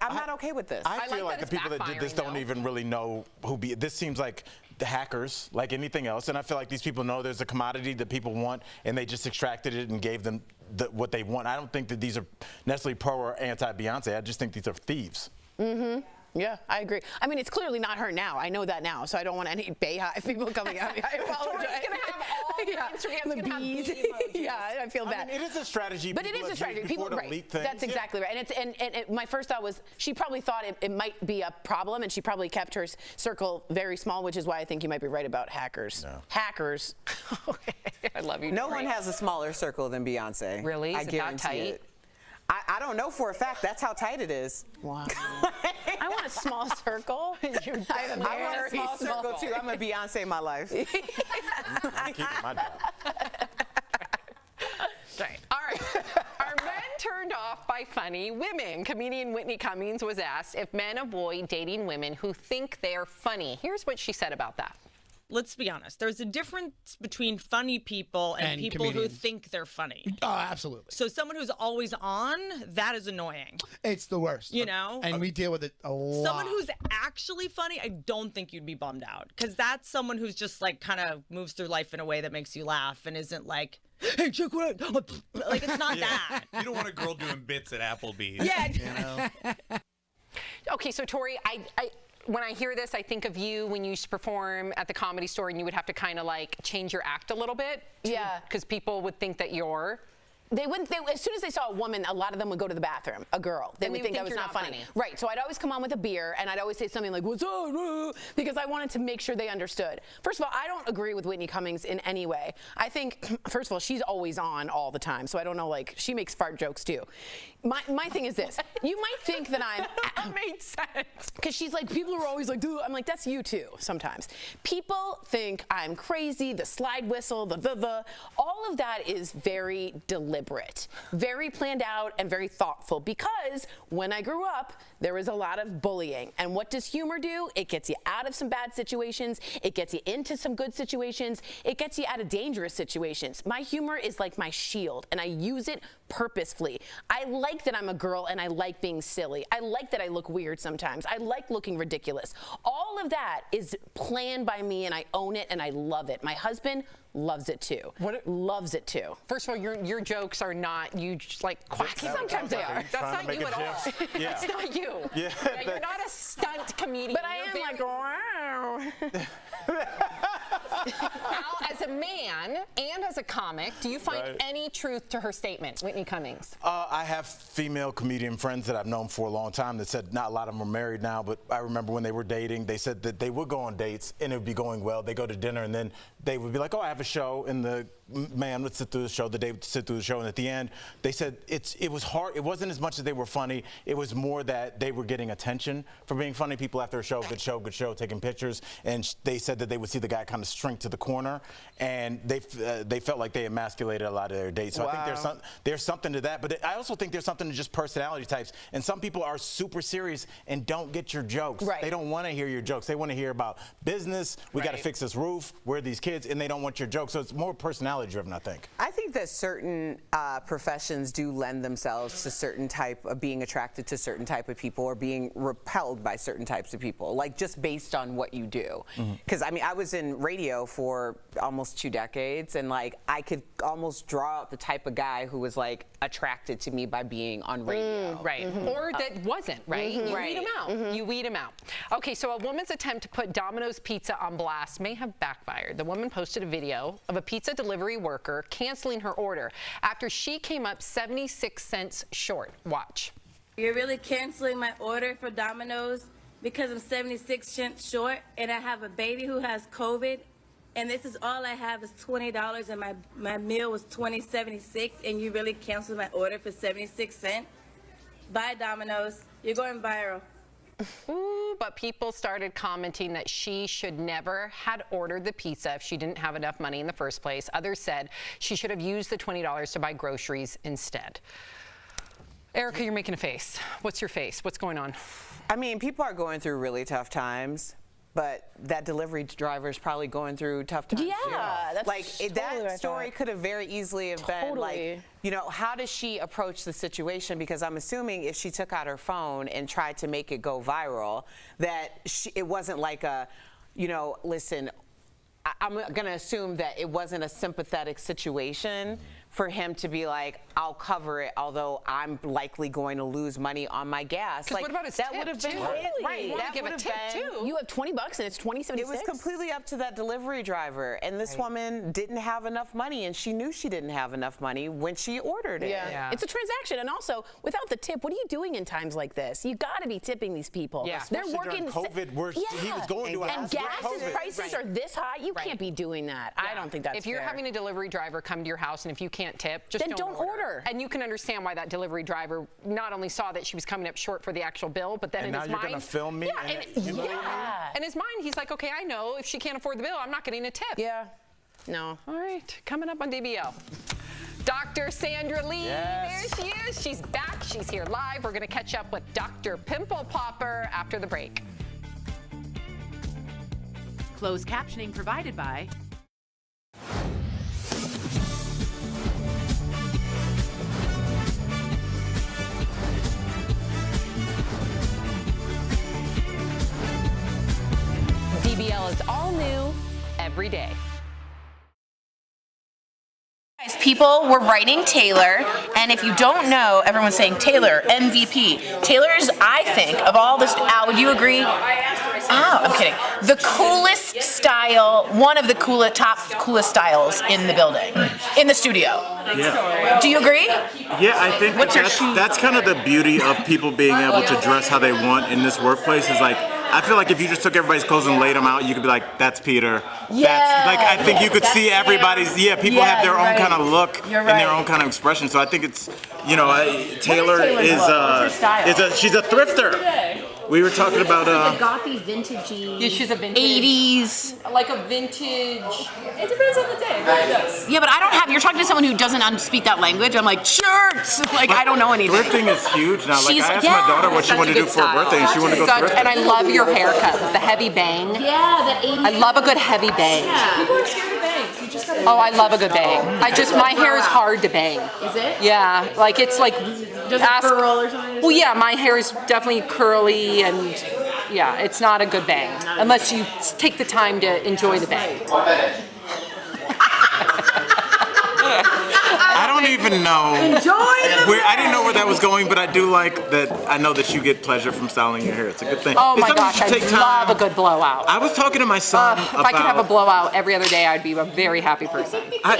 I'm not okay with this. I feel like the people that did this don't even really know who this seems like the hackers, like anything else. And I feel like these people know there's a commodity that people want, and they just extracted it and gave them what they want. I don't think that these are necessarily pro or anti-Beyonce. I just think these are thieves. Mm-hmm. Yeah, I agree. I mean, it's clearly not her now. I know that now, so I don't want any Bayhive people coming at me. I apologize. Tori's gonna have all the Instagrams the gonna have bees. bee emojis. Yeah, I feel bad. I mean, it is a strategy. But it is a strategy. People, to right? leak things. That's exactly right. And my first thought was she probably thought it might be a problem, and she probably kept her circle very small, which is why I think you might be right about hackers. No. Hackers. I love you. No Tori. one has a smaller circle than Beyonce. Really? I Is it that guarantee tight? it. I don't know for a fact. That's how tight it is. Wow. I want a small circle. I want a small circle too. I'm a Beyonce in my life. I'm keeping my job. Right. All right. Are men turned off by funny women? Comedian Whitney Cummings was asked if men avoid dating women who think they're funny. Here's what she said about that. Let's be honest. There's a difference between funny people and people who comedians. think they're funny. Oh, absolutely. So someone who's always on, that is annoying. It's the worst. You know? And we deal with it a lot. Someone who's actually funny, I don't think you'd be bummed out. Because that's someone who's just like kind of moves through life in a way that makes you laugh and isn't like, hey, check what I... Like, it's not that. You don't want a girl doing bits at Applebee's. Yeah. You know? Okay, so Tori, when I hear this, I think of you when you used to perform at the Comedy Store and you would have to kind of like change your act a little bit. Yeah. Because people would think that you're... They wouldn't. As soon as they saw a woman, a lot of them would go to the bathroom. A girl, they would think I was you're not funny. Right. So I'd always come on with a beer, and I'd always say something like "What's up?" because I wanted to make sure they understood. First of all, I don't agree with Whitney Cummings in any way. I think, first of all, she's always on all the time, so I don't know. Like, she makes fart jokes too. My thing is this: you might think that I'm. That made sense. Because she's like, people are always like, dude. I'm like, that's you too. Sometimes people think I'm crazy. The slide whistle, the all of that is very deliberate. Very planned out and very thoughtful, because when I grew up, there was a lot of bullying. And what does humor do? It gets you out of some bad situations. It gets you into some good situations. It gets you out of dangerous situations. My humor is like my shield, and I use it purposefully. I like that I'm a girl, and I like being silly. I like that I look weird sometimes. I like looking ridiculous. All of that is planned by me, and I own it, and I love it. My husband loves it too. Loves it too. First of all, your jokes are not you just like quacky. Sometimes they are. That's not you at all. Yeah. That's not you. Yeah. You're not a stunt comedian. But I am like, wow. Now, as a man and as a comic, do you find any truth to her statement, Whitney Cummings? I have female comedian friends that I've known for a long time that said not a lot of them are married now, but I remember when they were dating, they said that they would go on dates and it would be going well. They go to dinner and then they would be like, oh, I have a show, and the man would sit through the show, the day would sit through the show, and at the end, they said it was hard. It wasn't as much as they were funny. It was more that they were getting attention for being funny. People after a show, good show, taking pictures, and they said that they would see the guy kind of shrink to the corner, and they felt like they emasculated a lot of their dates. So I think there's something to that, but I also think there's something to just personality types. And some people are super serious and don't get your jokes. Right. They don't want to hear your jokes. They want to hear about business. We got to fix this roof. Where are these kids? And they don't want your jokes. So it's more personality driven, I think. I think that certain professions do lend themselves to certain type of being attracted to certain type of people or being repelled by certain types of people, like just based on what you do. Because I mean, I was in radio for almost 2 decades, and like I could almost draw out the type of guy who was like attracted to me by being on radio. Right. Or that wasn't, right? You Right. weed them out. You weed them out. Okay, so a woman's attempt to put Domino's Pizza on blast may have backfired. The woman posted a video of a pizza delivery worker canceling her order after she came up 76 cents short. Watch. You're really canceling my order for Domino's because I'm 76 cents short and I have a baby who has COVID, and this is all I have is $20 and my meal was $20.76, and you really canceled my order for 76 cents? Bye, Domino's. You're going viral. Ooh, but people started commenting that she should never had ordered the pizza if she didn't have enough money in the first place. Others said she should have used the $20 to buy groceries instead. Erica, you're making a face. What's your face? What's going on? I mean, people are going through really tough times, but that delivery driver is probably going through tough times. Yeah, that's like totally that what I story thought. could have very easily have been like, you know, how does she approach the situation? Because I'm assuming if she took out her phone and tried to make it go viral, that it wasn't like a, you know, listen, I'm going to assume that it wasn't a sympathetic situation for him to be like, I'll cover it, although I'm likely going to lose money on my gas. 'Cause like what about his that tip, would have been too? it, right? You That give a would have tip, been. too. You have $20 and it's $20.76. It was completely up to that delivery driver, and this woman didn't have enough money, and she knew she didn't have enough money when she ordered it. Yeah. It's a transaction, and also without the tip, what are you doing in times like this? You got to be tipping these people. Yeah. They're Especially working. during COVID, where he was going to a and house with gas COVID. prices are this high. You can't be doing that. I don't think that's If you're fair. having a delivery driver come to your house and if you can't tip, just Then don't order. And you can understand why that delivery driver not only saw that she was coming up short for the actual bill, but then And in now his you're mind, gonna film me? Yeah, and and, you know what I mean? in his mind, he's like, okay, I know if she can't afford the bill, I'm not getting a tip. Yeah. No. All right, coming up on DBL. Dr. Sandra Lee, Yes. there she is. She's back. She's here live. We're going to catch up with Dr. Pimple Popper after the break. Closed captioning provided by DBL is all new every day. Guys, people were writing Taylor, and if you don't know, everyone's saying Taylor, MVP. Taylor is, I think, of all this, Al, would you agree? Oh, I'm kidding. The coolest style, one of the coolest styles in the building, in the studio. Yeah. Do you agree? Yeah, I think What's your that's kind of the beauty of people being able to dress how they want in this workplace is like, I feel like if you just took everybody's clothes and laid them out, you could be like, that's Peter. Yeah. That's, like, I think you could see everybody's, people have their you're own right. kind of look You're and their right. own kind of expression. So I think it's, Taylor Taylor's is, look? What's her style? she's a thrifter. We were talking about, gothy, vintagey. Yeah, she's a vintage. 80s. Like a vintage. It depends on the day. It really does. Yeah, but I don't have, you're talking to someone who doesn't speak that language. I'm like, shirts. Like, I don't know anything. Thrifting is huge now. Like, She's- I asked my daughter what she Such wanted a to do good for her style. birthday, and she wanted to go thrifting. And I love your haircut with the heavy bang. Yeah, that 80s. I love a good heavy bang. People are scared of bangs. You just gotta. Oh, I love a good bang. My hair is hard to bang. Is it? Yeah, like it's like. Does it curl or something? Well, yeah, my hair is definitely curly and yeah, it's not a good bang unless you take the time to enjoy the bang. I don't even know. I didn't know where that was going, but I do like that. I know that you get pleasure from styling your hair. It's a good thing. Oh It's my something gosh, you should take I love time. a good blowout. I was talking to my son If about. I could have a blowout every other day, I'd be a very happy person. I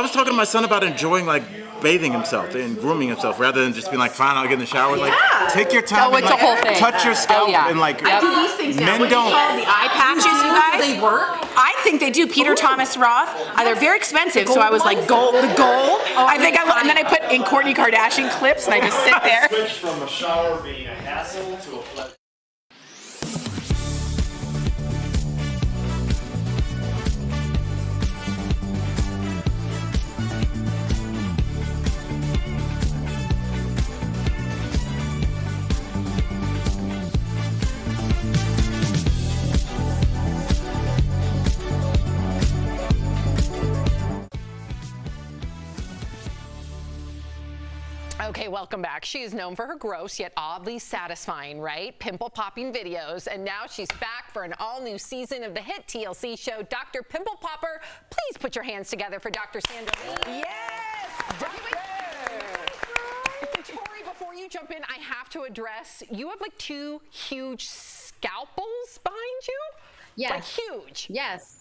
was talking to my son about enjoying like bathing himself and grooming himself rather than just being like, fine, I'll get in the shower. Like, take your time. Oh, and, it's a like, whole thing. Touch your scalp Oh, yeah. and like. I do these things now. Men What do you don't. call the eye patches, you guys? Do they work? I think they do. Peter Thomas Roth. They're very expensive, so I was like, gold. I think and then I put in Kourtney Kardashian clips, and I just sit there. Switch from a shower being a hassle to a pleasure. Okay, welcome back. She is known for her gross yet oddly satisfying, right? Pimple popping videos. And now she's back for an all new season of the hit TLC show, Dr. Pimple Popper. Please put your hands together for Dr. Sandra Lee. Yes! Tori, before you jump in, I have to address, you have like 2 huge scalpels behind you? Yes. Like huge. Yes.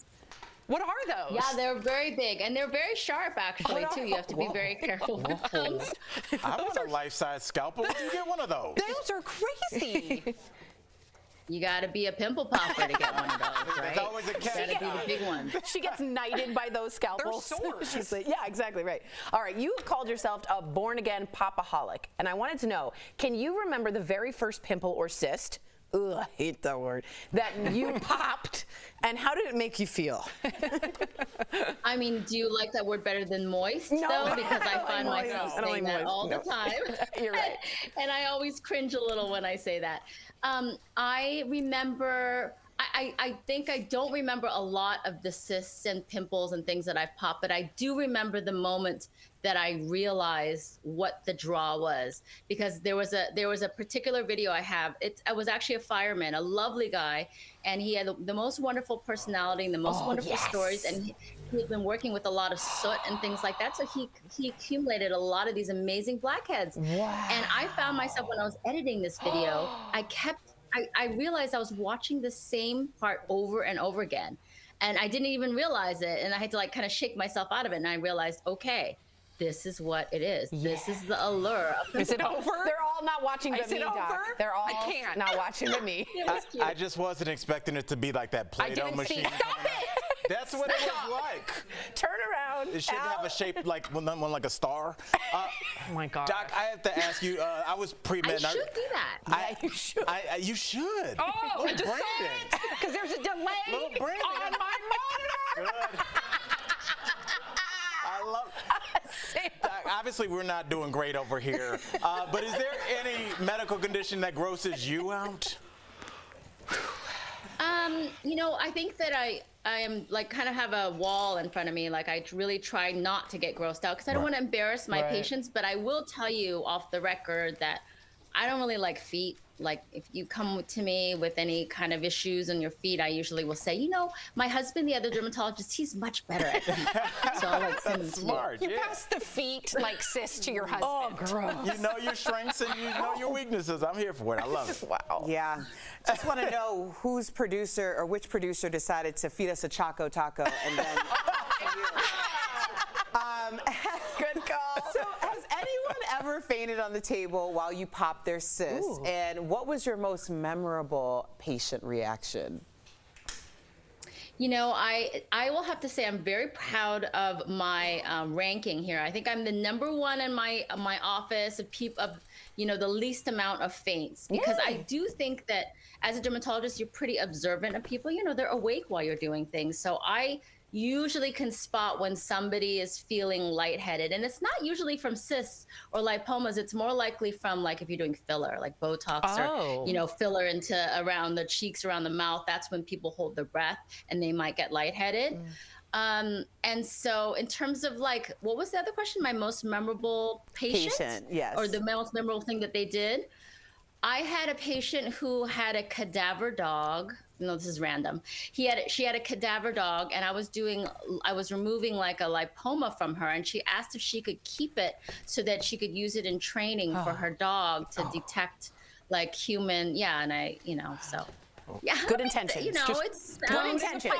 What are those? Yeah, they're very big and they're very sharp actually too. You have to be very careful with them. I want a life-size scalpel. Where do you get one of those? Those are crazy. You gotta be a pimple popper to get one of those, right? There's always a Gotta be the big one. She gets knighted by those scalpels. They're swords. She's like, yeah, exactly right. All right, you called yourself a born-again popaholic, and I wanted to know, can you remember the very first pimple or cyst? Ugh, I hate that word. That you popped, and how did it make you feel? I mean, do you like that word better than moist No, though? Because I I don't find like moist. myself I don't saying like that moist. all the No. time. You're right. And I always cringe a little when I say that. I remember, I I think I don't remember a lot of the cysts and pimples and things that I've popped, but I do remember the moment that I realized what the draw was, because there was a particular video I have. I was actually a fireman, a lovely guy, and he had the most wonderful personality and the most wonderful stories, and he had been working with a lot of soot and things like that, so he accumulated a lot of these amazing blackheads. Wow. And I found myself, when I was editing this video, I realized I was watching the same part over and over again, and I didn't even realize it, and I had to like kind of shake myself out of it, and I realized, okay, this is what it is. This is the allure. Is it over? They're all not watching but Is me, it Doc. over? They're all I can't. not watching but me. I just wasn't expecting it to be like that I Play-Doh didn't machine. see. Stop it! That's what it was like. Turn around. It should have a shape like one like a star. Oh my God. Doc, I have to ask you. I was pre-med. I should do that. Yeah, you should. You should. Oh, I Little just saw Brandon. it because there's a delay Little Brandon. on my monitor. Good. I love. Doc, obviously, we're not doing great over here. But is there any medical condition that grosses you out? I think that I am like kind of have a wall in front of me. Like I really try not to get grossed out because I don't want to embarrass my patients. But I will tell you off the record that I don't really like feet. Like if you come to me with any kind of issues on your feet, I usually will say, my husband, the other dermatologist, he's much better at feet. So I'll like send That's them to smart. You Yeah. pass the feet like cyst to your husband. Oh, gross. You know your strengths and you know your weaknesses. I'm here for it. I love it. Wow. Yeah. Just want to know whose producer or which producer decided to feed us a Choco Taco and then. Good call. So, has anyone ever fainted on the table while you popped their cyst? Ooh. And what was your most memorable patient reaction? I will have to say I'm very proud of my ranking here. I think I'm the #1 in my office of the least amount of faints, because I do think that as a dermatologist, you're pretty observant of people. They're awake while you're doing things. So I usually can spot when somebody is feeling lightheaded, and it's not usually from cysts or lipomas. It's more likely from like if you're doing filler, like Botox or filler into around the cheeks, around the mouth. That's when people hold their breath and they might get lightheaded. And so in terms of like, what was the other question? My most memorable patient? Yes. Or the most memorable thing that they did? I had a patient who had a cadaver dog. No, this is random. She had a cadaver dog, and I was removing like a lipoma from her, and she asked if she could keep it so that she could use it in training for her dog to detect like human. Yeah, and so. Yeah, Good intentions. It's good intentions.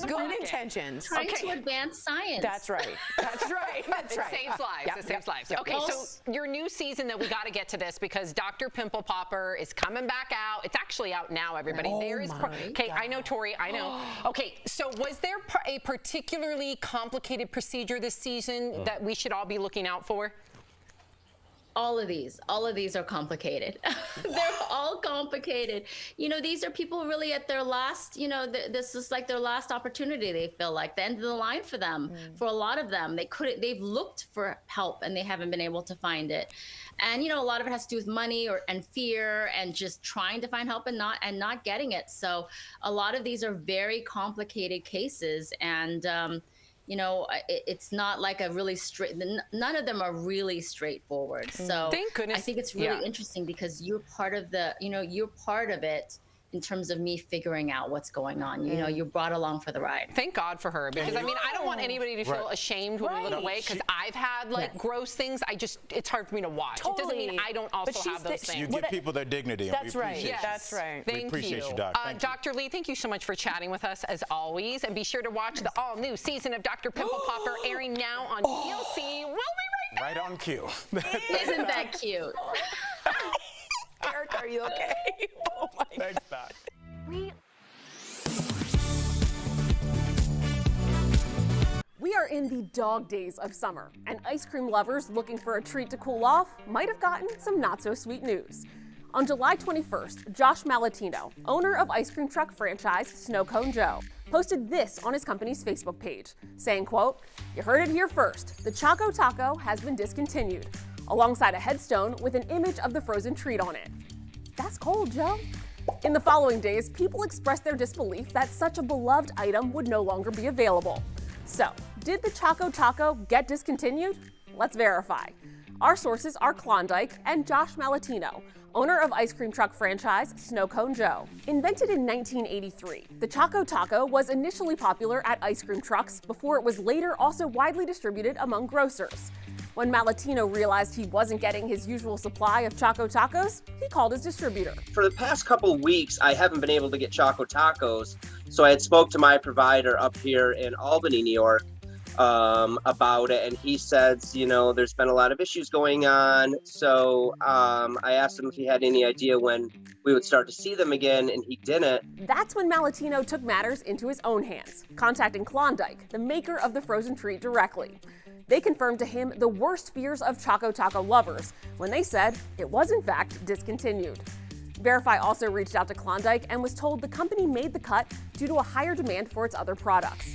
Good intentions. Trying to advance science. That's right. That's right. That's right. It saves lives. It saves lives. Okay, so your new season that we got to get to this because Dr. Pimple Popper is coming back out. It's actually out now, everybody. Okay, I know, Tori. I know. Okay, so was there a particularly complicated procedure this season that we should all be looking out for? All of these are complicated. They're all complicated. These are people really at their last, this is like their last opportunity. They feel like the end of the line for them. For a lot of them, they've looked for help and they haven't been able to find it. And, a lot of it has to do with money and fear and just trying to find help and not getting it. So a lot of these are very complicated cases, and, it's not like a really straight, none of them are really straightforward. So thank goodness. I think it's really interesting because you're part of you're part of it in terms of me figuring out what's going on. You're brought along for the ride. Thank God for her, because I don't want anybody to feel ashamed when we look away, because I've had gross things. it's hard for me to watch. It doesn't mean I don't also have those things. You give people their dignity. That's and we right. appreciate you. That's right. We appreciate you, Doc. Thank you. Dr. Lee, thank you so much for chatting with us as always, and be sure to watch the all-new season of Dr. Pimple Popper airing now on TLC. We'll be right on cue. Isn't that cute? Eric, are you okay? Oh my God. Thanks, Doc. We are in the dog days of summer, and ice cream lovers looking for a treat to cool off might have gotten some not-so-sweet news. On July 21st, Josh Malatino, owner of ice cream truck franchise Snow Cone Joe, posted this on his company's Facebook page, saying, quote, "You heard it here first, the Choco Taco has been discontinued," alongside a headstone with an image of the frozen treat on it. That's cold, Joe. In the following days, people expressed their disbelief that such a beloved item would no longer be available. So, did the Choco Taco get discontinued? Let's verify. Our sources are Klondike and Josh Malatino, owner of ice cream truck franchise Snow Cone Joe. Invented in 1983, the Choco Taco was initially popular at ice cream trucks before it was later also widely distributed among grocers. When Malatino realized he wasn't getting his usual supply of Choco Tacos, he called his distributor. For the past couple of weeks, I haven't been able to get Choco Tacos, so I had spoke to my provider up here in Albany, New York, about it, and he says, there's been a lot of issues going on, so I asked him if he had any idea when we would start to see them again, and he didn't. That's when Malatino took matters into his own hands, contacting Klondike, the maker of the frozen treat, directly. They confirmed to him the worst fears of Choco Taco lovers when they said it was in fact discontinued. Verify also reached out to Klondike and was told the company made the cut due to a higher demand for its other products.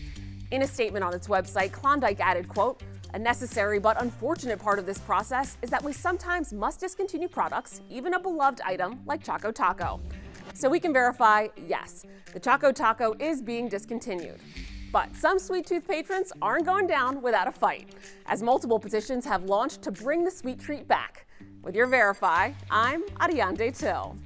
In a statement on its website, Klondike added, quote, "A necessary but unfortunate part of this process is that we sometimes must discontinue products, even a beloved item like Choco Taco." So we can verify, yes, the Choco Taco is being discontinued. But some Sweet Tooth patrons aren't going down without a fight, as multiple petitions have launched to bring the sweet treat back. With your Verify, I'm Ariande Till.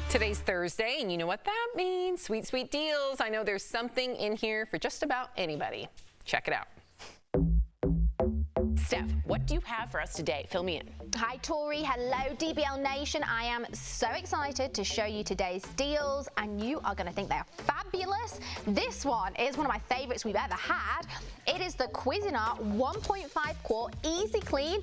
Today's Thursday, and you know what that means. Sweet, sweet deals. I know there's something in here for just about anybody. Check it out. Steph, what do you have for us today? Fill me in. Hi, Tori. Hello, DBL Nation. I am so excited to show you today's deals, and you are going to think they are fabulous. This one is one of my favorites we've ever had. It is the Cuisinart 1.5 quart Easy Clean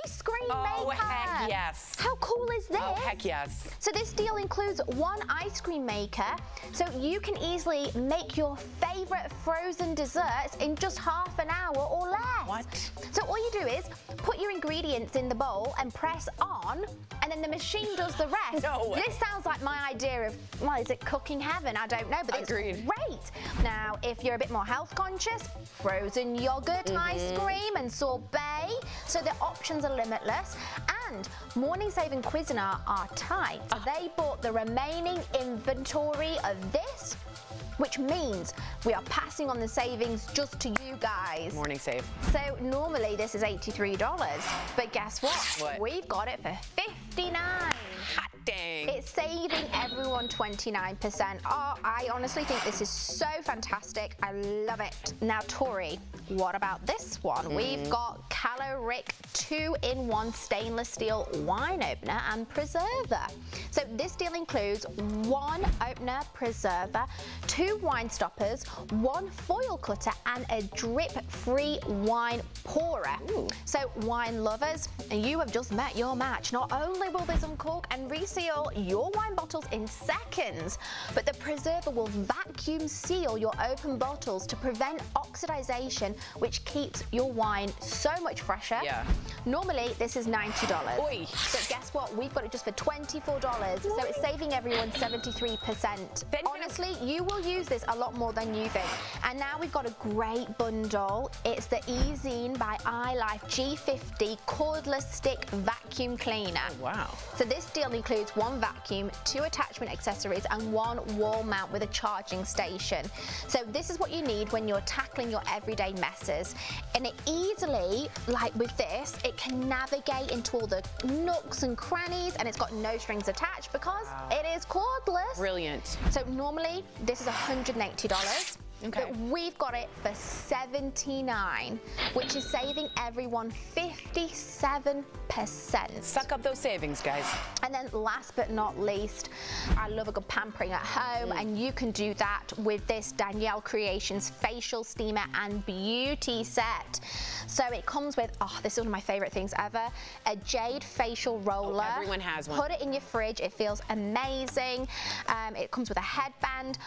ice cream maker. Oh, heck yes. How cool is this? Oh, heck yes. So this deal includes one ice cream maker, so you can easily make your favorite frozen desserts in just half an hour or less. What? So all you do is put your ingredients in the bowl and press on, and then the machine does the rest. No way. This sounds like my idea of, well, is it cooking heaven? I don't know, but it's Agreed. great. Now, if you're a bit more health conscious, frozen yogurt ice cream and sorbet, so the options are limitless. And Morning Saving Cuisinart are tight. So they bought the remaining inventory of this, which means we are passing on the savings just to you guys. Morning Save. So normally this is $83, but guess what? What? We've got it for $59. Hot dang. It's saving everyone 29%. Oh, I honestly think this is so fantastic. I love it. Now, Tori, what about this one? We've got Caloric 2-in-1 stainless steel wine opener and preserver. So this deal includes one opener, preserver, 2 wine stoppers, 1 foil cutter, and a drip-free wine pourer. Ooh. So wine lovers, you have just met your match. Not only will this uncork and reseal your wine bottles in seconds, but the preserver will vacuum seal your open bottles to prevent oxidization, which keeps your wine so much fresher. Yeah. Normally, this is $90. Oy. But guess what? We've got it just for $24. So it's saving everyone 73%. Honestly, you will use this a lot more than you think. And now we've got a great bundle. It's the Easine by iLife G50 cordless stick vacuum cleaner. Oh, wow. So this deal includes 1 vacuum, 2 attachment accessories, and 1 wall mount with a charging station. So this is what you need when you're tackling your everyday messes. And it easily, like with this, it can navigate into all the nooks and crannies, and it's got no strings attached because it is cordless. Brilliant. So normally this is $180. Okay. But we've got it for $79, which is saving everyone 57%. Suck up those savings, guys. And then last but not least, I love a good pampering at home, and you can do that with this Danielle Creations facial steamer and beauty set. So it comes with, oh, this is one of my favorite things ever, a jade facial roller. Oh, everyone has one. Put it in your fridge, it feels amazing. It comes with a headband,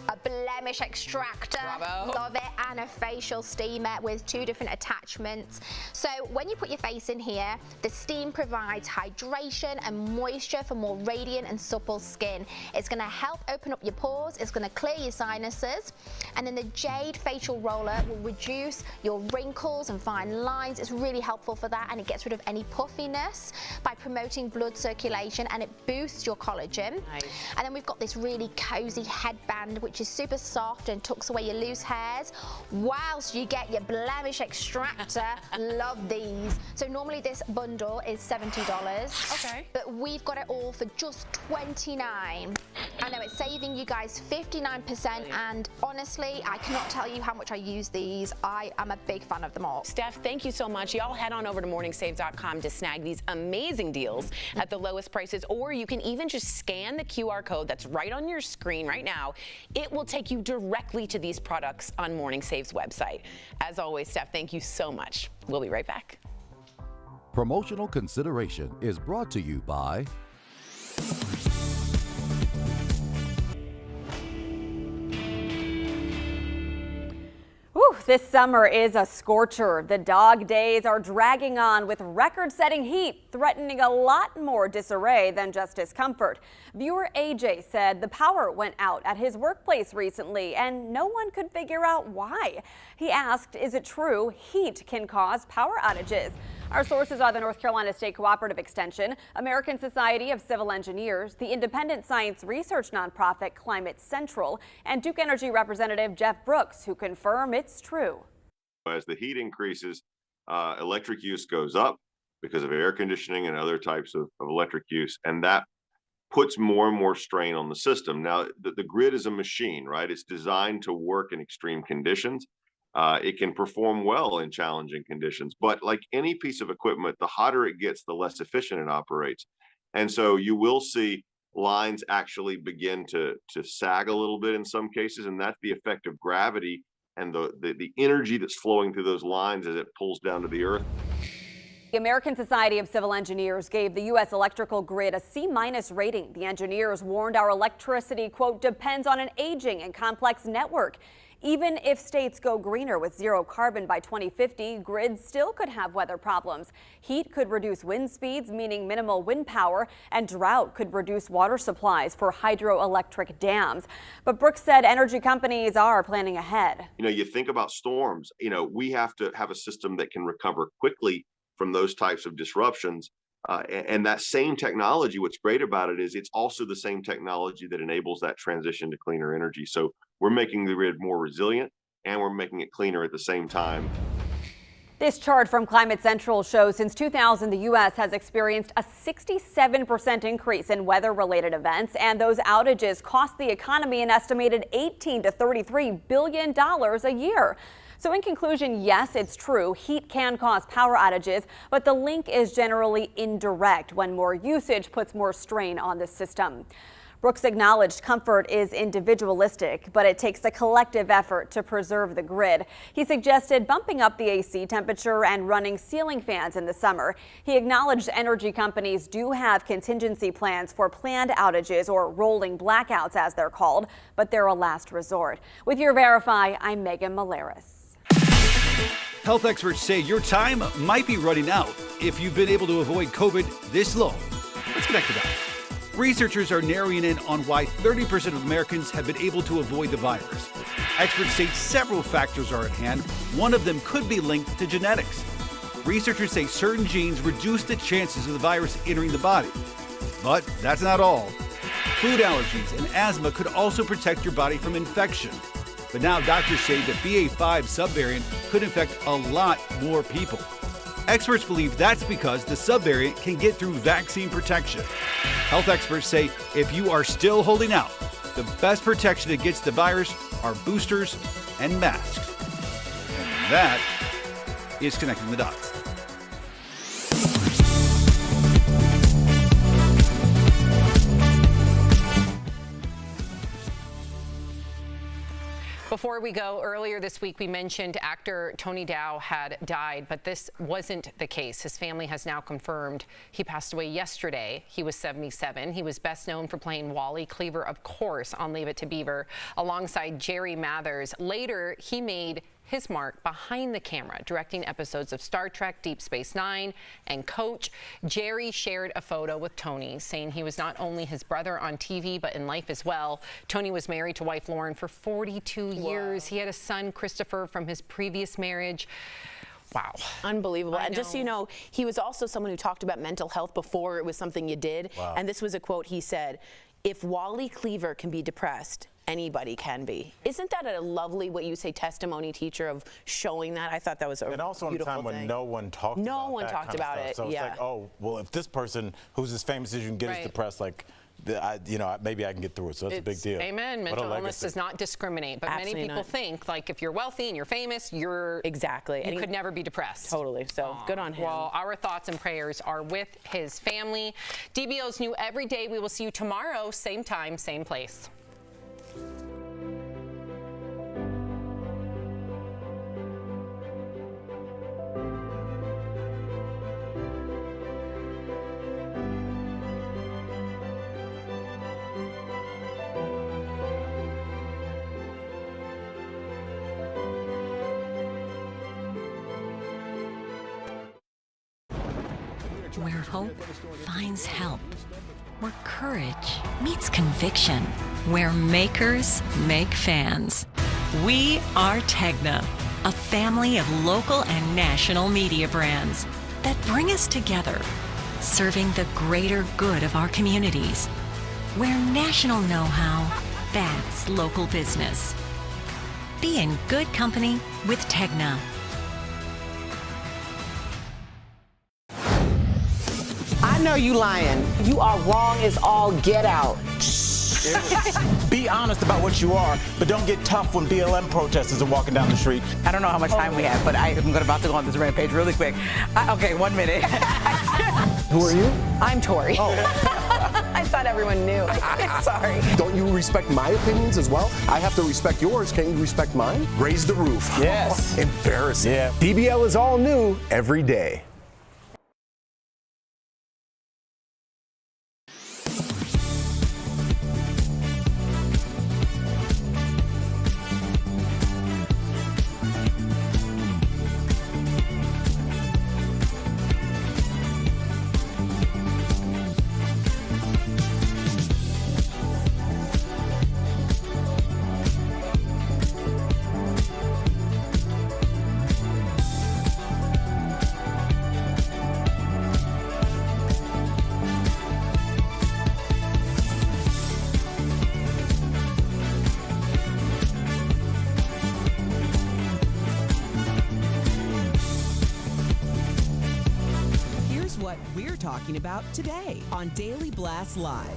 a blemish extractor, extractor. Bravo. Love it. And a facial steamer with 2 different attachments. So when you put your face in here, the steam provides hydration and moisture for more radiant and supple skin. It's going to help open up your pores. It's going to clear your sinuses. And then the Jade facial roller will reduce your wrinkles and fine lines. It's really helpful for that, and it gets rid of any puffiness by promoting blood circulation, and it boosts your collagen. Nice. And then we've got this really cozy headband, which is super soft and tucks away your loose hairs, whilst you get your blemish extractor. Love these. So normally this bundle is $70. Okay. But we've got it all for just $29. I know it's saving you guys 59%, and honestly, I cannot tell you how much I use these. I am a big fan of them all. Steph, thank you so much. Y'all head on over to morningsave.com to snag these amazing deals at the lowest prices, or you can even just scan the QR code that's right on your screen right now. It will take you directly to these products on Morning Save's website. As always, Steph, thank you so much. We'll be right back. Promotional consideration is brought to you by Whew, this summer is a scorcher. The dog days are dragging on with record-setting heat, threatening a lot more disarray than just discomfort. Viewer AJ said the power went out at his workplace recently and no one could figure out why. He asked, is it true heat can cause power outages? Our sources are the North Carolina State Cooperative Extension, American Society of Civil Engineers, the independent science research nonprofit Climate Central, and Duke Energy Representative Jeff Brooks, who confirm it's true. As the heat increases, electric use goes up because of air conditioning and other types of electric use, and that puts more and more strain on the system. Now, the grid is a machine, right? It's designed to work in extreme conditions. It can perform well in challenging conditions, but like any piece of equipment, the hotter it gets, the less efficient it operates. And so you will see lines actually begin to sag a little bit in some cases, and that's the effect of gravity and the energy that's flowing through those lines as it pulls down to the earth. The American Society of Civil Engineers gave the U.S. electrical grid a C- rating. The engineers warned our electricity, quote, depends on an aging and complex network. Even if states go greener with zero carbon by 2050, grids still could have weather problems. Heat could reduce wind speeds, meaning minimal wind power, and drought could reduce water supplies for hydroelectric dams. But Brooks said energy companies are planning ahead. You know, you think about storms, you know, we have to have a system that can recover quickly from those types of disruptions. And that same technology, what's great about it is it's also the same technology that enables that transition to cleaner energy. So we're making the grid more resilient and we're making it cleaner at the same time. This chart from Climate Central shows since 2000, the U.S. has experienced a 67% increase in weather-related events, and those outages cost the economy an estimated $18 to $33 billion a year. So in conclusion, yes, it's true, heat can cause power outages, but the link is generally indirect when more usage puts more strain on the system. Brooks acknowledged comfort is individualistic, but it takes a collective effort to preserve the grid. He suggested bumping up the AC temperature and running ceiling fans in the summer. He acknowledged energy companies do have contingency plans for planned outages, or rolling blackouts as they're called, but they're a last resort. With your Verify, I'm Megan Malaris. Health experts say your time might be running out if you've been able to avoid COVID this long. Let's connect the dots. Researchers are narrowing in on why 30% of Americans have been able to avoid the virus. Experts say several factors are at hand. One of them could be linked to genetics. Researchers say certain genes reduce the chances of the virus entering the body. But that's not all. Food allergies and asthma could also protect your body from infection. But now doctors say the BA.5 subvariant could infect a lot more people. Experts believe that's because the subvariant can get through vaccine protection. Health experts say if you are still holding out, the best protection against the virus are boosters and masks. And that is Connecting the Dots. Before we go, earlier this week we mentioned actor Tony Dow had died, but this wasn't the case. His family has now confirmed he passed away yesterday. He was 77. He was best known for playing Wally Cleaver, of course, on Leave It to Beaver, alongside Jerry Mathers. Later, he made his mark behind the camera, directing episodes of Star Trek, Deep Space Nine, and Coach. Jerry shared a photo with Tony, saying he was not only his brother on TV, but in life as well. Tony was married to wife Lauren for 42 years. He had a son, Christopher, from his previous marriage. Wow. Unbelievable. And just so you know, he was also someone who talked about mental health before it was something you did. Wow. And this was a quote he said, "If Wally Cleaver can be depressed, anybody can be." Isn't that a lovely, what you say, testimony, teacher, of showing that? I thought that was a And also in a beautiful time when thing. no one talked No about one that talked kind of about stuff. it, So yeah. it's like, oh, well, if this person who's as famous as you can get Right. is depressed, like, maybe I can get through it. So that's a big deal. Amen. What a Mental illness legacy. does not discriminate, but Absolutely many people not. think, like, if you're wealthy and you're famous, you're exactly. You could never be depressed. Totally. So good on him. Well, our thoughts and prayers are with his family. DBO's new Every Day. We will see you tomorrow, same time, same place. Where hope finds help. Where courage meets conviction. Where makers make fans. We are Tegna, a family of local and national media brands that bring us together, serving the greater good of our communities. Where national know-how backs local business. Be in good company with Tegna. I know you lying. You are wrong as all get out. Be honest about what you are, but don't get tough when BLM protesters are walking down the street. I don't know how much time we have, but I'm about to go on this rampage really quick. Okay, 1 minute. Who are you? I'm Tori. I thought everyone knew. Sorry. Don't you respect my opinions as well? I have to respect yours. Can't you respect mine? Raise the roof. Yes. Embarrassing. Yeah. DBL is all new every day. Here's what we're talking about today on Daily Blast Live.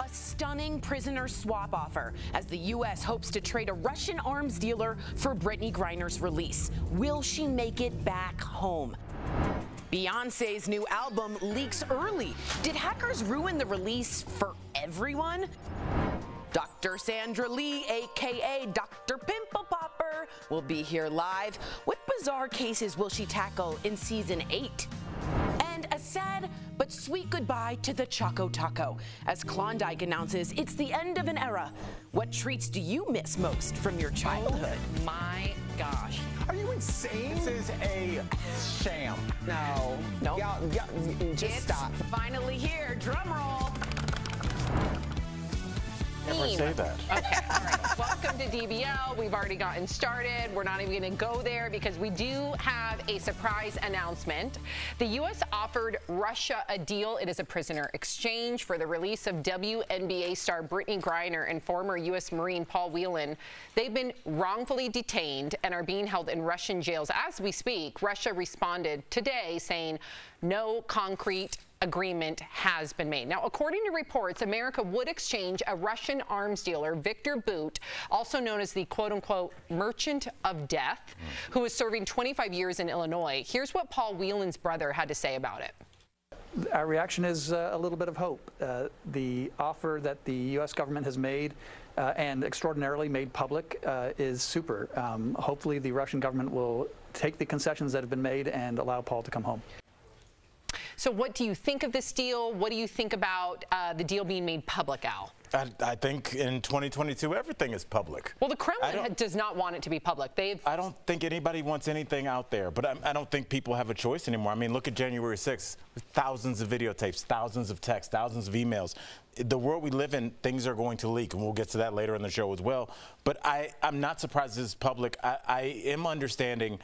A stunning prisoner swap offer as the U.S. hopes to trade a Russian arms dealer for Brittany Griner's release. Will she make it back home? Beyonce's new album leaks early. Did hackers ruin the release for everyone? Dr. Sandra Lee, aka Dr. Pimple Popper, will be here live. What bizarre cases will she tackle in season 8? And a sad but sweet goodbye to the Choco Taco as Klondike announces it's the end of an era. What treats do you miss most from your childhood? Oh my gosh. Are you insane? This is a sham. No. Nope. Y'all, just It's stop. finally here. Drum roll. Never say that. Okay, all right. Welcome to DBL. We've already gotten started. We're not even going to go there because we do have a surprise announcement. The U.S. offered Russia a deal. It is a prisoner exchange for the release of WNBA star Brittany Griner and former U.S. Marine Paul Whelan. They've been wrongfully detained and are being held in Russian jails as we speak. Russia responded today saying no concrete agreement has been made. Now, according to reports, America would exchange a Russian arms dealer, Victor Bout, also known as the quote-unquote merchant of death, who is serving 25 years in Illinois. Here's what Paul Whelan's brother had to say about it. our reaction is a little bit of hope. The offer that the U.S. government has made and extraordinarily made public is super. Hopefully the Russian government will take the concessions that have been made and allow Paul to come home. So what do you think of this deal? What do you think about the deal being made public, Al? I think in 2022, everything is public. Well, the Kremlin does not want it to be public. I don't think anybody wants anything out there, but I don't think people have a choice anymore. I mean, look at January 6th. Thousands of videotapes, thousands of texts, thousands of emails. The world we live in, things are going to leak, and we'll get to that later in the show as well. But I'm not surprised this is public. I am understanding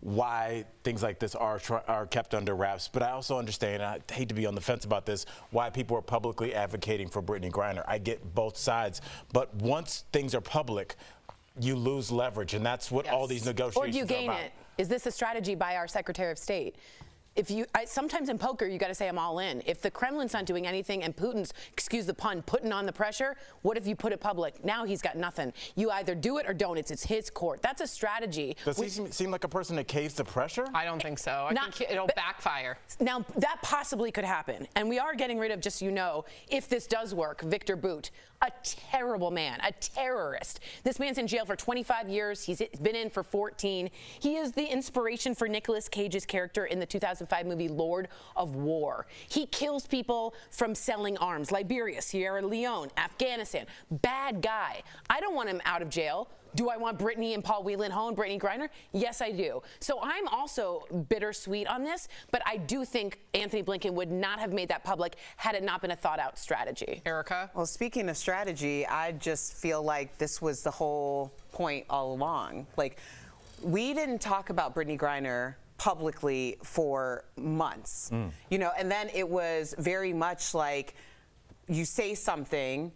why things like this are kept under wraps, but I also understand, and I hate to be on the fence about this, why people are publicly advocating for Brittney Griner. I get both sides, but once things are public, you lose leverage, and that's what all these negotiations are about. Or do you gain it? Is this a strategy by our Secretary of State? If sometimes in poker, you got to say I'm all in. If the Kremlin's not doing anything and Putin's, excuse the pun, putting on the pressure, what if you put it public? Now he's got nothing. You either do it or don't. It's his court. That's a strategy. Does he seem like a person that caves to pressure? I don't think so. I think it'll backfire. Now, that possibly could happen. And we are getting rid of, just so you know, if this does work, Victor Bout. A terrible man, a terrorist. This man's in jail for 25 years. He's been in for 14. He is the inspiration for Nicolas Cage's character in the 2005 movie Lord of War. He kills people from selling arms. Liberia, Sierra Leone, Afghanistan. Bad guy. I don't want him out of jail. Do I want Brittney and Paul Whelan home, Brittney Griner? Yes, I do. So I'm also bittersweet on this, but I do think Anthony Blinken would not have made that public had it not been a thought-out strategy. Erica? Well, speaking of strategy, I just feel like this was the whole point all along. Like, we didn't talk about Brittney Griner publicly for months, you know, and then it was very much like you say something,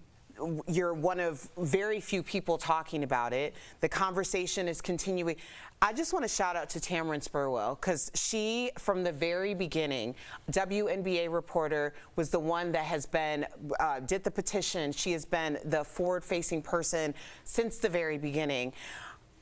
you're one of very few people talking about it. The conversation is continuing. I just want to shout out to Tamron Spurwell, because she, from the very beginning, WNBA reporter, was the one that has been, did the petition. She has been the forward-facing person since the very beginning.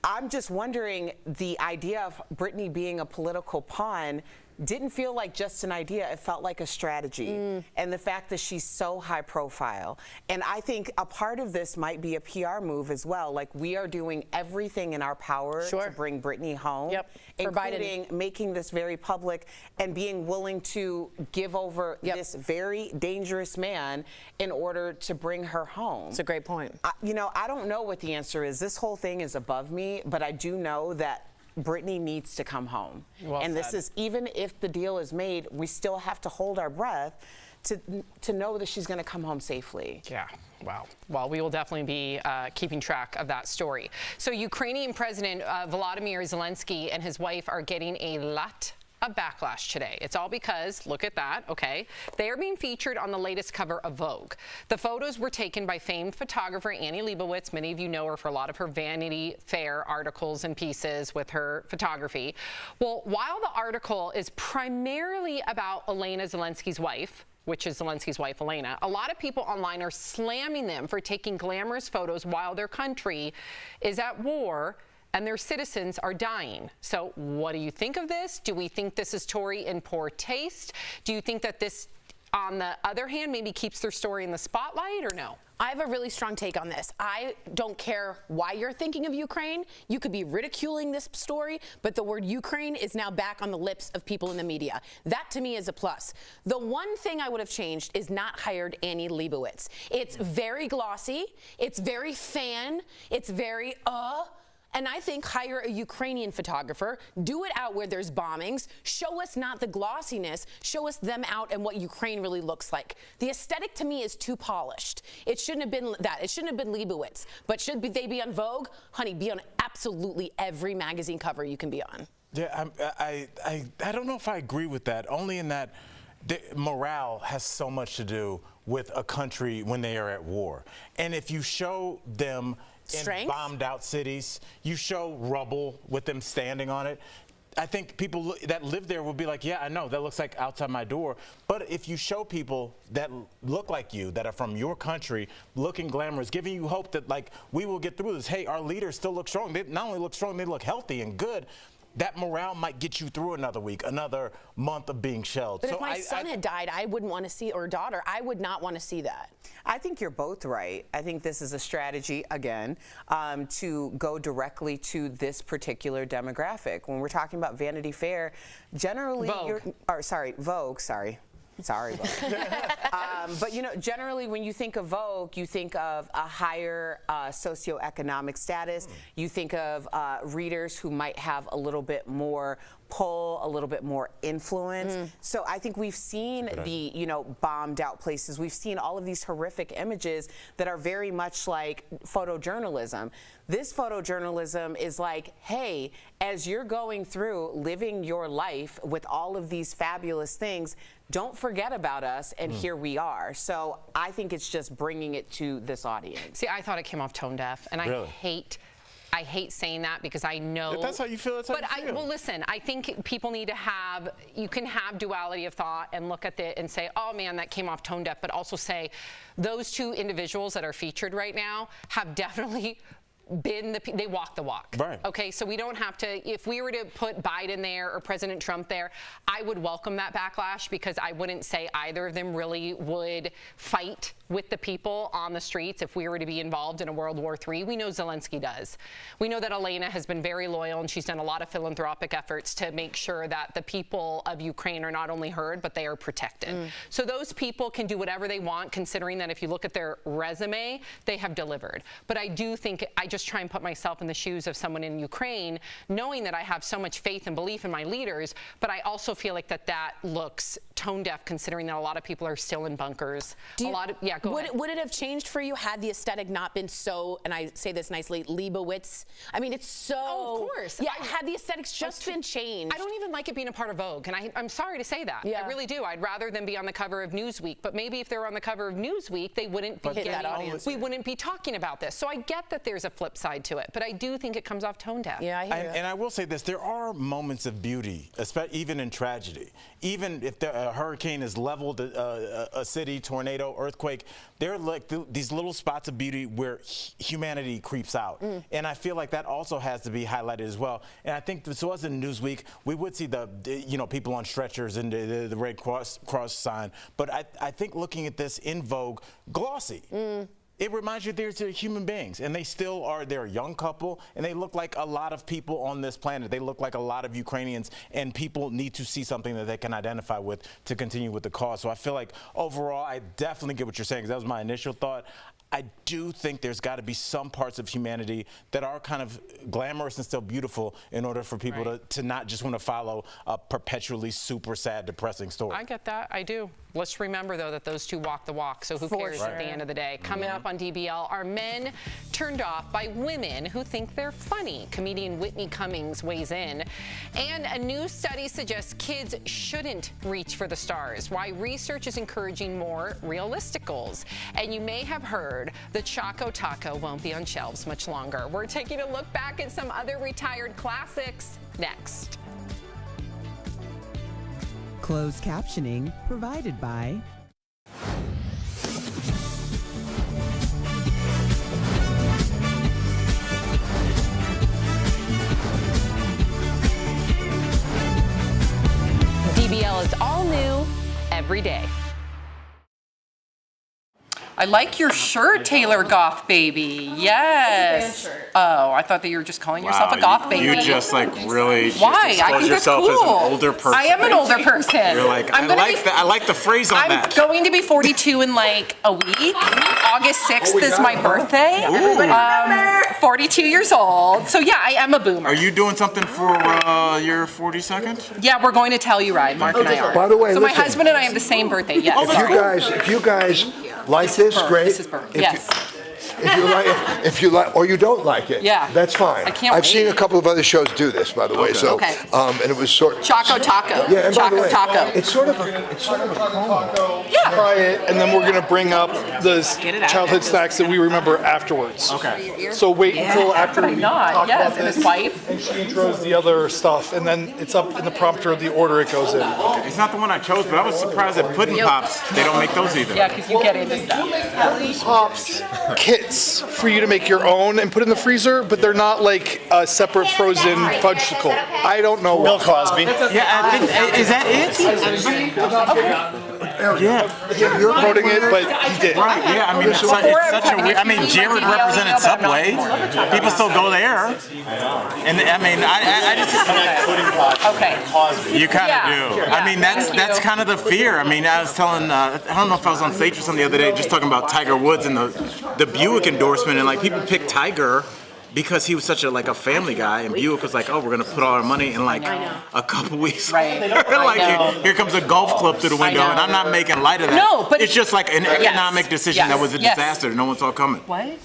I'm just wondering, the idea of Brittney being a political pawn didn't feel like just an idea. It felt like a strategy. And the fact that she's so high profile. And I think a part of this might be a PR move as well. Like, we are doing everything in our power to bring Brittney home, including making this very public and being willing to give over this very dangerous man in order to bring her home. That's a great point. You know, I don't know what the answer is. This whole thing is above me, but I do know that Brittney needs to come home. Well and this said. is, even if the deal is made, we still have to hold our breath to know that she's going to come home safely. Yeah, wow. Well, we will definitely be keeping track of that story. So Ukrainian President Volodymyr Zelensky and his wife are getting a lot of backlash today. It's all because, look at that, okay, they are being featured on the latest cover of Vogue. The photos were taken by famed photographer Annie Leibovitz. Many of you know her for a lot of her Vanity Fair articles and pieces with her photography. Well, while the article is primarily about Elena Zelensky's wife, which is Zelensky's wife, Elena, a lot of people online are slamming them for taking glamorous photos while their country is at war and their citizens are dying. So what do you think of this? Do we think this is Tory in poor taste? Do you think that this, on the other hand, maybe keeps their story in the spotlight, or no? I have a really strong take on this. I don't care why you're thinking of Ukraine. You could be ridiculing this story, but the word Ukraine is now back on the lips of people in the media. That, to me, is a plus. The one thing I would have changed is not hired Annie Leibovitz. It's very glossy. It's very fan. It's very, And I think hire a Ukrainian photographer, do it out where there's bombings, show us not the glossiness, show us them out and what Ukraine really looks like. The aesthetic to me is too polished. It shouldn't have been that. It shouldn't have been Leibovitz. But should they be on Vogue? Honey, be on absolutely every magazine cover you can be on. Yeah, I don't know if I agree with that, only in that morale has so much to do with a country when they are at war. And if you show them in bombed out cities, you show rubble with them standing on it, I think people that live there will be like, yeah, I know, that looks like outside my door. But if you show people that look like you, that are from your country, looking glamorous, giving you hope that, like, we will get through this. Hey, our leaders still look strong. They not only look strong, they look healthy and good. that morale might get you through another week, another month of being shelled. But if my son had died, I wouldn't want to see, or daughter, I would not want to see that. I think you're both right. I think this is a strategy, again, to go directly to this particular demographic. When we're talking about Vanity Fair, generally, Vogue, sorry, Vogue. But you know, generally when you think of Vogue, you think of a higher socioeconomic status. You think of readers who might have a little bit more pull, a little bit more influence. So I think we've seen the, you know, bombed out places. We've seen all of these horrific images that are very much like photojournalism. This photojournalism is like, hey, as you're going through living your life with all of these fabulous things, don't forget about us, and here we are. So I think it's just bringing it to this audience. See, I thought it came off tone deaf, and Really? I hate saying that because I know. If that's how you feel, that's how you feel. Well, listen, I think people need to have, you can have duality of thought and look at it and say, oh man, that came off tone deaf, but also say those two individuals that are featured right now have definitely been they walk the walk. Right. Okay, so we don't have to, if we were to put Biden there or President Trump there, I would welcome that backlash because I wouldn't say either of them really would fight with the people on the streets if we were to be involved in a World War III. We know Zelensky does. We know that Elena has been very loyal and she's done a lot of philanthropic efforts to make sure that the people of Ukraine are not only heard, but they are protected. So those people can do whatever they want, considering that if you look at their resume, they have delivered. But I do think, I just try and put myself in the shoes of someone in Ukraine, knowing that I have so much faith and belief in my leaders, but I also feel like that looks tone deaf, considering that a lot of people are still in bunkers. Would it have changed for you had the aesthetic not been so, and I say this nicely, Leibowitz? I mean, it's so. Oh, of course. Yeah, had the aesthetics just been changed. I don't even like it being a part of Vogue, and I'm sorry to say that. Yeah. I really do. I'd rather them be on the cover of Newsweek, but maybe if they were on the cover of Newsweek, they wouldn't be we wouldn't be talking about this. So I get that there's a flip side to it, but I do think it comes off tone deaf. Yeah, I hear you. And I will say this, there are moments of beauty, even in tragedy. Even if a hurricane has leveled a city, tornado, earthquake, there are like these little spots of beauty where humanity creeps out. And I feel like that also has to be highlighted as well. And I think this was in Newsweek, we would see the people on stretchers and the Red Cross sign. But I think looking at this in Vogue, glossy. It reminds you they're human beings, and they still are. They're a young couple, and they look like a lot of people on this planet. They look like a lot of Ukrainians, and people need to see something that they can identify with to continue with the cause. So I feel like overall, I definitely get what you're saying, because that was my initial thought. I do think there's got to be some parts of humanity that are kind of glamorous and still beautiful in order for people to not just want to follow a perpetually super sad, depressing story. I get that. I do. Let's remember, though, that those two walk the walk, so who cares at the end of the day? Coming up on DBL, are men turned off by women who think they're funny? Comedian Whitney Cummings weighs in. And a new study suggests kids shouldn't reach for the stars, why research is encouraging more realistic goals. And you may have heard the Choco Taco won't be on shelves much longer. We're taking a look back at some other retired classics next. Closed captioning provided by DBL is all new every day. I like your shirt, Taylor Goth Baby. Yes. Oh, I thought that you were just calling yourself a goth baby. You just like really Why? I think that's yourself cool. as an older person. I am an older person. You're like, I like the phrase on that. I'm going to be 42 in like a week. August 6th is my birthday. 42 years old. So yeah, I am a boomer. Are you doing something for your 42nd? Yeah, we're going to Telluride. Mark and I are. By the way, so my listen. husband and I have the same birthday. Yes. If you guys like this, great. This is Burke. Yes. If you like, or you don't like it, that's fine. I can't I've wait. seen a couple of other shows do this, by the way. So, Okay. and it was sort of Choco Taco. Yeah, and by the Choco way, Taco. it's sort of a promo. Yeah. try it, and then we're gonna bring up the childhood snacks that we remember afterwards. Okay. So wait until after we talk Yes, about and this, his wife. and she intros the other stuff, and then it's up in the prompter of the order it goes in. It's not the one I chose, but I was surprised that Puddin' Pops, they don't make those either. Yeah, because you get into stuff. Pops kits for you to make your own and put in the freezer, but they're not like a separate frozen fudgesicle. I don't know. Bill Cosby. Yeah, I think, is that it? Yeah. You're quoting it, but he did. Right, yeah, I mean, it's such a weird, I mean, Jared represented Subway. People still go there. And I mean, I just... Okay. You kind of Yeah. do. Yeah. I mean, that's kind of the fear. I mean, I was telling, I don't know if I was on stage or something the other day, just talking about Tiger Woods and the Buick endorsement, and like people pick Tiger because he was such a family guy, and Buick was like, oh, we're gonna put all our money in like a couple weeks. Right. Like here comes a golf club through the window, and I'm not making light of that. No, but it's just like an economic decision that was a Yes. disaster. No one saw coming. What?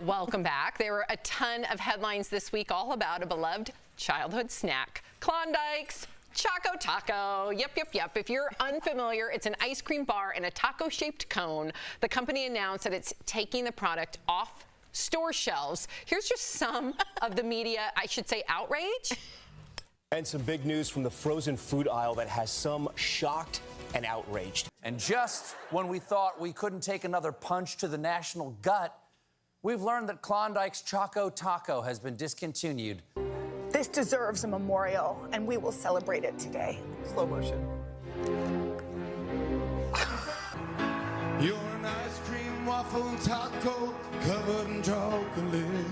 Welcome back. There were a ton of headlines this week all about a beloved childhood snack, Klondike's Choco Taco. Yep. If you're unfamiliar, it's an ice cream bar in a taco-shaped cone. The company announced that it's taking the product off store shelves. Here's just some of the media, I should say, outrage. And some big news from the frozen food aisle that has some shocked and outraged. And just when we thought we couldn't take another punch to the national gut, we've learned that Klondike's Choco Taco has been discontinued. This deserves a memorial, and we will celebrate it today. Slow motion. You're an ice cream waffle taco covered in chocolate.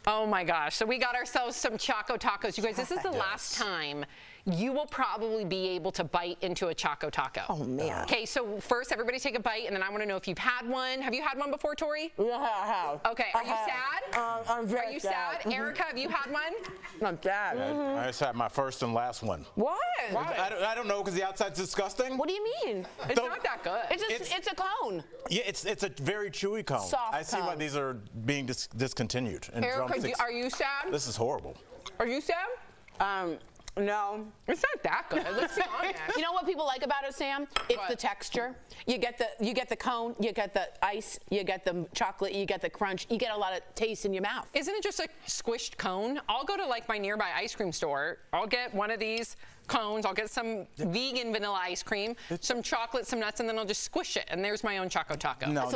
Oh my gosh. So we got ourselves some Choco Tacos. You guys, this is the last time you will probably be able to bite into a Choco Taco. Oh, man. Okay, so first everybody take a bite, and then I want to know if you've had one. Have you had one before, Tori? Yeah, I have. Okay, are you sad? I'm very Are you sad. sad? Erica, have you had one? I'm sad. I just had my first and last one. What? I don't know, because the outside's disgusting. What do you mean? It's not that good. It's a cone. Yeah, it's a very chewy cone. Soft I see why cone. these are being discontinued. And Erica, drumsticks. are you sad? This is horrible. Are you sad? No. It's not that good. Let's be honest. You know what people like about it, Sam? It's the texture. You get the cone, you get the ice, you get the chocolate, you get the crunch. You get a lot of taste in your mouth. Isn't it just a squished cone? I'll go to like my nearby ice cream store. I'll get one of these cones. I'll get some vegan vanilla ice cream, some chocolate, some nuts, and then I'll just squish it. And there's my own Choco Taco. No,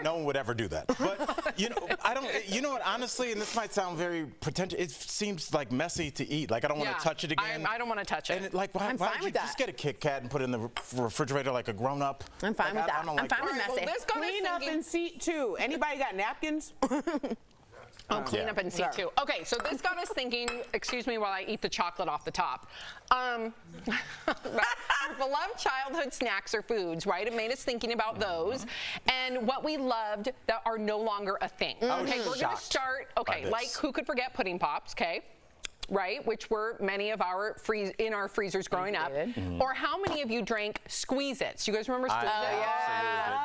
no one would ever do that. But you know what? Honestly, and this might sound very pretentious. It seems like messy to eat. Like I don't want to touch it again. I don't want to touch it. And like, why I'm don't fine you with that. just get a Kit Kat and put it in the refrigerator like a grown up? I'm fine with that. I'm fine with messy. Clean up and seat too. Anybody got napkins? Oh, clean up and see too. Okay, so this got us thinking, excuse me while I eat the chocolate off the top. Our beloved childhood snacks or foods, right? It made us thinking about those and what we loved that are no longer a thing. Okay, we're going to start, like who could forget pudding pops, okay? Right, which were many of our in our freezers growing up. Or how many of you drank Squeeze-Its? You guys remember Squeeze-Its?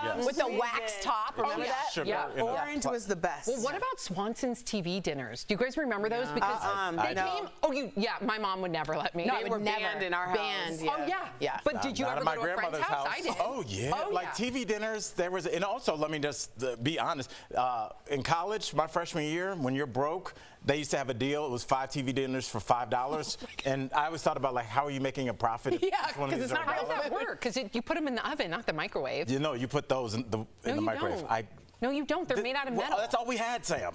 Yes. With the wax top, remember that? Sugar, Yeah. Orange was the best. Well, what about Swanson's TV dinners? Do you guys remember those? Because they no. came. Oh, my mom would never let me. No, they they were would never. banned in our house. Banned, Oh yeah. But did you Not ever at my go to a friend's grandmother's house? I did. Oh yeah. Like TV dinners, there was, and also let me just be honest. In college, my freshman year, when you're broke, they used to have a deal. It was 5 TV dinners for $5, and I always thought about like, how are you making a profit? Yeah, because it's not How does that work? Because you put them in the oven, not the microwave. You know, you put those in the microwave. No, you don't. They're made out of metal. Well, that's all we had, Sam.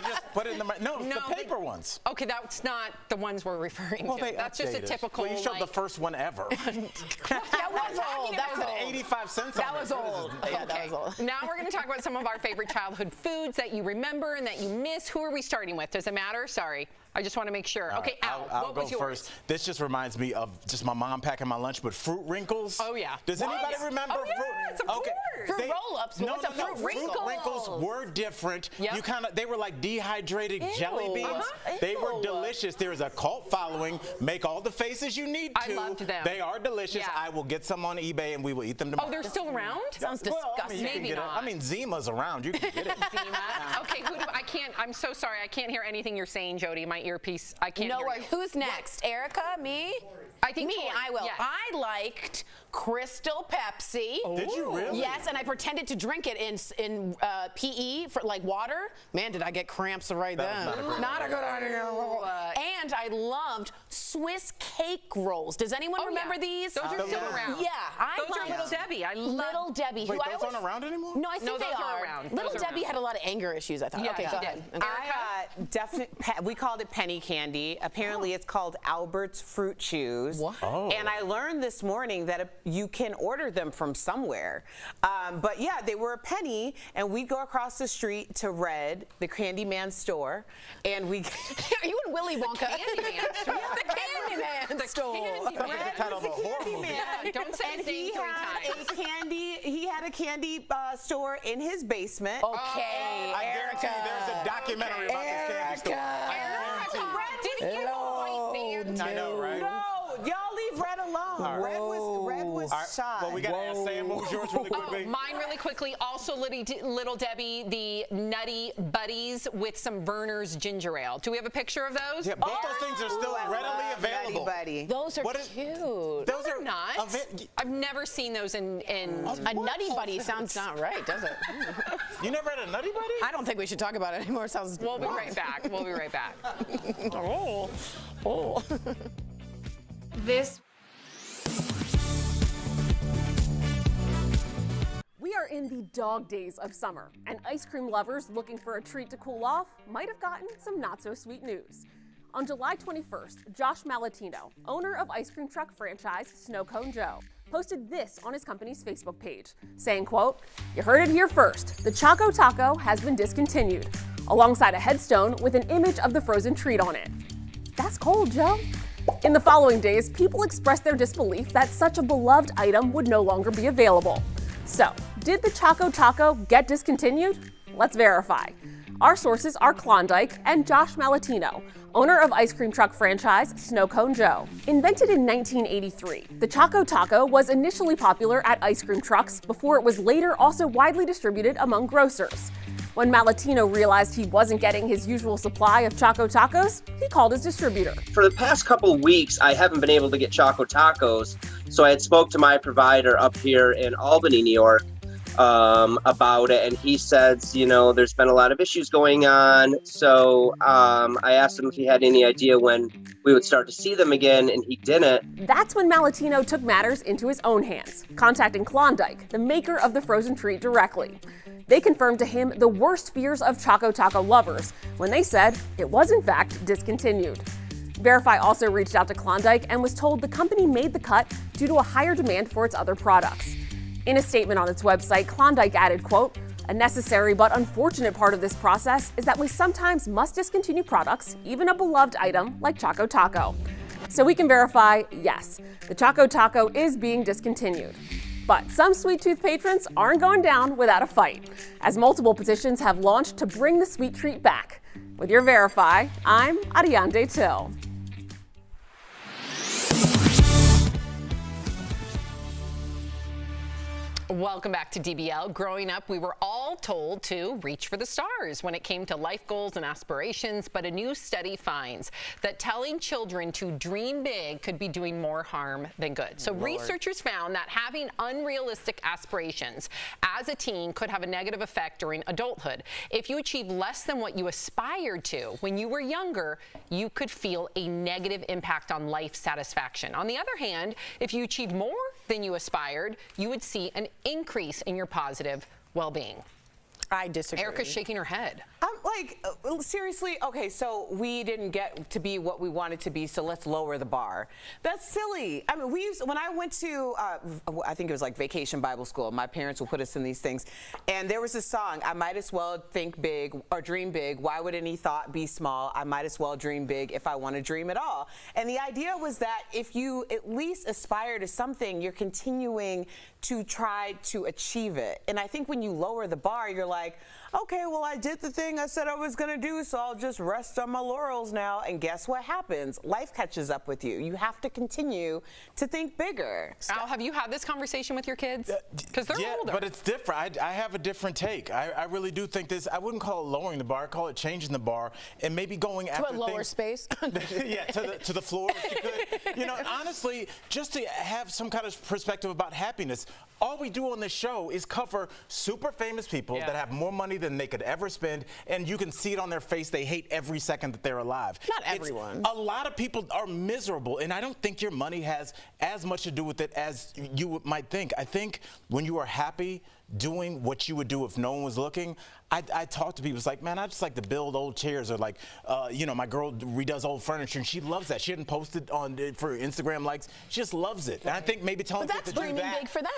just put it in the the paper ones. Okay, that's not the ones we're referring Well, to. they That's just a updated. typical. Well, you showed like, the first one ever. That was old. That was old. 85 cents. That was old. Yeah, that was old. Now we're going to talk about some of our favorite childhood foods that you remember and that you miss. Who are we starting with? Does it matter? Sorry. I just want to make sure. All Okay, right, Al, I'll what go was yours? first. This just reminds me of just my mom packing my lunch with fruit wrinkles. Oh, yeah. Does anybody remember Oh, yes, fruit? of course. Fruit roll-ups. No, What's a fruit wrinkle? Fruit wrinkles were different. Yep. You they were like dehydrated jelly beans. They were delicious. There is a cult following. Make all the faces you need to. I loved them. They are delicious. Yeah. I will get some on eBay and we will eat them tomorrow. Oh, they're still around? Sounds Well, disgusting. you can Maybe get it. not. I mean, Zima's around. You can get it. Zima. Okay, I'm so sorry. I can't hear anything you're saying, Jody. My earpiece, I can't hear you. Who's next? Erica? Me? I think me. Tori. I will. Yes. I liked Crystal Pepsi. Did you really? Yes, and I pretended to drink it in PE for like water. Man, did I get cramps right then? Not a good idea. And I loved Swiss cake rolls. Does anyone remember these? Those are still around. Yeah, I Those are loved Little Debbie. I love Little Debbie. Wait, who I those always, aren't around anymore? No, I think those they are are. around. Little Those are Debbie around. had a lot of anger issues, I thought. Yeah, Okay, she go did. ahead. We called it penny candy. Apparently, it's called Albert's Fruit Chews. What? Oh. And I learned this morning that you can order them from somewhere. But yeah, they were a penny, and we go across the street to Red, the Candyman store, and we. Are you in Willy Wonka? Candyman store. The Candyman store. Candyman. Kind of a horror movie. Yeah, don't say his name 3 times. He had a candy store in his basement. Okay, I guarantee you there's a documentary about this candy store. I guarantee you. Didn't get a white band. I know, right? No, y'all leave Red alone. Red was All right, shy. well, we got to ask Sam, what was yours really quickly? Mine really quickly. Also, Little Debbie, the Nutty Buddies with some Verner's ginger ale. Do we have a picture of those? Yeah, both those things are still readily available. Buddy. Those are What is- cute. Those are Not. I've never seen those in A Nutty Buddy sounds not right, does it? You never had a Nutty Buddy? I don't think we should talk about it anymore. It sounds. We'll be right back. We'll be right back. Oh. This. We are in the dog days of summer, and ice cream lovers looking for a treat to cool off might have gotten some not-so-sweet news. On July 21st, Josh Malatino, owner of ice cream truck franchise Snow Cone Joe, posted this on his company's Facebook page, saying, quote, "You heard it here first. The Choco Taco has been discontinued," alongside a headstone with an image of the frozen treat on it. That's cold, Joe. In the following days, people expressed their disbelief that such a beloved item would no longer be available. So, did the Choco Taco get discontinued? Let's verify. Our sources are Klondike and Josh Malatino, owner of ice cream truck franchise Snow Cone Joe. Invented in 1983, the Choco Taco was initially popular at ice cream trucks before it was later also widely distributed among grocers. When Malatino realized he wasn't getting his usual supply of Choco Tacos, he called his distributor. For the past couple of weeks, I haven't been able to get Choco Tacos, so I had spoke to my provider up here in Albany, New York, about it, and he says, there's been a lot of issues going on, so I asked him if he had any idea when we would start to see them again, and he didn't. That's when Malatino took matters into his own hands, contacting Klondike, the maker of the frozen treat, directly. They confirmed to him the worst fears of Choco Taco lovers when they said it was in fact discontinued. Verify also reached out to Klondike and was told the company made the cut due to a higher demand for its other products. In a statement on its website, Klondike added, quote, "A necessary but unfortunate part of this process is that we sometimes must discontinue products, even a beloved item like Choco Taco." So we can verify, yes, the Choco Taco is being discontinued. But some Sweet Tooth patrons aren't going down without a fight, as multiple petitions have launched to bring the sweet treat back. With your Verify, I'm Ariande Till. Welcome back to DBL. Growing up, we were all told to reach for the stars when it came to life goals and aspirations, but a new study finds that telling children to dream big could be doing more harm than good. So researchers found that having unrealistic aspirations as a teen could have a negative effect during adulthood. If you achieve less than what you aspired to when you were younger, you could feel a negative impact on life satisfaction. On the other hand, if you achieved more than you aspired, you would see an increase in your positive well-being. I disagree. Erica's shaking her head. Like, seriously, okay, so we didn't get to be what we wanted to be, so let's lower the bar. That's silly. I mean, when I went to, I think it was like Vacation Bible School, my parents would put us in these things, and there was this song, I might as well think big or dream big. Why would any thought be small? I might as well dream big if I want to dream at all. And the idea was that if you at least aspire to something, you're continuing to try to achieve it. And I think when you lower the bar, you're like, okay, well, I did the thing I said I was going to do, so I'll just rest on my laurels now. And guess what happens? Life catches up with you. You have to continue to think bigger. Al, have you had this conversation with your kids? Because they're older. But it's different. I have a different take. I really do think this, I wouldn't call it lowering the bar, I call it changing the bar and maybe going after to a lower space. Yeah, to the floor if you could. You know, honestly, just to have some kind of perspective about happiness, all we do on this show is cover super famous people that have more money than they could ever spend, and you can see it on their face. They hate every second that they're alive. Not everyone. A lot of people are miserable, and I don't think your money has as much to do with it as you might think. I think when you are happy doing what you would do if no one was looking, I talk to people, it's like, man, I just like to build old chairs, or like, you know, my girl redoes old furniture and she loves that. She didn't post it on for Instagram likes. She just loves it. And I think maybe telling people to do that. Big for them.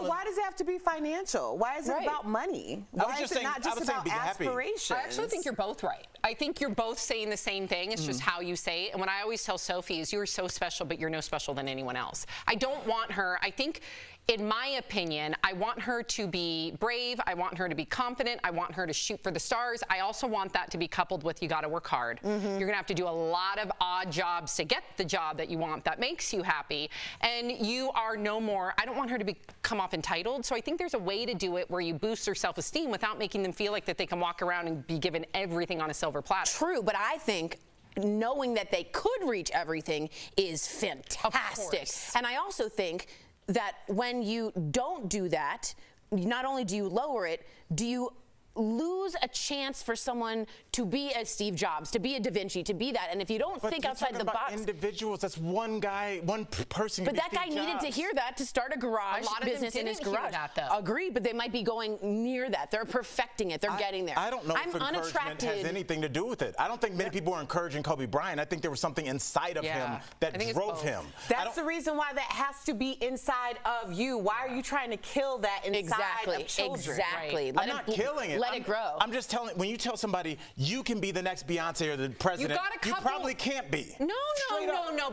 Why does it have to be financial? Why is it about money? Why is it not just about aspirations? I actually think you're both right. I think you're both saying the same thing. It's just how you say it. And what I always tell Sophie is, you're so special, but you're no special than anyone else. I don't want her, I think, in my opinion, I want her to be brave. I want her to be confident. I want her to shoot for the stars. I also want that to be coupled with, you got to work hard. You're going to have to do a lot of odd jobs to get the job that you want, that makes you happy. And you are no more, I don't want her to come off entitled. So I think there's a way to do it where you boost their self-esteem without making them feel like that they can walk around and be given everything on a silver platter. True, but I think knowing that they could reach everything is fantastic. And I also think that when you don't do that, not only do you lower it, do you lose a chance for someone to be a Steve Jobs, to be a Da Vinci, to be that. And if you don't think outside the box, individuals, that's one guy, one person. But that guy needed to hear that to start a garage business in his garage. Agreed, but they might be going near that. They're perfecting it. They're getting there. I don't know if encouragement has anything to do with it. I don't think many people are encouraging Kobe Bryant. I think there was something inside of him that drove him. That's the reason why that has to be inside of you. Why are you trying to kill that inside of children? Exactly. I'm not killing it. Let it grow. I'm just telling, when you tell somebody you can be the next Beyonce or the president, you probably can't be. No,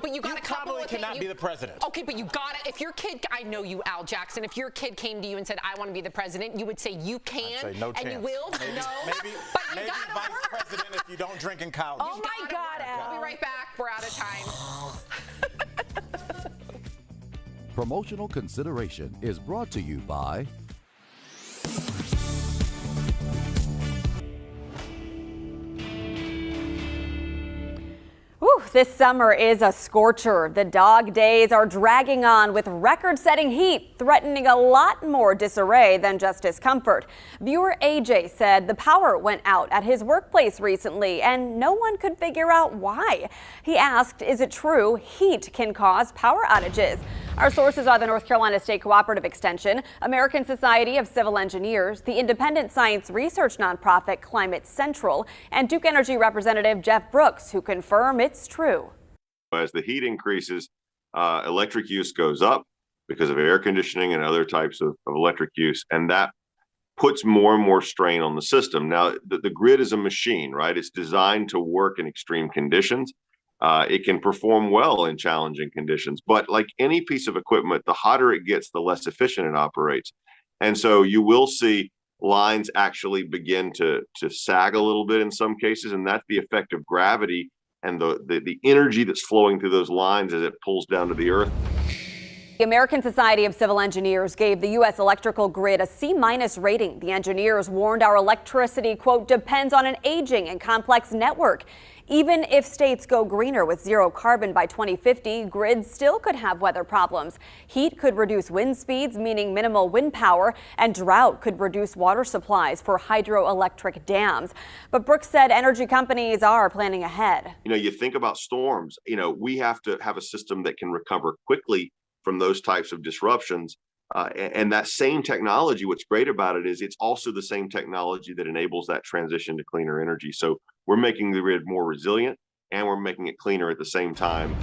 but you got a couple probably cannot be the president. Okay, but you got it. If your kid, I know you, Al Jackson, if your kid came to you and said, I want to be the president, you would say you can, I'd say no and chance. you will? Maybe vice president if you don't drink in college. Oh my God, Al. We'll be right back. We're out of time. Promotional consideration is brought to you by This summer is a scorcher. The dog days are dragging on with record-setting heat, threatening a lot more disarray than just discomfort. Viewer AJ said the power went out at his workplace recently and no one could figure out why. He asked, is it true heat can cause power outages? Our sources are the North Carolina State Cooperative Extension, American Society of Civil Engineers, the independent science research nonprofit Climate Central, and Duke Energy Representative Jeff Brooks, who confirm it's true. As the heat increases, electric use goes up because of air conditioning and other types of electric use, and that puts more and more strain on the system. Now, the grid is a machine, right? It's designed to work in extreme conditions. It can perform well in challenging conditions, but like any piece of equipment, the hotter it gets, the less efficient it operates. And so you will see lines actually begin to sag a little bit in some cases, and that's the effect of gravity and the energy that's flowing through those lines as it pulls down to the earth. The American Society of Civil Engineers gave the U.S. electrical grid a C- rating. The engineers warned our electricity, quote, depends on an aging and complex network. Even if states go greener with zero carbon by 2050, grids still could have weather problems. Heat could reduce wind speeds, meaning minimal wind power, and drought could reduce water supplies for hydroelectric dams. But Brooks said energy companies are planning ahead. You know, you think about storms, you know, we have to have a system that can recover quickly from those types of disruptions And that same technology, what's great about it is it's also the same technology that enables that transition to cleaner energy. So we're making the grid more resilient and we're making it cleaner at the same time.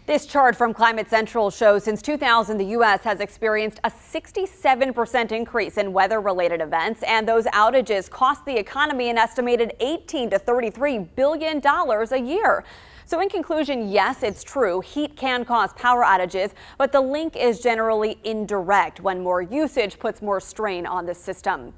This chart from Climate Central shows since 2000, the U.S. has experienced a 67% increase in weather-related events, and those outages cost the economy an estimated $18 to $33 billion a year. So in conclusion, yes, it's true, heat can cause power outages, but the link is generally indirect when more usage puts more strain on the system.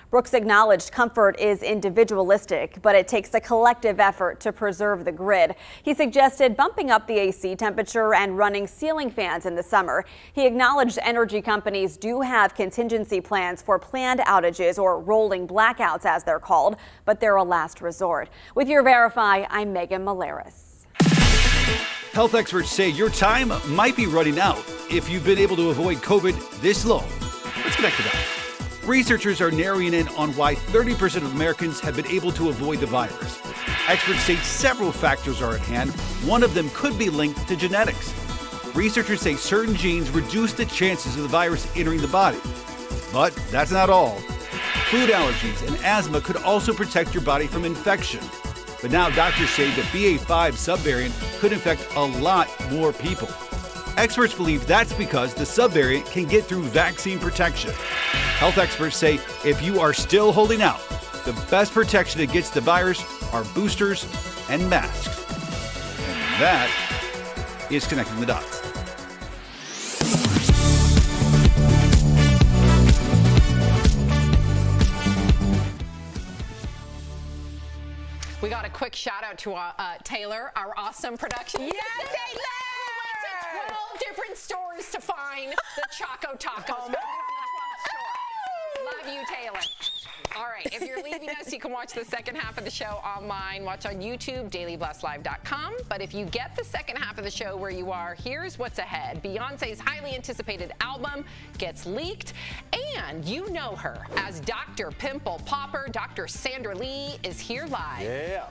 Brooks acknowledged comfort is individualistic, but it takes a collective effort to preserve the grid. He suggested bumping up the AC temperature and running ceiling fans in the summer. He acknowledged energy companies do have contingency plans for planned outages, or rolling blackouts as they're called, but they're a last resort. With your Verify, I'm Megan Malaris. Health experts say your time might be running out if you've been able to avoid COVID this long. Let's connect to that. Researchers are narrowing in on why 30% of Americans have been able to avoid the virus. Experts say several factors are at hand. One of them could be linked to genetics. Researchers say certain genes reduce the chances of the virus entering the body. But that's not all. Food allergies and asthma could also protect your body from infection. But now doctors say the BA.5 subvariant could infect a lot more people. Experts believe that's because the subvariant can get through vaccine protection. Health experts say if you are still holding out, the best protection against the virus are boosters and masks. And that is connecting the dots. We got a quick shout out to Taylor, our awesome production. Yeah, Taylor! 12 different stores to find the Choco Tacos. Love you, Taylor. All right, if you're leaving us, you can watch the second half of the show online. Watch on YouTube, dailyblastlive.com. But if you get the second half of the show where you are, here's what's ahead. Beyonce's highly anticipated album gets leaked, and you know her as Dr. Pimple Popper. Dr. Sandra Lee is here live. Yeah.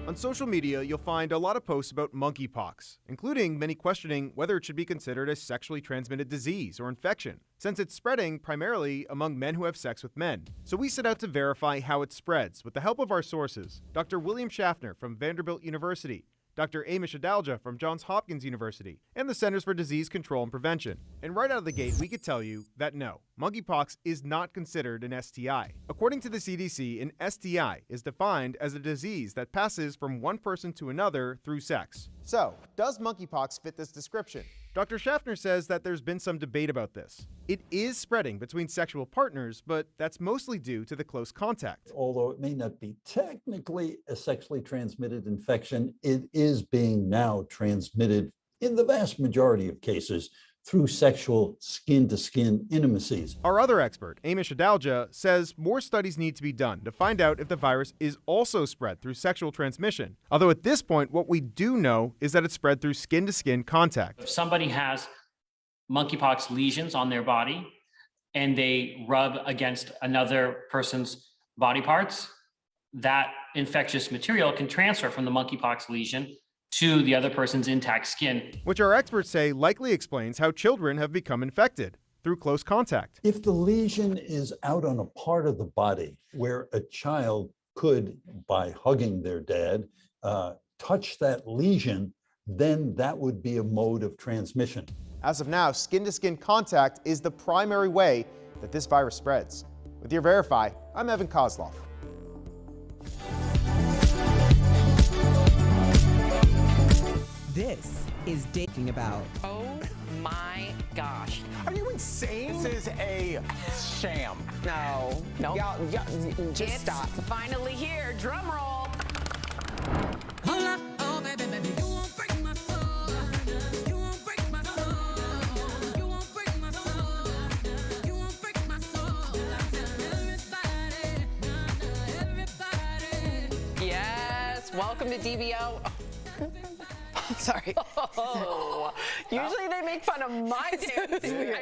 On social media, you'll find a lot of posts about monkeypox, including many questioning whether it should be considered a sexually transmitted disease or infection, since it's spreading primarily among men who have sex with men. So we set out to verify how it spreads with the help of our sources, Dr. William Schaffner from Vanderbilt University, Dr. Amish Adalja from Johns Hopkins University, and the Centers for Disease Control and Prevention. And right out of the gate, we could tell you that no, monkeypox is not considered an STI. According to the CDC, an STI is defined as a disease that passes from one person to another through sex. So, does monkeypox fit this description? Dr. Schaffner says that there's been some debate about this. It is spreading between sexual partners, but that's mostly due to the close contact. Although it may not be technically a sexually transmitted infection, it is being now transmitted in the vast majority of cases through sexual skin-to-skin intimacies. Our other expert, Amish Adalja, says more studies need to be done to find out if the virus is also spread through sexual transmission. Although at this point, what we do know is that it's spread through skin-to-skin contact. If somebody has monkeypox lesions on their body and they rub against another person's body parts, that infectious material can transfer from the monkeypox lesion to the other person's intact skin. Which our experts say likely explains how children have become infected through close contact. If the lesion is out on a part of the body where a child could, by hugging their dad, touch that lesion, then that would be a mode of transmission. As of now, skin-to-skin contact is the primary way that this virus spreads. With your Verify, I'm Evan Kozlov. This is Dating About. Oh my gosh. Are you insane? This is a sham. No. No. Y'all, just It's stop. finally here. Drum roll. Hold up, oh baby, baby, you won't break my soul. You won't break my soul. You won't break my soul. You won't break my soul. Everybody. Yes. Welcome to DBO. Sorry. Oh, Usually they make fun of my dancing.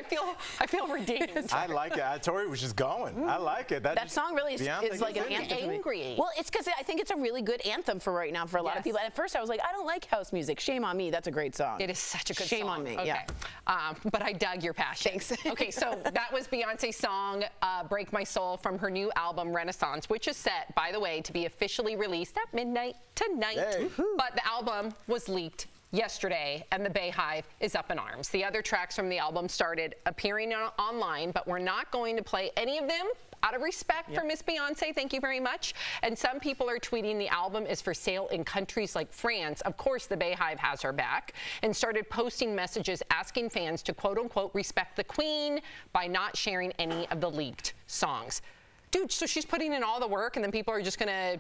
I feel redeemed. I like it. Tori was just going. I like it. That song really is like an anthem. Angry. Well, it's because I think it's a really good anthem for right now for a lot of people. At first, I was like, I don't like house music. Shame on me. That's a great song. It is such a good Shame song. on me. Okay. Yeah. But I dug your passion. Thanks. Okay, so that was Beyonce's song "Break My Soul" from her new album Renaissance, which is set, by the way, to be officially released at midnight tonight. But the album was leaked yesterday, and the Beyhive is up in arms. The other tracks from the album started appearing online, but we're not going to play any of them out of respect for Miss Beyonce. Thank you very much. And some people are tweeting the album is for sale in countries like France. Of course, the Beyhive has her back and started posting messages asking fans to quote unquote respect the queen by not sharing any of the leaked songs. Dude, so she's putting in all the work and then people are just gonna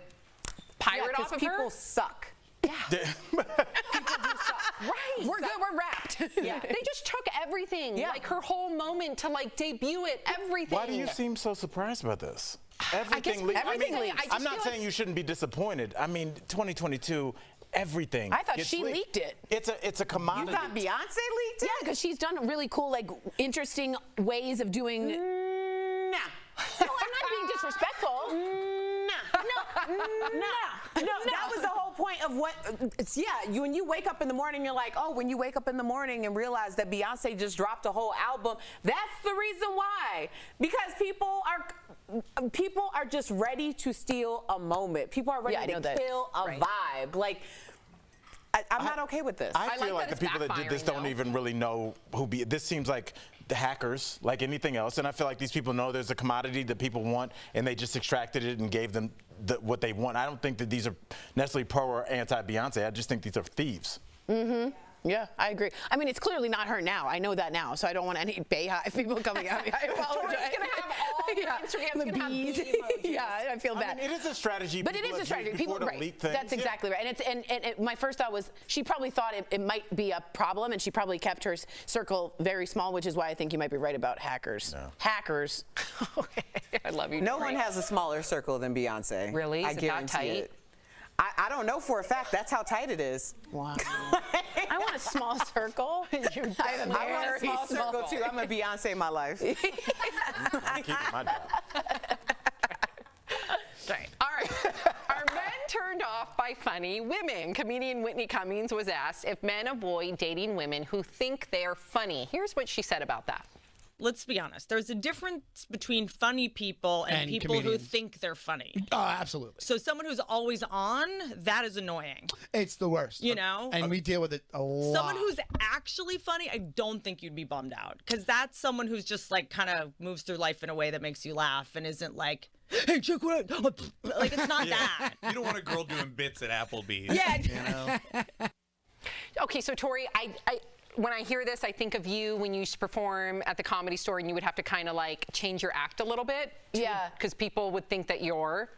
pirate off of her? People suck. Yeah. People do suck. Right. We're good. We're wrapped. Yeah. They just took everything. Yeah. Like her whole moment to like debut it, everything. Why do you seem so surprised about this? Everything leaked. I'm not saying you shouldn't be disappointed. I mean, 2022, everything. I thought gets she leaked it. It's a commodity. You thought Beyonce leaked it? Yeah, because she's done really cool, like, interesting ways of doing. Nah. No, I'm not being disrespectful. No, that was the whole point of what. When you wake up in the morning, you're like, oh, when you wake up in the morning and realize that Beyonce just dropped a whole album, that's the reason why. Because people are just ready to steal a moment. People are ready to kill a vibe. Like, I'm not okay with this. I feel like the people that did this don't even really know who this seems like the hackers, like anything else. And I feel like these people know there's a commodity that people want, and they just extracted it and gave them what they want. I don't think that these are necessarily pro or anti-Beyonce. I just think these are thieves. Mm-hmm. Yeah, I agree. I mean, it's clearly not her now. I know that now, so I don't want any Beyhive people coming at me. I apologize. Tori's gonna have all Instagram's gonna have bee emojis. Yeah, I feel bad. I mean, it is a strategy. But it is a strategy. People, right? That's exactly right. And my first thought was she probably thought it might be a problem, and she probably kept her circle very small, which is why I think you might be right about hackers. No. Hackers. Okay, I love you. No one has a smaller circle than Beyonce. Really? I Is it guarantee that tight? it. I don't know for a fact. That's how tight it is. Wow. I want a small circle. I want a small circle too. I'm a Beyonce in my life. I'm keeping my job. Right. All right. Are men turned off by funny women? Comedian Whitney Cummings was asked if men avoid dating women who think they're funny. Here's what she said about that. Let's be honest. There's a difference between funny people and people comedians. who think they're funny. Oh, absolutely. So someone who's always on, that is annoying. It's the worst. You know? And we deal with it a lot. Someone who's actually funny, I don't think you'd be bummed out. Because that's someone who's just like kind of moves through life in a way that makes you laugh and isn't like, hey, check what I... Like, it's not that. You don't want a girl doing bits at Applebee's. Yeah. You know? Okay, so Tori, when I hear this, I think of you when you used to perform at the Comedy Store and you would have to kind of like change your act a little bit. Yeah. Because people would think that you're...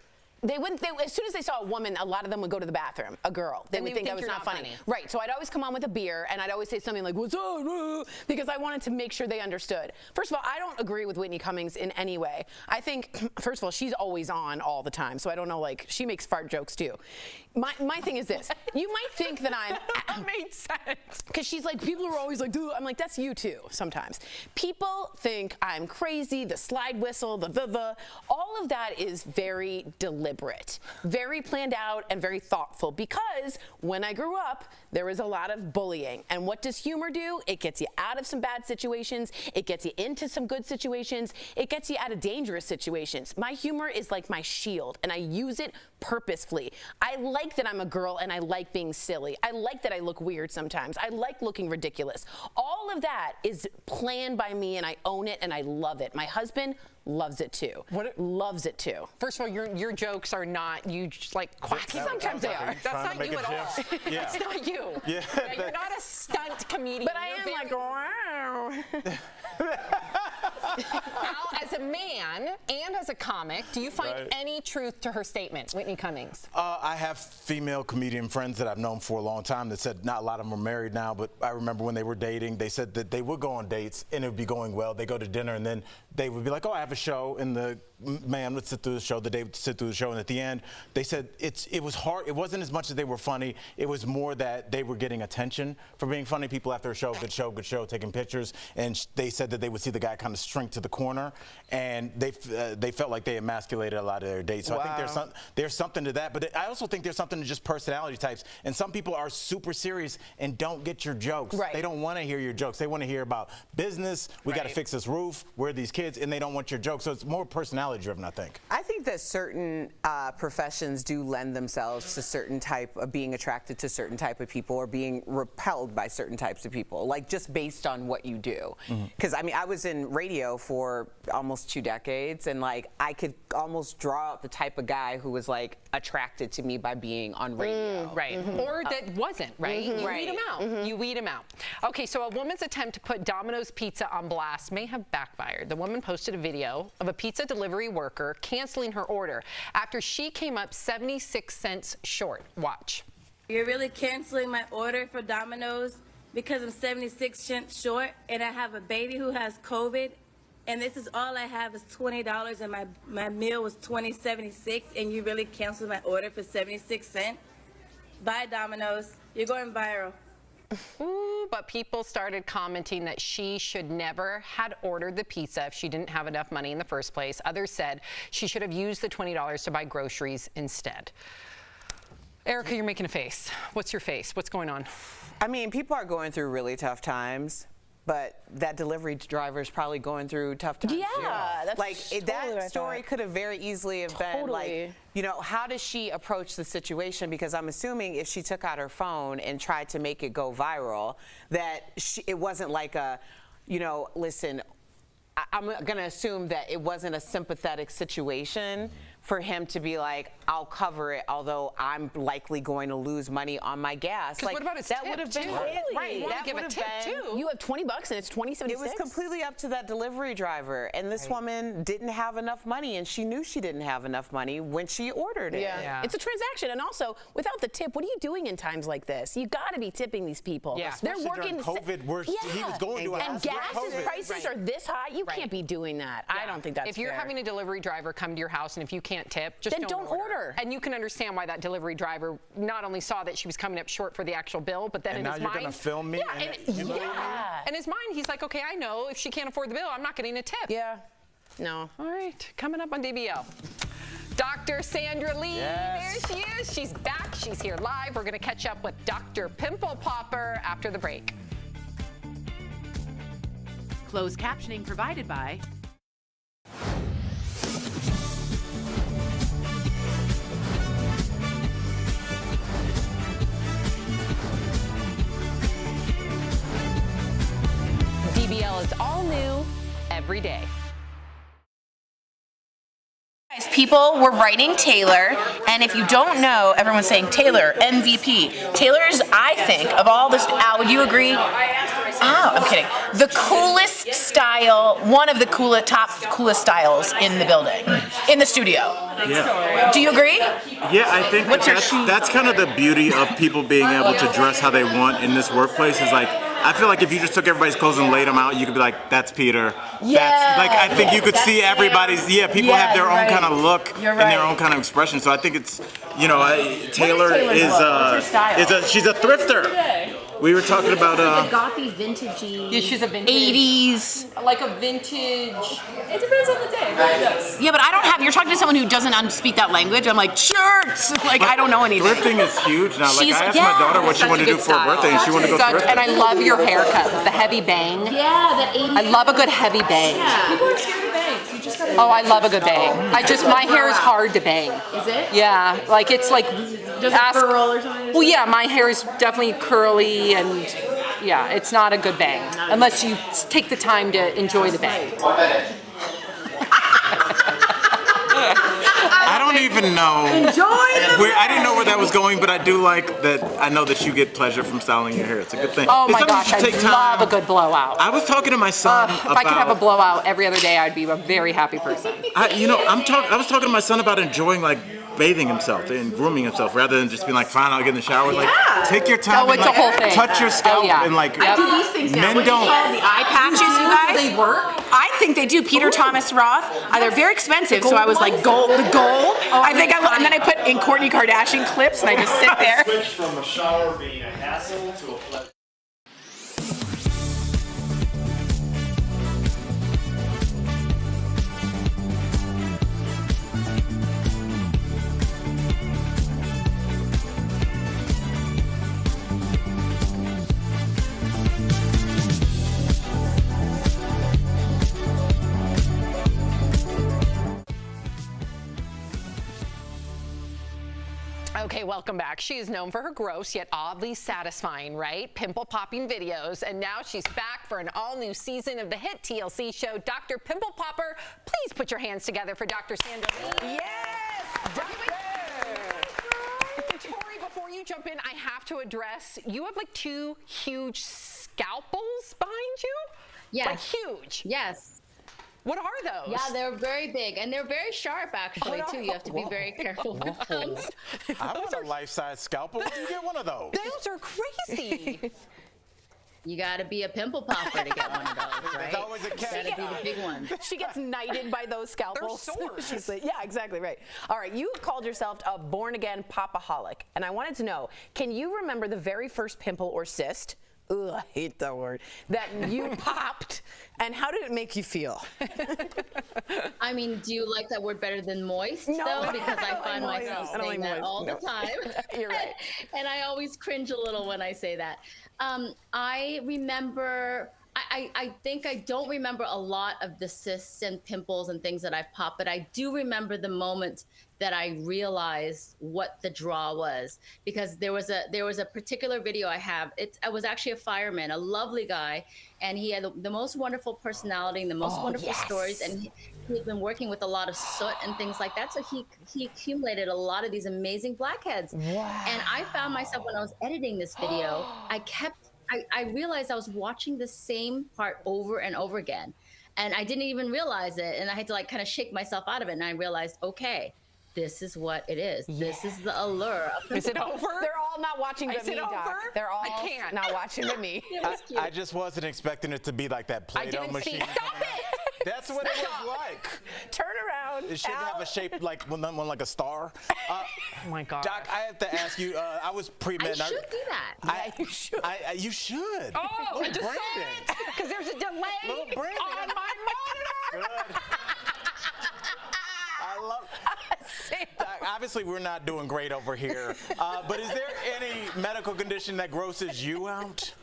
They wouldn't. As soon as they saw a woman, a lot of them would go to the bathroom. A girl, they would think I was not funny. Right. So I'd always come on with a beer, and I'd always say something like "What's up?" because I wanted to make sure they understood. First of all, I don't agree with Whitney Cummings in any way. I think, first of all, she's always on all the time, so I don't know. Like, she makes fart jokes too. My thing is this: you might think that I'm. That made sense. Because she's like, people are always like, dude. I'm like, that's you too. Sometimes people think I'm crazy. The slide whistle, the all of that is very deliberate. Very planned out and very thoughtful, because when I grew up, there was a lot of bullying. And what does humor do? It gets you out of some bad situations. It gets you into some good situations. It gets you out of dangerous situations. My humor is like my shield, and I use it purposefully. I like that I'm a girl, and I like being silly. I like that I look weird sometimes. I like looking ridiculous. All of that is planned by me, and I own it, and I love it. My husband loves it too. Loves it too. First of all, your jokes are not you just like quacky. Sometimes they are. That's not you at all. Yeah. That's not you. Yeah, You're not a stunt comedian. But I am like, wow. Now, as a man and as a comic, do you find any truth to her statement, Whitney Cummings? I have female comedian friends that I've known for a long time that said not a lot of them are married now, but I remember when they were dating, they said that they would go on dates and it would be going well. They go to dinner and then they would be like, oh, I have a show in the man would sit through the show, the Dave would sit through the show, and at the end, they said it was hard. It wasn't as much as they were funny. It was more that they were getting attention for being funny. People after a show, good show, taking pictures, and they said that they would see the guy kind of shrink to the corner, and they felt like they emasculated a lot of their dates. So I think there's something to that, but I also think there's something to just personality types. And some people are super serious and don't get your jokes. Right. They don't want to hear your jokes. They want to hear about business. We got to fix this roof. Where are these kids? And they don't want your jokes. So it's more personality driven, I think. I think that certain professions do lend themselves to certain type of being attracted to certain type of people or being repelled by certain types of people, like just based on what you do. Because I mean, I was in radio for almost 2 decades, and like I could almost draw out the type of guy who was like attracted to me by being on radio. Right. Or that wasn't, right? You Right. weed them out. You weed them out. Okay, so a woman's attempt to put Domino's Pizza on blast may have backfired. The woman posted a video of a pizza delivery worker canceling her order after she came up 76 cents short. Watch. You're really canceling my order for Domino's because I'm 76 cents short and I have a baby who has COVID, and this is all I have is $20 and my meal was $20.76, and you really canceled my order for 76 cents? Bye, Domino's. You're going viral. Ooh, but people started commenting that she should never had ordered the pizza if she didn't have enough money in the first place. Others said she should have used the $20 to buy groceries instead. Erica, you're making a face. What's your face? What's going on? I mean, people are going through really tough times, but that delivery driver is probably going through tough times. Yeah, that's like totally that what I story thought. could have very easily have been like, you know, how does she approach the situation? Because I'm assuming if she took out her phone and tried to make it go viral, that it wasn't like a, you know, listen, I'm going to assume that it wasn't a sympathetic situation for him to be like, I'll cover it, although I'm likely going to lose money on my gas. Like, what about his that tip, would have been too? it. Right, That give a would have tip, been. too. You have $20 and it's $20.76. It was completely up to that delivery driver, and this woman didn't have enough money, and she knew she didn't have enough money when she ordered it. Yeah. It's a transaction, and also without the tip, what are you doing in times like this? You got to be tipping these people. Yeah. They're Especially during working. COVID, where he was going to a and house gas with COVID. prices are this high. You can't be doing that. I don't think that's If you're fair. having a delivery driver come to your house and if you can't tip, just Then don't order. And you can understand why that delivery driver not only saw that she was coming up short for the actual bill, but then And in now his you're mind, gonna film me Yeah, and and, you know what I mean? yeah. In his mind, he's like, okay, I know if she can't afford the bill, I'm not getting a tip. Yeah. No. All right, coming up on DBL. Dr. Sandra Lee, Yes. there she is. She's back. She's here live. We're going to catch up with Dr. Pimple Popper after the break. Closed captioning provided by DBL is all new every day. Guys, people were writing Taylor, and if you don't know, everyone's saying Taylor, MVP. Taylor's, I think, of all this, Al, would you agree? Oh, I'm kidding. The coolest style, one of the coolest styles in the building, in the studio. Yeah. Do you agree? Yeah, I think that's kind of the beauty of people being able to dress how they want in this workplace is like, I feel like if you just took everybody's clothes and laid them out, you could be like, that's Peter. That's, like, I think you could see everybody's, people have their own kind of look and their own kind of expression. So I think it's, you know, Taylor she's a thrifter. We were talking about gothy, vintagey. Yeah, she's a vintage. 80s. Like a vintage. It depends on the day. Yeah, but I don't have. You're talking to someone who doesn't speak that language. I'm like shirts. Like I don't know anything. Thrifting is huge now. Like I asked my daughter what she wanted to do for her birthday, and she wanted to go thrifting. And I love your haircut, the heavy bang. Yeah, the 80s. I love a good heavy bang. People are scared of bangs. You just gotta. Oh, I love a good bang. My hair is hard to bang. Is it? Yeah, like it's like. Does it curl or something? Well, yeah, my hair is definitely curly and. Yeah, it's not a good bang unless you take the time to enjoy the bang. I don't even know. I didn't know where that was going, but I do like that. I know that you get pleasure from styling your hair. It's a good thing. Oh It's my something gosh, you should I take time. love a good blowout. I was talking to my son If I could have a blowout every other day, I'd be a very happy person. I was talking to my son about enjoying like bathing himself and grooming himself rather than just being like, fine, I'll get in the shower. Like, take your time No, and it's a whole thing. touch your scalp and like. I do these things now. Men What do you don't. call the eye patches, you guys? They work? I think they do. Peter Thomas Roth. They're very expensive, so I was like, gold. I think and then I put in Kourtney Kardashian clips, and I just sit there. Switch from a shower being a hassle to a pleasure. Okay, welcome back. She is known for her gross yet oddly satisfying, right? Pimple popping videos. And now she's back for an all-new season of the hit TLC show, Dr. Pimple Popper. Please put your hands together for Dr. Sandra Lee. Yes! Tori, before you jump in, I have to address, you have like 2 huge scalpels behind you? Yes. Like huge. Yes. What are those? Yeah, they're very big and they're very sharp actually too. You have to be very careful with them. I want a life-size scalpel. Where do you get one of those? Those are crazy. You got to be a pimple popper to get one of those, right? There's always a catch. Got to be the big one. She gets knighted by those scalpels. They're swords. She's like, yeah, exactly right. All right, you called yourself a born-again popaholic, and I wanted to know, can you remember the very first pimple or cyst? Ugh, I hate that word. That you popped, and how did it make you feel? I mean, do you like that word better than moist, No, though? Because I I don't find like myself moist. I don't saying like that moist. all No. the time. You're right. And I always cringe a little when I say that. I remember, I think I don't remember a lot of the cysts and pimples and things that I've popped, but I do remember the moment that I realized what the draw was, because there was a particular video I have. I was actually a fireman, a lovely guy, and he had the most wonderful personality and the most wonderful stories, and he had been working with a lot of soot and things like that, so he accumulated a lot of these amazing blackheads. Wow. And I found myself, when I was editing this video, I realized I was watching the same part over and over again, and I didn't even realize it, and I had to like kind of shake myself out of it, and I realized, okay, this is what it is. This is the allure of Is it over? They're all not watching but Is me, it Doc. over? They're all I can't. not watching but me. I just wasn't expecting it to be like that I Play-Doh didn't machine. see. Stop it! That's what it was like. Turn around. It shouldn't have a shape like one like a star. Oh my God. Doc, I have to ask you. I was pre-med. I should do that. Yeah, you should. You should. Oh, I Little just saw Brandon. it because there's a delay Little Brandon. on my monitor. Good. I love. Doc, obviously, we're not doing great over here. But is there any medical condition that grosses you out?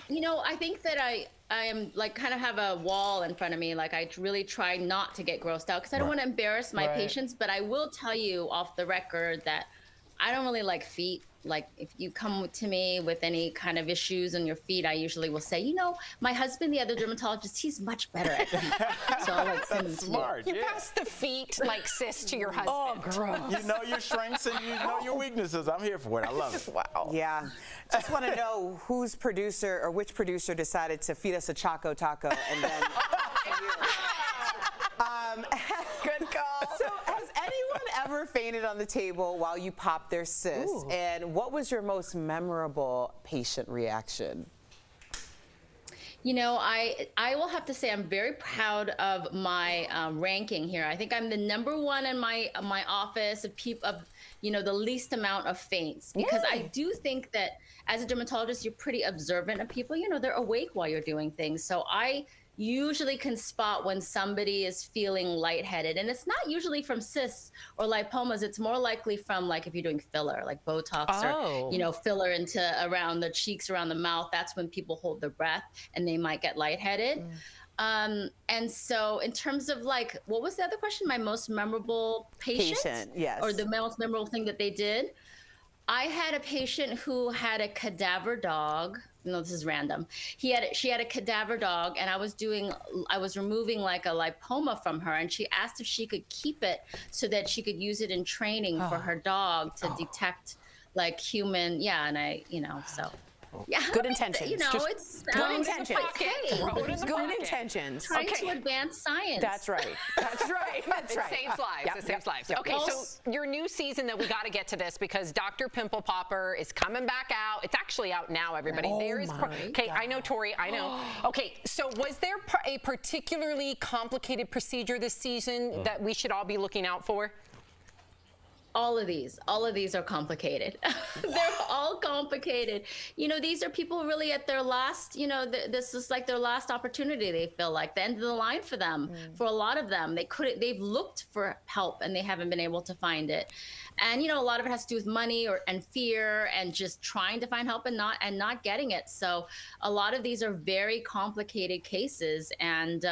You know, I think that I am like kind of have a wall in front of me. Like I really try not to get grossed out because I don't want to embarrass my patients. But I will tell you off the record that I don't really like feet. Like if you come to me with any kind of issues on your feet, I usually will say, you know, my husband, the other dermatologist, he's much better at feet. So I'll like send him to you. Smart. You pass the feet like cyst to your husband. Oh, gross. You know your strengths and you know your weaknesses. I'm here for it. I love it. Wow. Yeah. Just want to know whose producer or which producer decided to feed us a Choco Taco and then. Good call. So, has anyone ever fainted on the table while you popped their cyst? Ooh. And what was your most memorable patient reaction? You know, I will have to say I'm very proud of my ranking here. I think I'm the #1 in my office of the least amount of faints, because I do think that as a dermatologist, you're pretty observant of people. You know, they're awake while you're doing things. So I usually can spot when somebody is feeling lightheaded, and it's not usually from cysts or lipomas. It's more likely from like if you're doing filler, like Botox or filler into around the cheeks, around the mouth. That's when people hold their breath and they might get lightheaded. And so in terms of like, what was the other question? My most memorable patient? Yes. Or the most memorable thing that they did? I had a patient who had a cadaver dog. No, this is random. She had a cadaver dog, and I was removing like a lipoma from her, and she asked if she could keep it so that she could use it in training for her dog to detect like human. Yeah, and so. Yeah, Good intentions. You know, Just it's good intentions. Good intentions. Trying to advance science. That's right. That's right. That's It right. saves lives. Yep, It saves yep, lives. yep. Okay, so your new season, that we got to get to this because Dr. Pimple Popper is coming back out. It's actually out now, everybody. Oh There is. Okay, I know, Tori. I know. Okay, so was there a particularly complicated procedure this season that we should all be looking out for? All of these are complicated. They're all complicated. You know, these are people really at their last, you know, this is like their last opportunity. They feel like the end of the line for them. For a lot of them, they've looked for help and they haven't been able to find it. And, you know, a lot of it has to do with money and fear and just trying to find help and not getting it. So a lot of these are very complicated cases. And,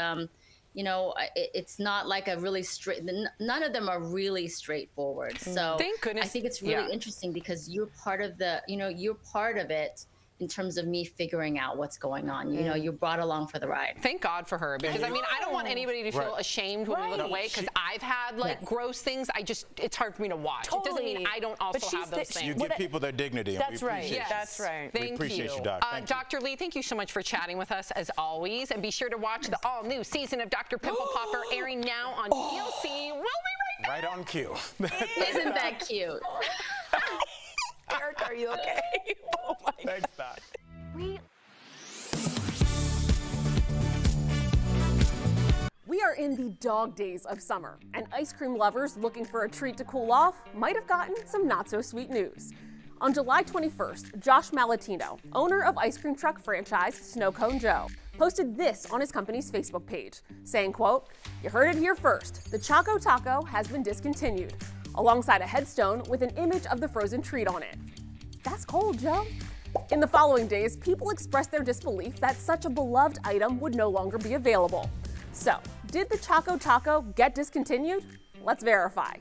you know, it's not like a really straight, none of them are really straightforward. So Thank goodness. I think it's really interesting because you're part of you're part of it in terms of me figuring out what's going on. You know, you're brought along for the ride. Thank God for her, because I mean, I don't want anybody to feel ashamed when we look away, because I've had like gross things. It's hard for me to watch. It doesn't mean I don't also have those things. You give people their dignity. And That's we right. appreciate Yes. That's right. Thank we appreciate you, Doc. Thank you. Dr. Lee, thank you so much for chatting with us as always, and be sure to watch the all-new season of Dr. Pimple Popper airing now on TLC. We'll be right on cue. Isn't that cute? Eric, are you okay? Oh my Thanks, Doc. We are in the dog days of summer, and ice cream lovers looking for a treat to cool off might have gotten some not-so-sweet news. On July 21st, Josh Malatino, owner of ice cream truck franchise Snow Cone Joe, posted this on his company's Facebook page, saying, quote, "You heard it here first, the Choco Taco has been discontinued," alongside a headstone with an image of the frozen treat on it. That's cold, Joe. In the following days, people expressed their disbelief that such a beloved item would no longer be available. So, did the Choco Taco get discontinued? Let's verify.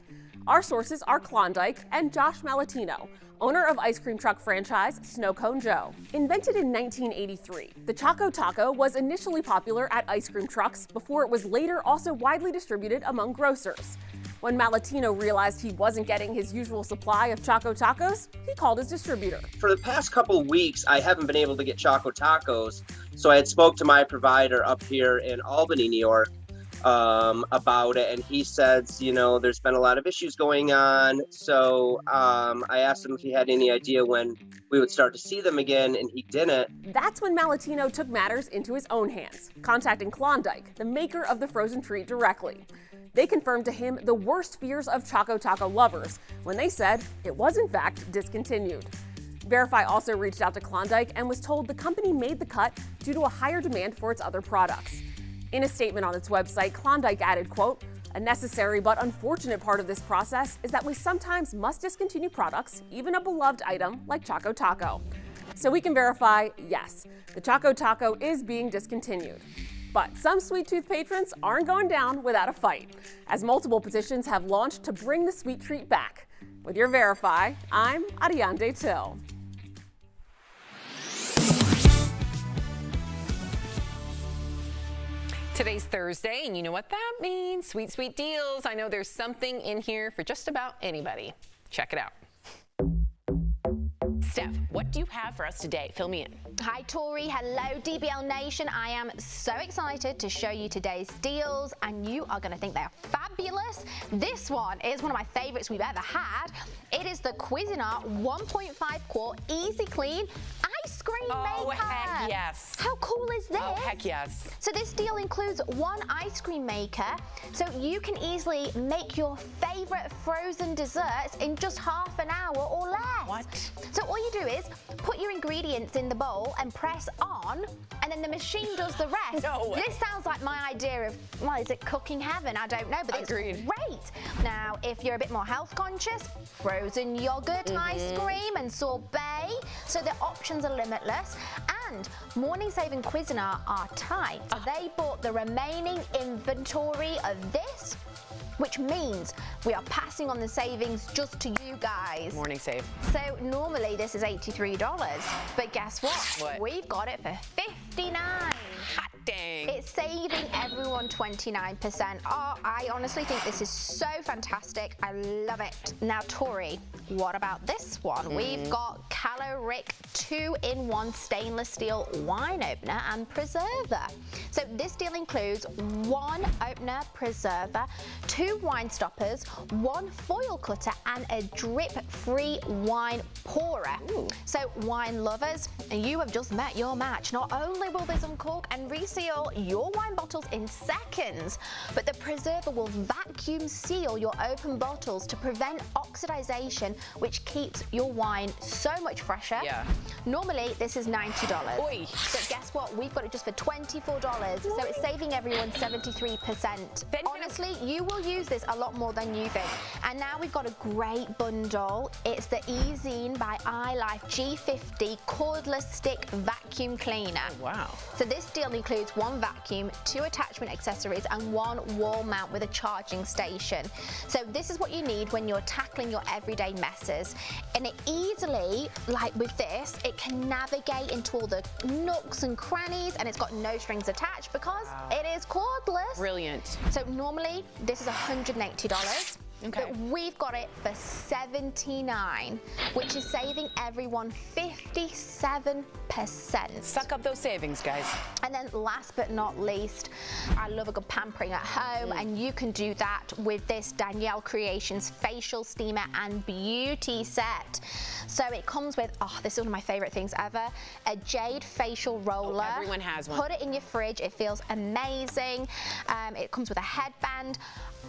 Our sources are Klondike and Josh Malatino, owner of ice cream truck franchise Snow Cone Joe. Invented in 1983, the Choco Taco was initially popular at ice cream trucks before it was later also widely distributed among grocers. When Malatino realized he wasn't getting his usual supply of Choco Tacos, he called his distributor. For the past couple of weeks, I haven't been able to get Choco Tacos, so I had spoke to my provider up here in Albany, New York, about it, and he says, you know, there's been a lot of issues going on, so I asked him if he had any idea when we would start to see them again, and he didn't. That's when Malatino took matters into his own hands, contacting Klondike, the maker of the frozen treat, directly. They confirmed to him the worst fears of Choco Taco lovers when they said it was in fact discontinued. Verify also reached out to Klondike and was told the company made the cut due to a higher demand for its other products. In a statement on its website, Klondike added, quote, "A necessary but unfortunate part of this process is that we sometimes must discontinue products, even a beloved item like Choco Taco." So we can verify, yes, the Choco Taco is being discontinued. But some Sweet Tooth patrons aren't going down without a fight, as multiple petitions have launched to bring the sweet treat back. With your Verify, I'm Ariande Till. Today's Thursday, and you know what that means. Sweet, sweet deals. I know there's something in here for just about anybody. Check it out. Steph, what do you have for us today? Fill me in. Hi Tori, hello DBL Nation. I am so excited to show you today's deals and you are going to think they're fabulous. This one is one of my favorites we've ever had. It is the Cuisinart 1.5 quart Easy Clean ice cream maker. Oh, heck yes. How cool is this? Oh, heck yes. So this deal includes one ice cream maker, so you can easily make your favorite frozen desserts in just half an hour or less. What? So all you do is put your ingredients in the bowl and press on, and then the machine does the rest. No way. This sounds like my idea of, well, is it cooking heaven? I don't know, but Agreed. it's great. Now, if you're a bit more health conscious, frozen yogurt ice cream and sorbet, so the options are limitless. And Morning Save and Cuisinart are tight. So they bought the remaining inventory of this, which means we are passing on the savings just to you guys. Morning Save. So normally this is $83, but guess what? What? We've got it for $59. Hot Dang. It's saving everyone 29%. Oh, I honestly think this is so fantastic. I love it. Now, Tori, what about this one? We've got Caloric 2-in-1 stainless steel wine opener and preserver. So this deal includes 1 opener preserver, 2 wine stoppers, 1 foil cutter, and a drip-free wine pourer. So wine lovers, you have just met your match. Not only will this uncork and reseal your wine bottles in seconds, but the preserver will vacuum seal your open bottles to prevent oxidization, which keeps your wine so much fresher. Yeah. Normally, this is $90. Oy. But guess what? We've got it just for $24. So it's saving everyone 73%. Honestly, you will use this a lot more than you think. And now we've got a great bundle. It's the Ezine by iLife G50 cordless stick vacuum cleaner. Wow. So this deal includes 1 vacuum, 2 attachment accessories, and 1 wall mount with a charging station. So this is what you need when you're tackling your everyday messes. And it easily, like with this, it can navigate into all the nooks and crannies, and it's got no strings attached because it is cordless. Brilliant. So normally this is $180. Okay. But we've got it for $79, which is saving everyone 57%. Suck up those savings, guys. And then last but not least, I love a good pampering at home, and you can do that with this Danielle Creations facial steamer and beauty set. So it comes with, oh, this is one of my favorite things ever, a jade facial roller. Oh, everyone has one. Put it in your fridge, it feels amazing. It comes with a headband,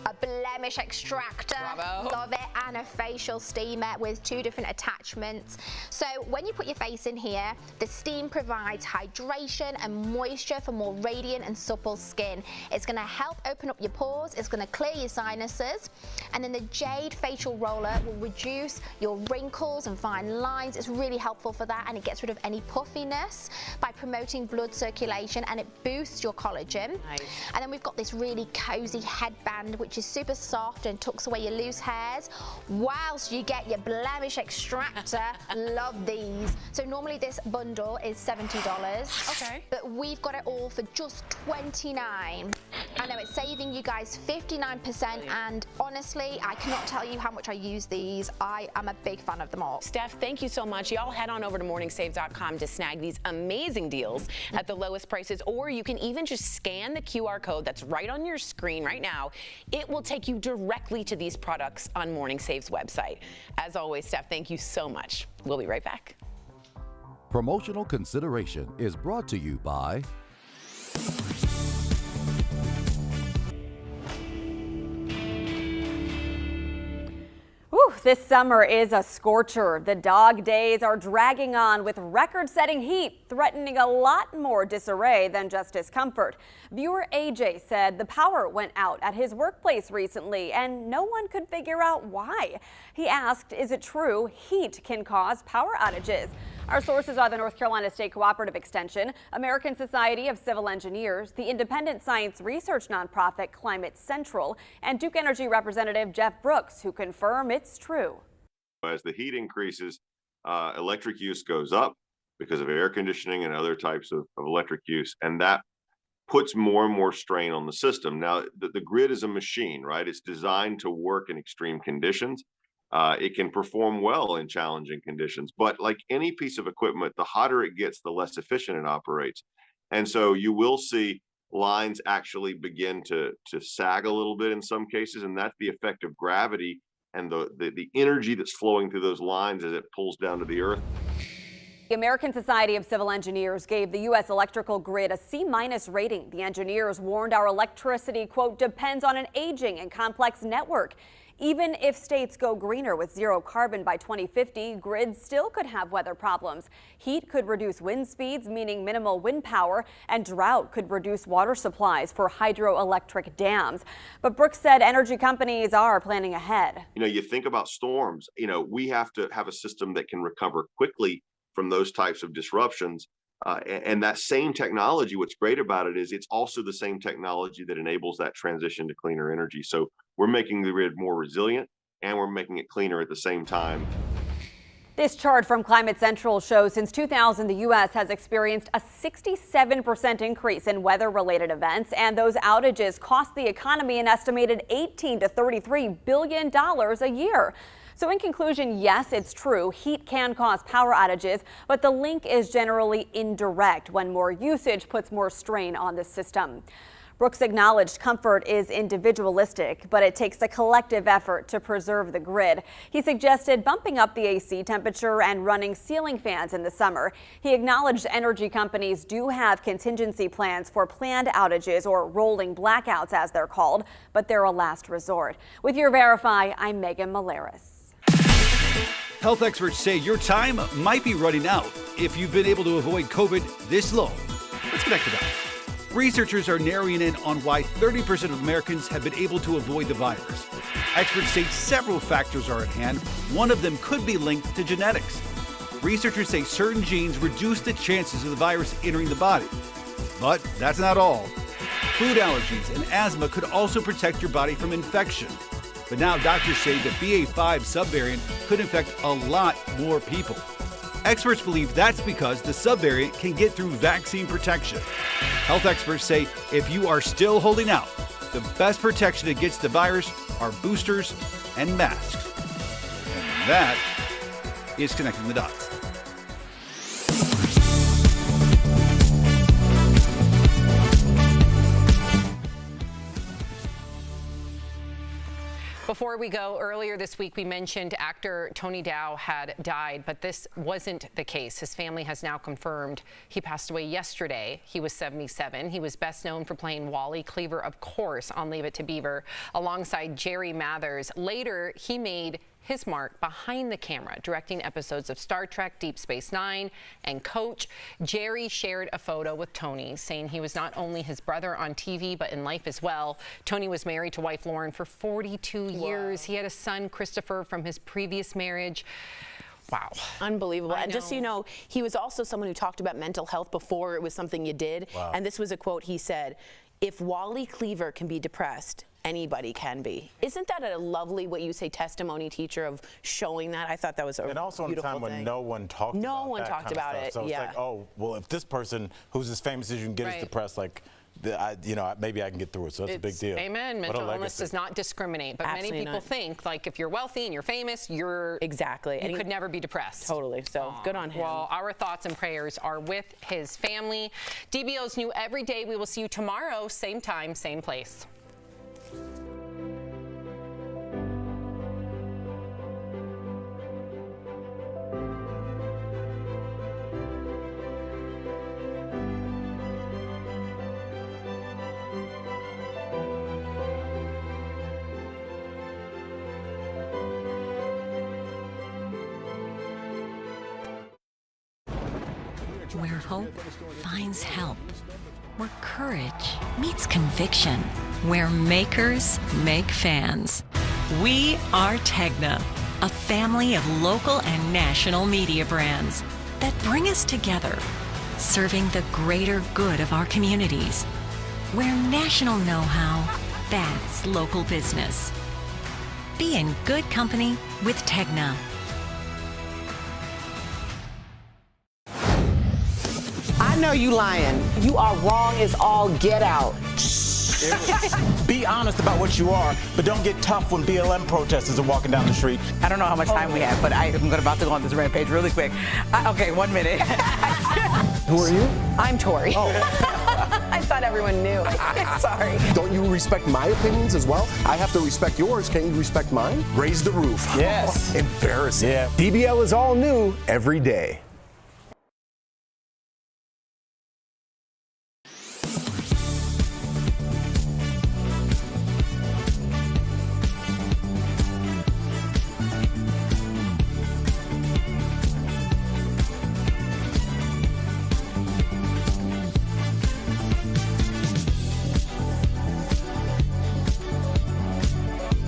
a blemish extractor, Bravo. love it, and a facial steamer with 2 different attachments. So when you put your face in here, the steam provides hydration and moisture for more radiant and supple skin. It's going to help open up your pores, it's going to clear your sinuses, and then the Jade facial roller will reduce your wrinkles and fine lines. It's really helpful for that, and it gets rid of any puffiness by promoting blood circulation, and it boosts your collagen. Nice. And then we've got this really cozy headband, which is super soft and tucks away your loose hairs whilst you get your blemish extractor. Love these. So normally this bundle is $70. Okay. But we've got it all for just $29. I know it's saving you guys 59%, and honestly, I cannot tell you how much I use these. I am a big fan of them all. Steph, thank you so much. Y'all head on over to morningsave.com to snag these amazing deals at the lowest prices, or you can even just scan the QR code that's right on your screen right now. It will take you directly to these products on Morning Save's website. As always, Steph, thank you so much. We'll be right back. Promotional consideration is brought to you by Whew, this summer is a scorcher. The dog days are dragging on with record-setting heat, threatening a lot more disarray than just discomfort. Viewer AJ said the power went out at his workplace recently and no one could figure out why. He asked, is it true heat can cause power outages? Our sources are the North Carolina State Cooperative Extension, American Society of Civil Engineers, the independent science research nonprofit Climate Central, and Duke Energy Representative Jeff Brooks, who confirm it's true. As the heat increases, electric use goes up because of air conditioning and other types of electric use, and that puts more and more strain on the system. Now, the grid is a machine, right? It's designed to work in extreme conditions. It can perform well in challenging conditions, but like any piece of equipment, the hotter it gets, the less efficient it operates. And so you will see lines actually begin to sag a little bit in some cases, and that's the effect of gravity and the energy that's flowing through those lines as it pulls down to the earth. The American Society of Civil Engineers gave the U.S. electrical grid a C- rating. The engineers warned our electricity, quote, depends on an aging and complex network. Even if states go greener with zero carbon by 2050, grids still could have weather problems. Heat could reduce wind speeds, meaning minimal wind power, and drought could reduce water supplies for hydroelectric dams. But Brooks said energy companies are planning ahead. You know, you think about storms, you know, we have to have a system that can recover quickly from those types of disruptions. And that same technology, what's great about it is it's also the same technology that enables that transition to cleaner energy. So we're making the grid more resilient and we're making it cleaner at the same time. This chart from Climate Central shows since 2000, the U.S. has experienced a 67% increase in weather-related events, and those outages cost the economy an estimated $18 to $33 billion a year. So in conclusion, yes, it's true, heat can cause power outages, but the link is generally indirect when more usage puts more strain on the system. Brooks acknowledged comfort is individualistic, but it takes a collective effort to preserve the grid. He suggested bumping up the AC temperature and running ceiling fans in the summer. He acknowledged energy companies do have contingency plans for planned outages, or rolling blackouts as they're called, but they're a last resort. With your Verify, I'm Megan Malaris. Health experts say your time might be running out if you've been able to avoid COVID this long. Let's connect to that. Researchers are narrowing in on why 30% of Americans have been able to avoid the virus. Experts say several factors are at hand. One of them could be linked to genetics. Researchers say certain genes reduce the chances of the virus entering the body. But that's not all. Food allergies and asthma could also protect your body from infection. But now doctors say the BA.5 subvariant could infect a lot more people. Experts believe that's because the subvariant can get through vaccine protection. Health experts say if you are still holding out, the best protection against the virus are boosters and masks. And that is Connecting the Dots. Before we go, earlier this week we mentioned actor Tony Dow had died, but this wasn't the case. His family has now confirmed he passed away yesterday. He was 77. He was best known for playing Wally Cleaver, of course, on Leave It to Beaver, alongside Jerry Mathers. Later, he made his mark behind the camera, directing episodes of Star Trek, Deep Space Nine, and Coach. Jerry shared a photo with Tony, saying he was not only his brother on TV, but in life as well. Tony was married to wife Lauren for 42 years. He had a son, Christopher, from his previous marriage. Wow. Unbelievable. And just so you know, he was also someone who talked about mental health before it was something you did. Wow. And this was a quote he said, "If Wally Cleaver can be depressed, anybody can be." Isn't that a lovely, what you say, testimony, teacher, of showing that? I thought that was a And also in a beautiful time when thing. no one talked about No one that talked kind of about stuff. it, So it's yeah. like, oh, well, if this person who's as famous as you can get is Right. depressed, like, maybe I can get through it. So it's a big deal. Amen. What a Mental illness legacy. does not discriminate, but Absolutely many people not. think, like, if you're wealthy and you're famous, you're exactly. You And he- could never be depressed. Totally. So good on him. Well, our thoughts and prayers are with his family. DBO's new Every Day. We will see you tomorrow, same time, same place. Where hope finds help. Where courage meets conviction. Where makers make fans. We are Tegna, a family of local and national media brands that bring us together, serving the greater good of our communities. Where national know-how, that's local business. Be in good company with Tegna. I know you lying. You are wrong as all get out. Be honest about what you are, but don't get tough when BLM protesters are walking down the street. I don't know how much time we have, but I am about to go on this rampage really quick. Okay, 1 minute. Who are you? I'm Tori. Oh. I thought everyone knew. Sorry. Don't you respect my opinions as well? I have to respect yours. Can't you respect mine? Raise the roof. Yes. Embarrassing. Yeah. DBL is all new every day.